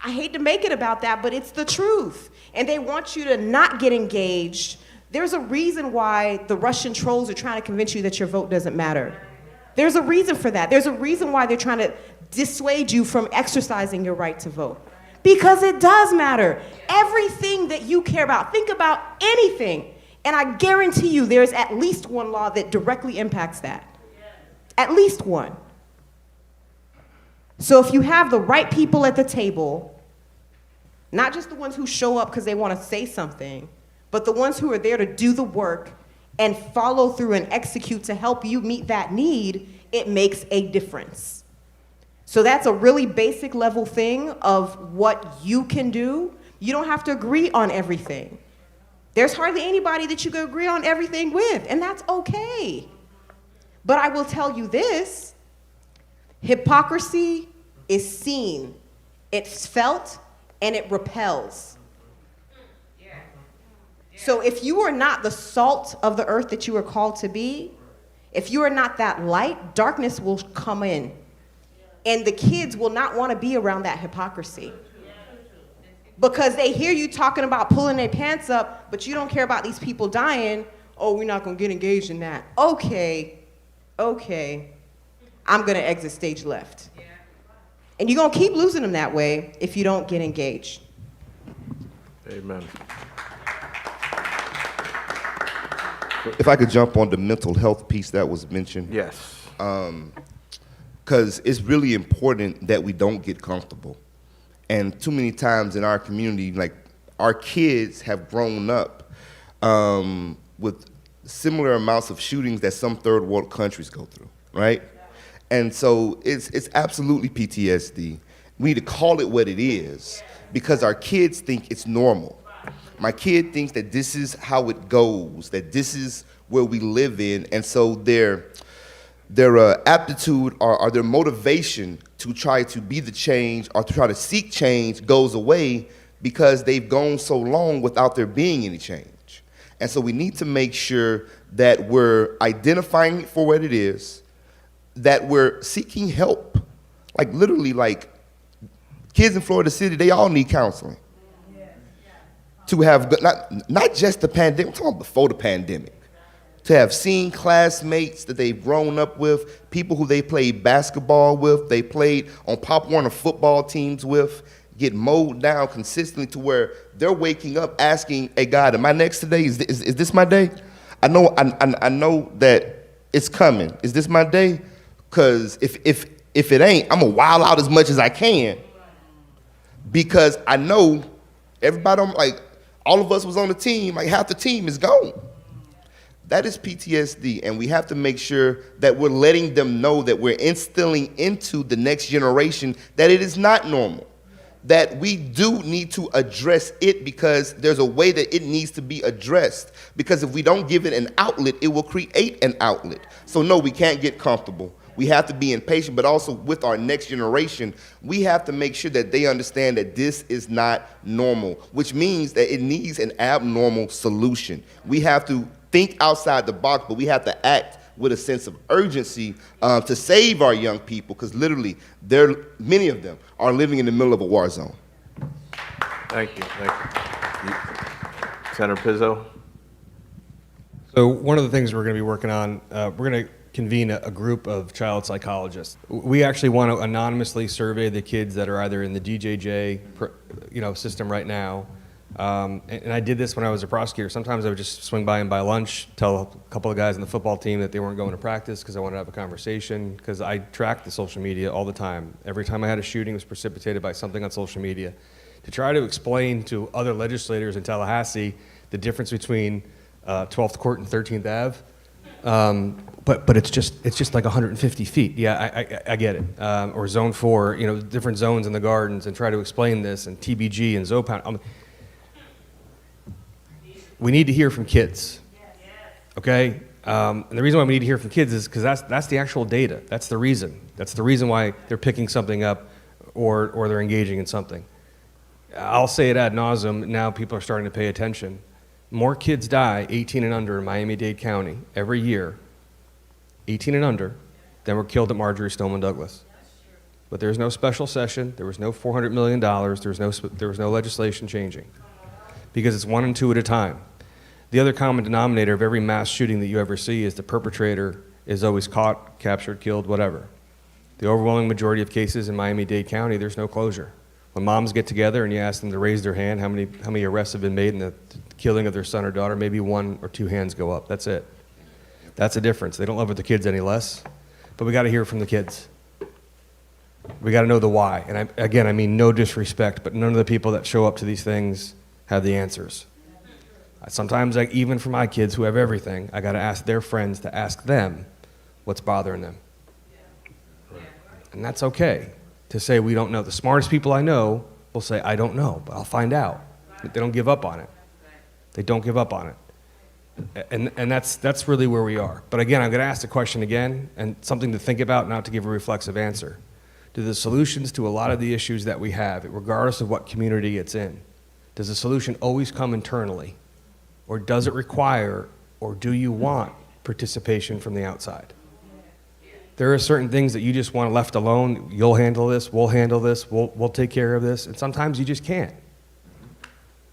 I hate to make it about that, but it's the truth. And they want you to not get engaged. There's a reason why the Russian trolls are trying to convince you that your vote doesn't matter. There's a reason for that. There's a reason why they're trying to dissuade you from exercising your right to vote. Because it does matter. Everything that you care about, think about anything, and I guarantee you there's at least one law that directly impacts that. At least one. So if you have the right people at the table, not just the ones who show up because they want to say something, but the ones who are there to do the work and follow through and execute to help you meet that need, it makes a difference. So that's a really basic level thing of what you can do. You don't have to agree on everything. There's hardly anybody that you can agree on everything with, and that's okay. But I will tell you this, hypocrisy is seen, it's felt, and it repels. So if you are not the salt of the earth that you are called to be, if you are not that light, darkness will come in. And the kids will not want to be around that hypocrisy. Because they hear you talking about pulling their pants up, but you don't care about these people dying. Oh, we're not going to get engaged in that. Okay. I'm going to exit stage left. And you're going to keep losing them that way if you don't get engaged. Amen. If I could jump on the mental health piece that was mentioned. Yes. Because it's really important that we don't get comfortable. And too many times in our community, like, our kids have grown up with similar amounts of shootings that some third world countries go through, right? And so it's absolutely PTSD. We need to call it what it is because our kids think it's normal. My kid thinks that this is how it goes, that this is where we live in, and so their aptitude or their motivation to try to be the change or to try to seek change goes away because they've gone so long without there being any change. And so we need to make sure that we're identifying it for what it is, that we're seeking help. Like, literally, like, kids in Florida City, they all need counseling. To have, not just the pandemic, I'm talking about before the pandemic. To have seen classmates that they've grown up with, people who they played basketball with, they played on Pop Warner football teams with, get mowed down consistently to where they're waking up asking, hey, God, am I next today? Is this my day? I know that it's coming. Is this my day? Because if it ain't, I'm going to wild out as much as I can. Because I know everybody, like, all of us was on the team, like half the team is gone. That is PTSD, and we have to make sure that we're letting them know that we're instilling into the next generation that it is not normal, that we do need to address it because there's a way that it needs to be addressed. Because if we don't give it an outlet, it will create an outlet. So no, we can't get comfortable. We have to be impatient, but also with our next generation, we have to make sure that they understand that this is not normal, which means that it needs an abnormal solution. We have to think outside the box, but we have to act with a sense of urgency to save our young people, because literally, many of them are living in the middle of a war zone. Thank you. Senator Pizzo. So one of the things we're going to be working on, we're going to convene a group of child psychologists. We actually want to anonymously survey the kids that are either in the DJJ system right now. And I did this when I was a prosecutor. Sometimes I would just swing by and buy lunch, tell a couple of guys on the football team that they weren't going to practice because I wanted to have a conversation, because I tracked the social media all the time. Every time I had a shooting, it was precipitated by something on social media. To try to explain to other legislators in Tallahassee the difference between 12th Court and 13th Ave. But it's just like 150 feet. Yeah, I get it. Or Zone 4, different zones in the gardens, and try to explain this, and TBG and Zopound. We need to hear from kids, okay? And the reason why we need to hear from kids is because that's the actual data. That's the reason. That's the reason why they're picking something up or they're engaging in something. I'll say it ad nauseum. Now people are starting to pay attention. More kids die 18 and under in Miami-Dade County every year 18 and under, than were killed at Marjorie Stoneman Douglas. But there's no special session, there was no $400 million, there was no legislation changing. Because it's 1 and 2 at a time. The other common denominator of every mass shooting that you ever see is the perpetrator is always caught, captured, killed, whatever. The overwhelming majority of cases in Miami-Dade County, there's no closure. When moms get together and you ask them to raise their hand, how many arrests have been made in the killing of their son or daughter, maybe 1 or 2 hands go up. That's it. That's the difference. They don't love the kids any less, but we got to hear from the kids. We got to know the why. And I mean no disrespect, but none of the people that show up to these things have the answers. Sometimes, even for my kids who have everything, I got to ask their friends to ask them what's bothering them. And that's okay to say we don't know. The smartest people I know will say, I don't know, but I'll find out. But they don't give up on it. They don't give up on it. And that's really where we are. But again, I'm going to ask the question again, and something to think about, not to give a reflexive answer. Do the solutions to a lot of the issues that we have, regardless of what community it's in, does the solution always come internally? Or does it require, or do you want participation from the outside? There are certain things that you just want left alone. You'll handle this, we'll handle this, we'll take care of this, and sometimes you just can't.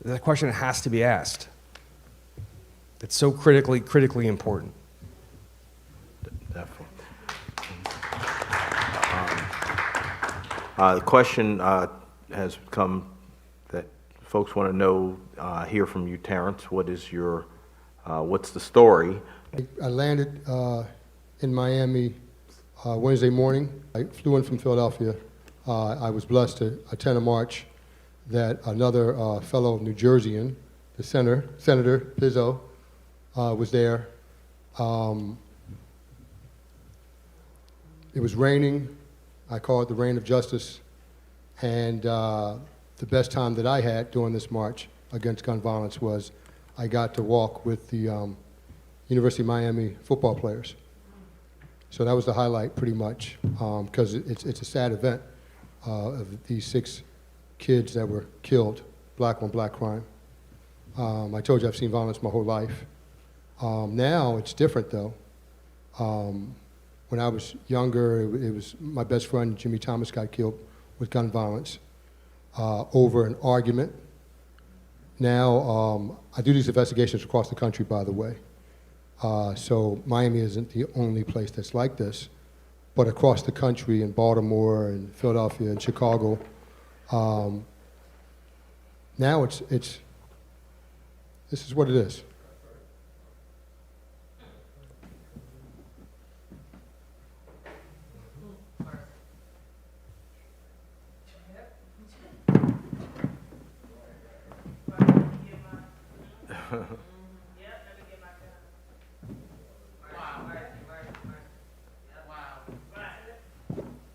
That question has to be asked. It's so critically important. Definitely. The question has come that folks want to know, hear from you, Terence. What is your, what's the story? I landed in Miami Wednesday morning. I flew in from Philadelphia. I was blessed to attend a march that another fellow New Jerseyan, the Senator Pizzo, was there. It was raining. I call it the rain of justice. And the best time that I had during this march against gun violence was I got to walk with the University of Miami football players. So that was the highlight pretty much, because it's a sad event of these 6 kids that were killed, black on black crime. I told you I've seen violence my whole life. Now it's different though. When I was younger, it was my best friend Jimmy Thomas got killed with gun violence over an argument. Now I do these investigations across the country, by the way. So Miami isn't the only place that's like this, but across the country in Baltimore and Philadelphia and Chicago, now this is what it is.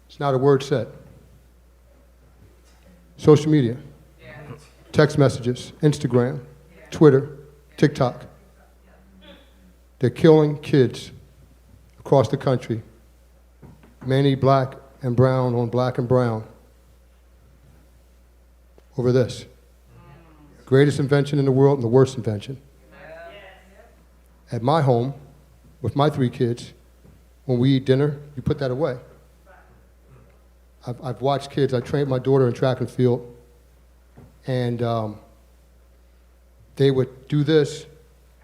It's not a word said. Social media, text messages, Instagram, Twitter, TikTok. They're killing kids across the country, many black and brown on black and brown, over this. Greatest invention in the world and the worst invention. At my home, with my 3 kids, when we eat dinner, you put that away. I've watched kids. I trained my daughter in track and field, and they would do this,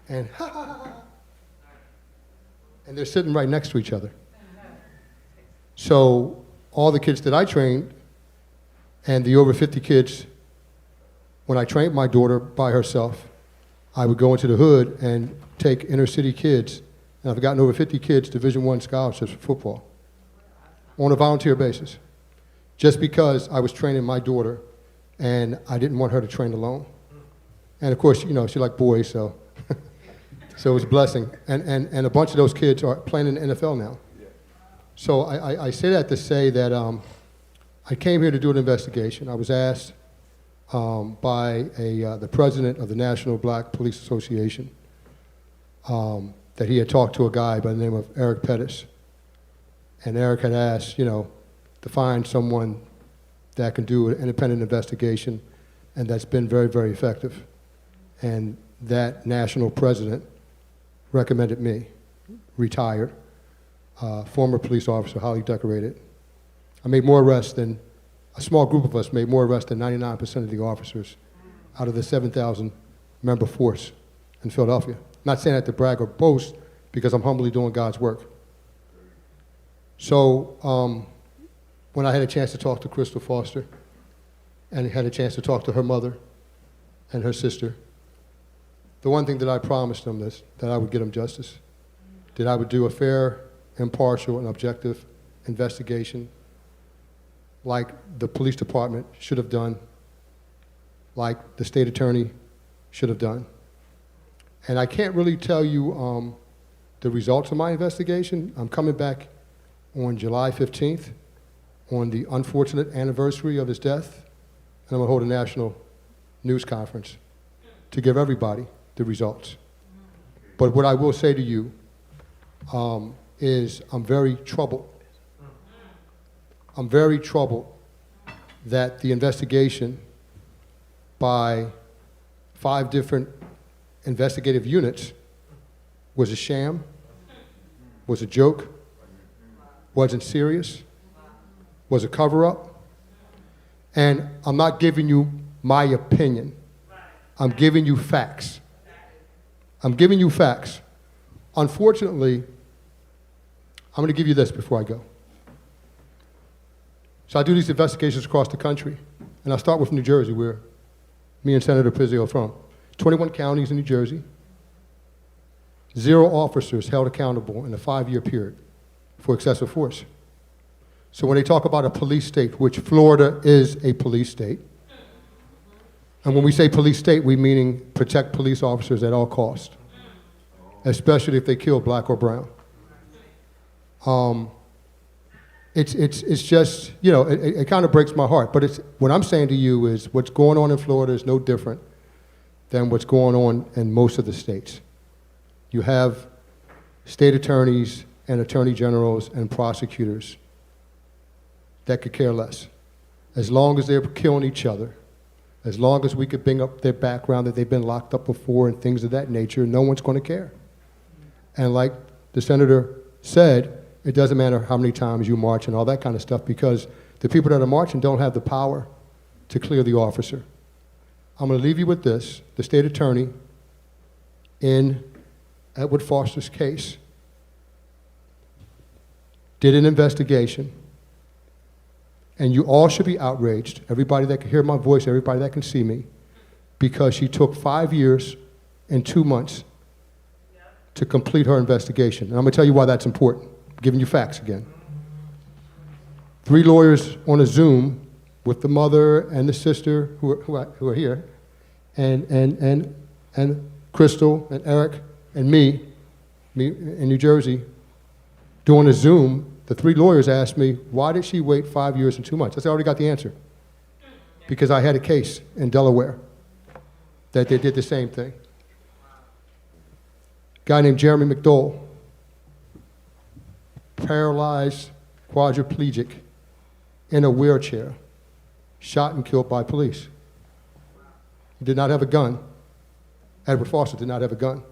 and and they're sitting right next to each other. So all the kids that I trained, and the over 50 kids, when I trained my daughter by herself, I would go into the hood and take inner city kids, and I've gotten over 50 kids Division I scholarships for football on a volunteer basis. Just because I was training my daughter and I didn't want her to train alone. And of course, you know, she liked boys, so so it was a blessing. And a bunch of those kids are playing in the NFL now. So I say that to say that I came here to do an investigation. I was asked by the president of the National Black Police Association that he had talked to a guy by the name of Eric Pettis. And Eric had asked, you know, to find someone that can do an independent investigation, and that's been very, very effective. And that national president recommended me, retired. former police officer, highly decorated. I made more arrests than, a small group of us made more arrests than 99% of the officers out of the 7,000 member force in Philadelphia. Not saying that to brag or boast, because I'm humbly doing God's work. So when I had a chance to talk to Crystal Foster, and had a chance to talk to her mother and her sister, the one thing that I promised them is that I would get them justice, that I would do a fair, impartial, and objective investigation like the police department should have done, like the state attorney should have done. And I can't really tell you the results of my investigation. I'm coming back on July 15th, on the unfortunate anniversary of his death, and I'm gonna hold a national news conference to give everybody the results. But what I will say to you is I'm very troubled. I'm very troubled that the investigation by 5 different investigative units was a sham, was a joke, wasn't serious, was a cover-up. And I'm not giving you my opinion. I'm giving you facts. I'm giving you facts. Unfortunately, I'm going to give you this before I go. So I do these investigations across the country, and I start with New Jersey, where me and Senator Pizzio are from. 21 counties in New Jersey, 0 officers held accountable in a 5-year period for excessive force. So when they talk about a police state, which Florida is a police state, and when we say police state, we meaning protect police officers at all costs, especially if they kill black or brown. It's just, you know, it kind of breaks my heart. But what I'm saying to you is what's going on in Florida is no different than what's going on in most of the states. You have state attorneys and attorney generals and prosecutors that could care less. As long as they're killing each other, as long as we could bring up their background, that they've been locked up before and things of that nature, no one's going to care. And like the senator said, it doesn't matter how many times you march and all that kind of stuff, because the people that are marching don't have the power to clear the officer. I'm going to leave you with this. The state attorney in Edward Foster's case did an investigation, and you all should be outraged, everybody that can hear my voice, everybody that can see me, because she took 5 years and 2 months to complete her investigation. And I'm going to tell you why that's important. I'm giving you facts again. 3 lawyers on a Zoom with the mother and the sister who are here, and Crystal and Eric and me in New Jersey, doing a Zoom. The 3 lawyers asked me, why did she wait 5 years and 2 months? I said, I already got the answer. Because I had a case in Delaware that they did the same thing. A guy named Jeremy McDowell, paralyzed, quadriplegic, in a wheelchair, shot and killed by police. He did not have a gun. Edward Foster did not have a gun.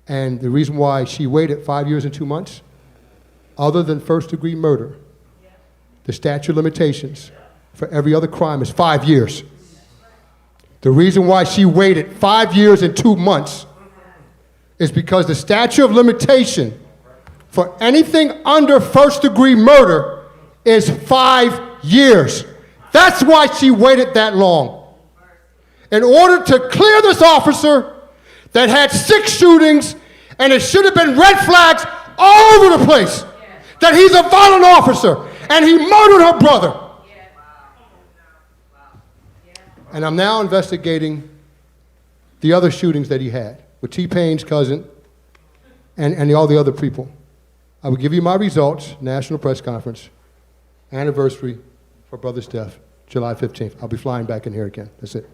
And the reason why she waited 5 years and 2 months, other than first-degree murder, the statute of limitations for every other crime is 5 years. The reason why she waited 5 years and 2 months is because the statute of limitation for anything under first-degree murder is 5 years. That's why she waited that long. In order to clear this officer that had 6 shootings, and it should have been red flags all over the place, that he's a violent officer, and he murdered her brother. And I'm now investigating the other shootings that he had with T-Pain's cousin and all the other people. I will give you my results, national press conference, anniversary for brother's death, July 15th. I'll be flying back in here again. That's it.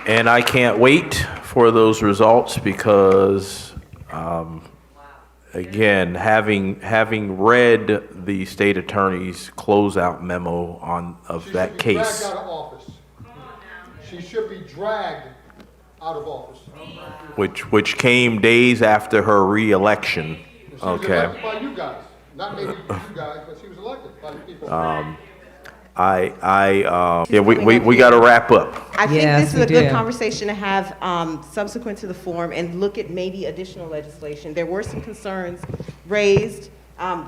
And I can't wait for those results because, again, having read the state attorney's closeout memo of that case. She should be dragged out of office. She should be dragged out of office. which came days after her re-election. She was Okay. elected by you guys, not maybe you guys, but she was elected by the people. Yeah, we got to wrap up. I think Yes, this is we a good do. conversation to have subsequent to the forum and look at maybe additional legislation. There were some concerns raised,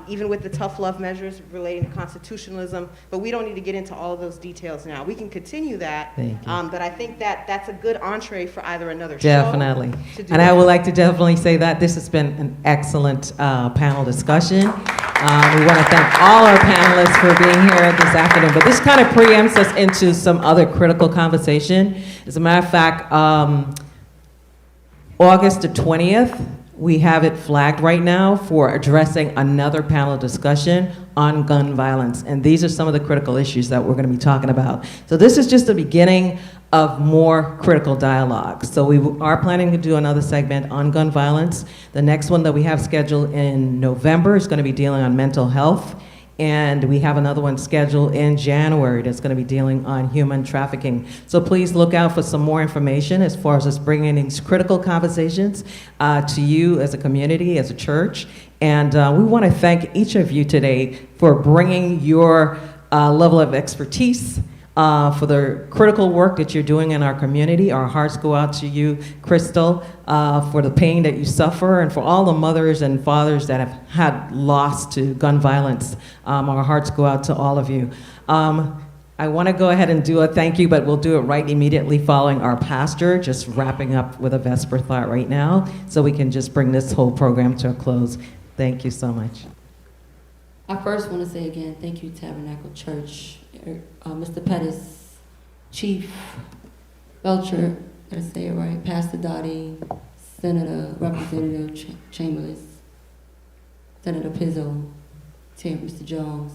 even with the tough love measures relating to constitutionalism, but we don't need to get into all of those details now. We can continue that, Thank you. but I think that that's a good entree for either another Definitely. show. To do And I that. would like to definitely say that this has been an excellent panel discussion. We want to thank all our panelists for being here this afternoon. But this kind of preempts us into some other critical conversation. As a matter of fact, August the 20th, we have it flagged right now for addressing another panel discussion on gun violence. And these are some of the critical issues that we're going to be talking about. So this is just the beginning of more critical dialogue. So we are planning to do another segment on gun violence. The next one that we have scheduled in November is going to be dealing on mental health. And we have another one scheduled in January that's going to be dealing on human trafficking. So please look out for some more information as far as us bringing these critical conversations to you as a community, as a church. And we want to thank each of you today for bringing your level of expertise, for the critical work that you're doing in our community. Our hearts go out to you, Crystal, for the pain that you suffer, and for all the mothers and fathers that have had loss to gun violence. Our hearts go out to all of you. I want to go ahead and do a thank you, but we'll do it right immediately following our pastor, just wrapping up with a Vesper thought right now, so we can just bring this whole program to a close. Thank you so much. I first want to say again, thank you, Tabernacle Church, Mr. Pettis, Chief Belcher, did I say it right? Pastor Dottie, Senator Representative Chambliss, Senator Pizzo, Mr. Jones,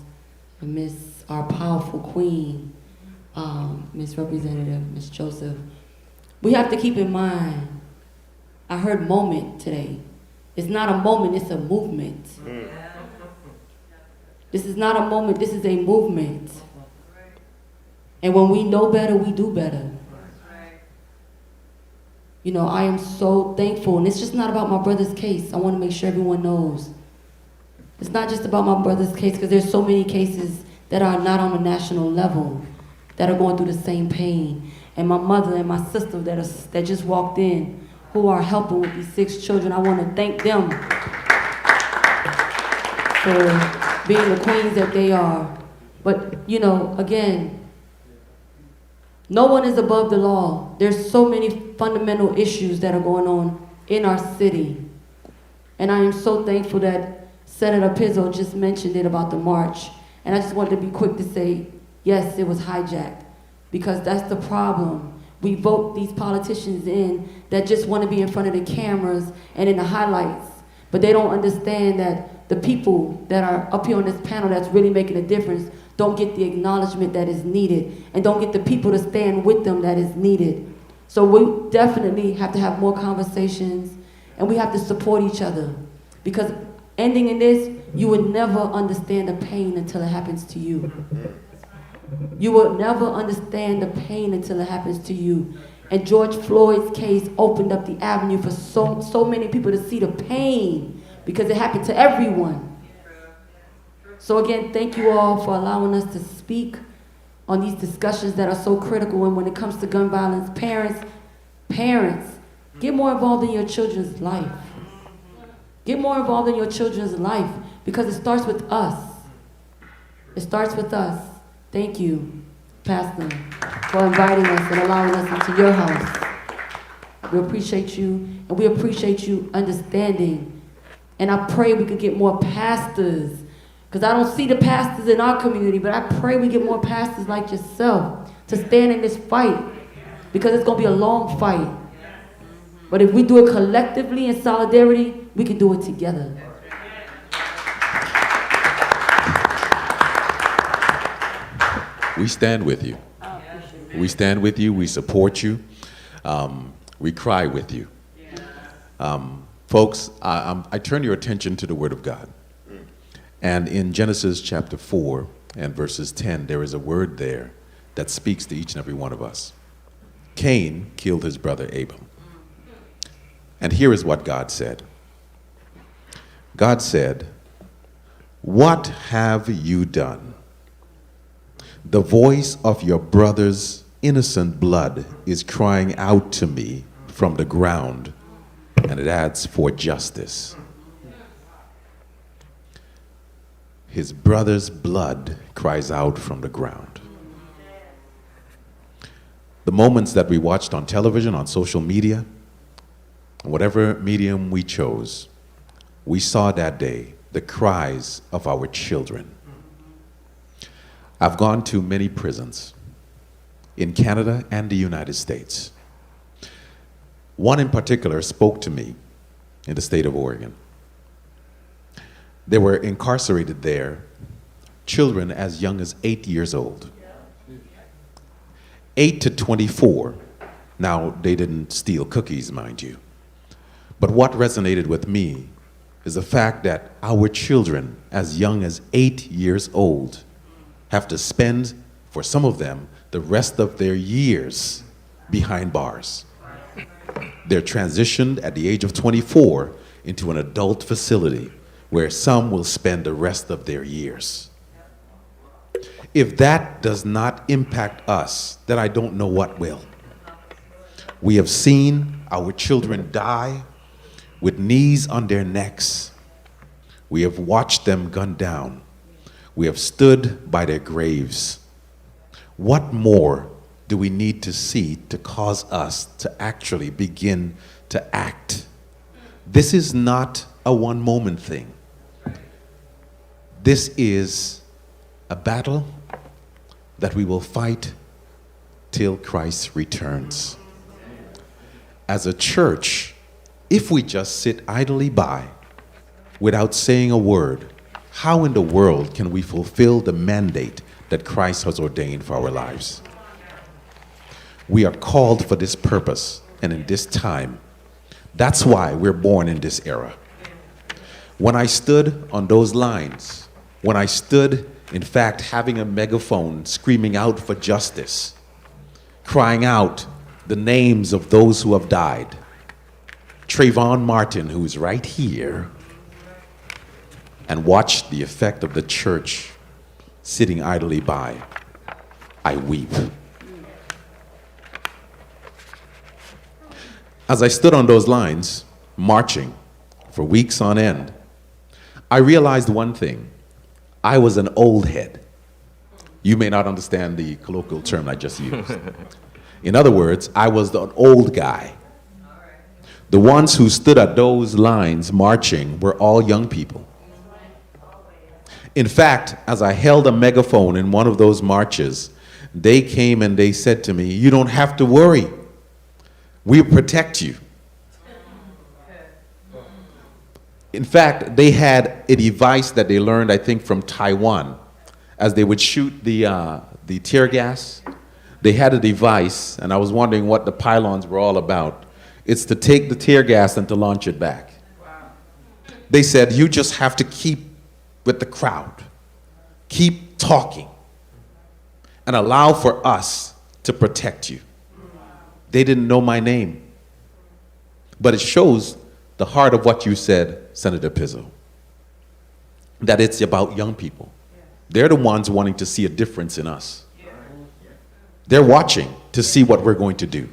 and Miss our powerful queen, Miss Representative, Miss Joseph. We have to keep in mind, I heard moment today. It's not a moment, it's a movement. This is not a moment, this is a movement. And when we know better, we do better. You know, I am so thankful, and it's just not about my brother's case. I want to make sure everyone knows. It's not just about my brother's case, because there's so many cases that are not on a national level that are going through the same pain. And my mother and my sister that just walked in, who are helping with these 6 children, I want to thank them for being the queens that they are. But, you know, again, no one is above the law. There's so many fundamental issues that are going on in our city. And I am so thankful that Senator Pizzo just mentioned it about the march. And I just wanted to be quick to say, yes, it was hijacked. Because that's the problem. We vote these politicians in that just want to be in front of the cameras and in the highlights. But they don't understand that the people that are up here on this panel that's really making a difference don't get the acknowledgement that is needed, and don't get the people to stand with them that is needed. So we definitely have to have more conversations, and we have to support each other. Because ending in this, you would never understand the pain until it happens to you. You will never understand the pain until it happens to you. And George Floyd's case opened up the avenue for so many people to see the pain, because it happened to everyone. So again, thank you all for allowing us to speak on these discussions that are so critical. And when it comes to gun violence, parents, get more involved in your children's life. Get more involved in your children's life, because it starts with us. It starts with us. Thank you, Pastor, for inviting us and allowing us into your house. We appreciate you, and we appreciate you understanding. And I pray we could get more pastors, because I don't see the pastors in our community, but I pray we get more pastors like yourself to stand in this fight, because it's going to be a long fight. But if we do it collectively in solidarity, we can do it together. We stand with you. We stand with you. We support you. We cry with you. Folks, I turn your attention to the Word of God. And in Genesis chapter 4 and verses 10, there is a word there that speaks to each and every one of us. Cain killed his brother Abel. And here is what God said. God said, "What have you done? The voice of your brother's innocent blood is crying out to me from the ground," and it adds, "for justice." His brother's blood cries out from the ground. The moments that we watched on television, on social media, whatever medium we chose, we saw that day the cries of our children. I've gone to many prisons in Canada and the United States. One in particular spoke to me in the state of Oregon. They were incarcerated there, children as young as 8 years old. 8 to 24. Now, they didn't steal cookies, mind you. But what resonated with me is the fact that our children as young as 8 years old have to spend, for some of them, the rest of their years behind bars. They're transitioned at the age of 24 into an adult facility where some will spend the rest of their years. If that does not impact us, then I don't know what will. We have seen our children die with knees on their necks. We have watched them gunned down. We have stood by their graves. What more do we need to see to cause us to actually begin to act? This is not a one-moment thing. This is a battle that we will fight till Christ returns. As a church, if we just sit idly by without saying a word, how in the world can we fulfill the mandate that Christ has ordained for our lives? We are called for this purpose and in this time. That's why we're born in this era. When I stood on those lines, when I stood, in fact, having a megaphone screaming out for justice, crying out the names of those who have died, Trayvon Martin, who's right here, and watched the effect of the church sitting idly by, I weep. As I stood on those lines, marching for weeks on end, I realized one thing. I was an old head. You may not understand the colloquial term I just used. In other words, I was an old guy. The ones who stood at those lines marching were all young people. In fact, as I held a megaphone in one of those marches, they came and they said to me, "You don't have to worry. We'll protect you." In fact, they had a device that they learned, I think, from Taiwan. As they would shoot the tear gas, they had a device, and I was wondering what the pylons were all about. It's to take the tear gas and to launch it back. They said, "You just have to keep with the crowd. Keep talking. And allow for us to protect you." They didn't know my name. But it shows the heart of what you said, Senator Pizzo, that it's about young people. They're the ones wanting to see a difference in us. They're watching to see what we're going to do.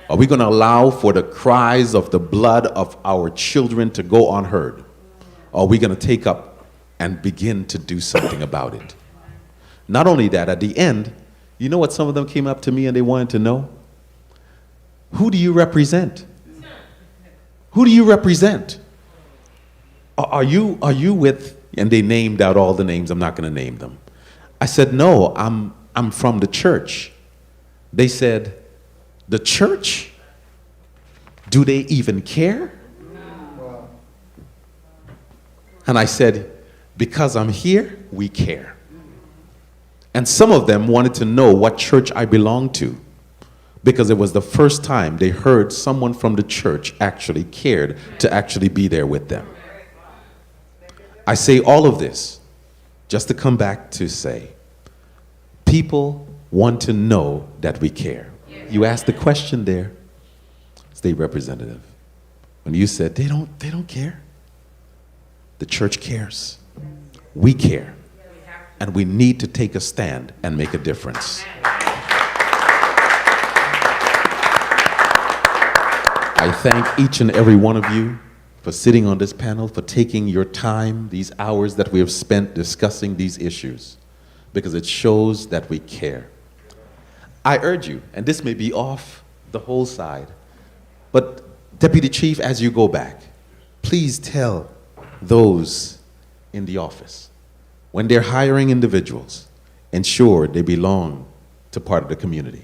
Are we going to allow for the cries of the blood of our children to go unheard? Or are we going to take up and begin to do something about it? Not only that, at the end, you know what some of them came up to me and they wanted to know? Who do you represent? Who do you represent? Are you with, and they named out all the names, I'm not going to name them. I said, "No, I'm from the church." They said, "The church? Do they even care?" And I said, "Because I'm here, we care." And some of them wanted to know what church I belonged to, because it was the first time they heard someone from the church actually cared to actually be there with them. I say all of this just to come back to say, people want to know that we care. You asked the question there, State Representative, when you said they don't care. The church cares. We care. And we need to take a stand and make a difference. I thank each and every one of you for sitting on this panel, for taking your time, these hours that we have spent discussing these issues, because it shows that we care. I urge you, and this may be off the whole side, but Deputy Chief, as you go back, please tell those in the office, when they're hiring individuals, ensure they belong to part of the community.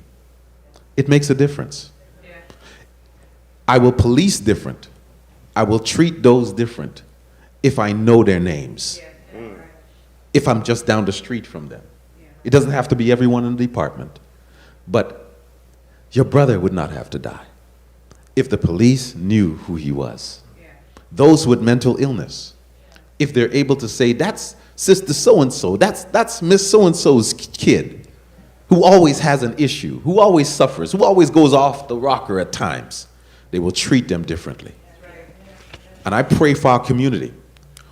It makes a difference. I will police different. I will treat those different if I know their names. If I'm just down the street from them. It doesn't have to be everyone in the department. But your brother would not have to die if the police knew who he was. Those with mental illness, if they're able to say, that's Sister so-and-so, that's Miss so-and-so's kid, who always has an issue, who always suffers, who always goes off the rocker at times, they will treat them differently. And I pray for our community.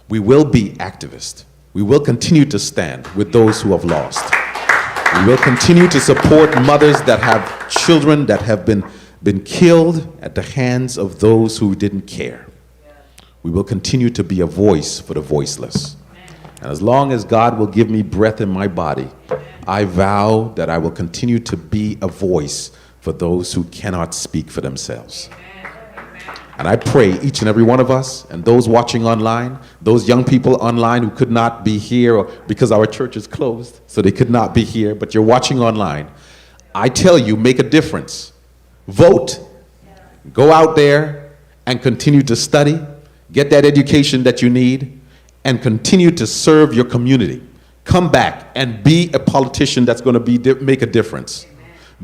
We will be activists. We will continue to stand with those who have lost. We will continue to support mothers that have children that have been killed at the hands of those who didn't care. We will continue to be a voice for the voiceless. And as long as God will give me breath in my body, I vow that I will continue to be a voice for those who cannot speak for themselves. And I pray each and every one of us, and those watching online, those young people online who could not be here or because our church is closed, so they could not be here, but you're watching online, I tell you, make a difference. Vote. Go out there and continue to study, get that education that you need, and continue to serve your community. Come back and be a politician that's going to make a difference.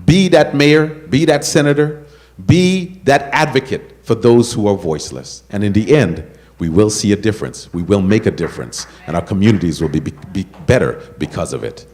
Be that mayor, be that senator, be that advocate for those who are voiceless. And in the end, we will see a difference. We will make a difference. And our communities will be better because of it.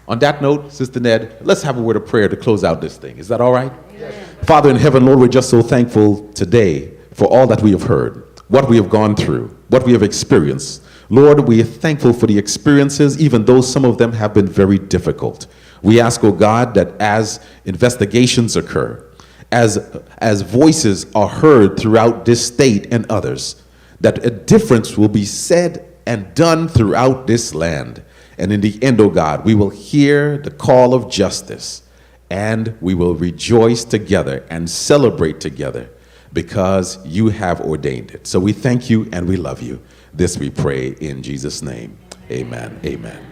On that note, Sister Ned, let's have a word of prayer to close out this thing. Is that all right? Yes. Father in heaven, Lord, we're just so thankful today for all that we have heard, what we have gone through, what we have experienced. Lord, we are thankful for the experiences, even though some of them have been very difficult. We ask, oh God, that as investigations occur, as voices are heard throughout this state and others, that a difference will be said and done throughout this land. And in the end, oh God, we will hear the call of justice, and we will rejoice together and celebrate together because you have ordained it. So we thank you and we love you. This we pray in Jesus' name. Amen. Amen.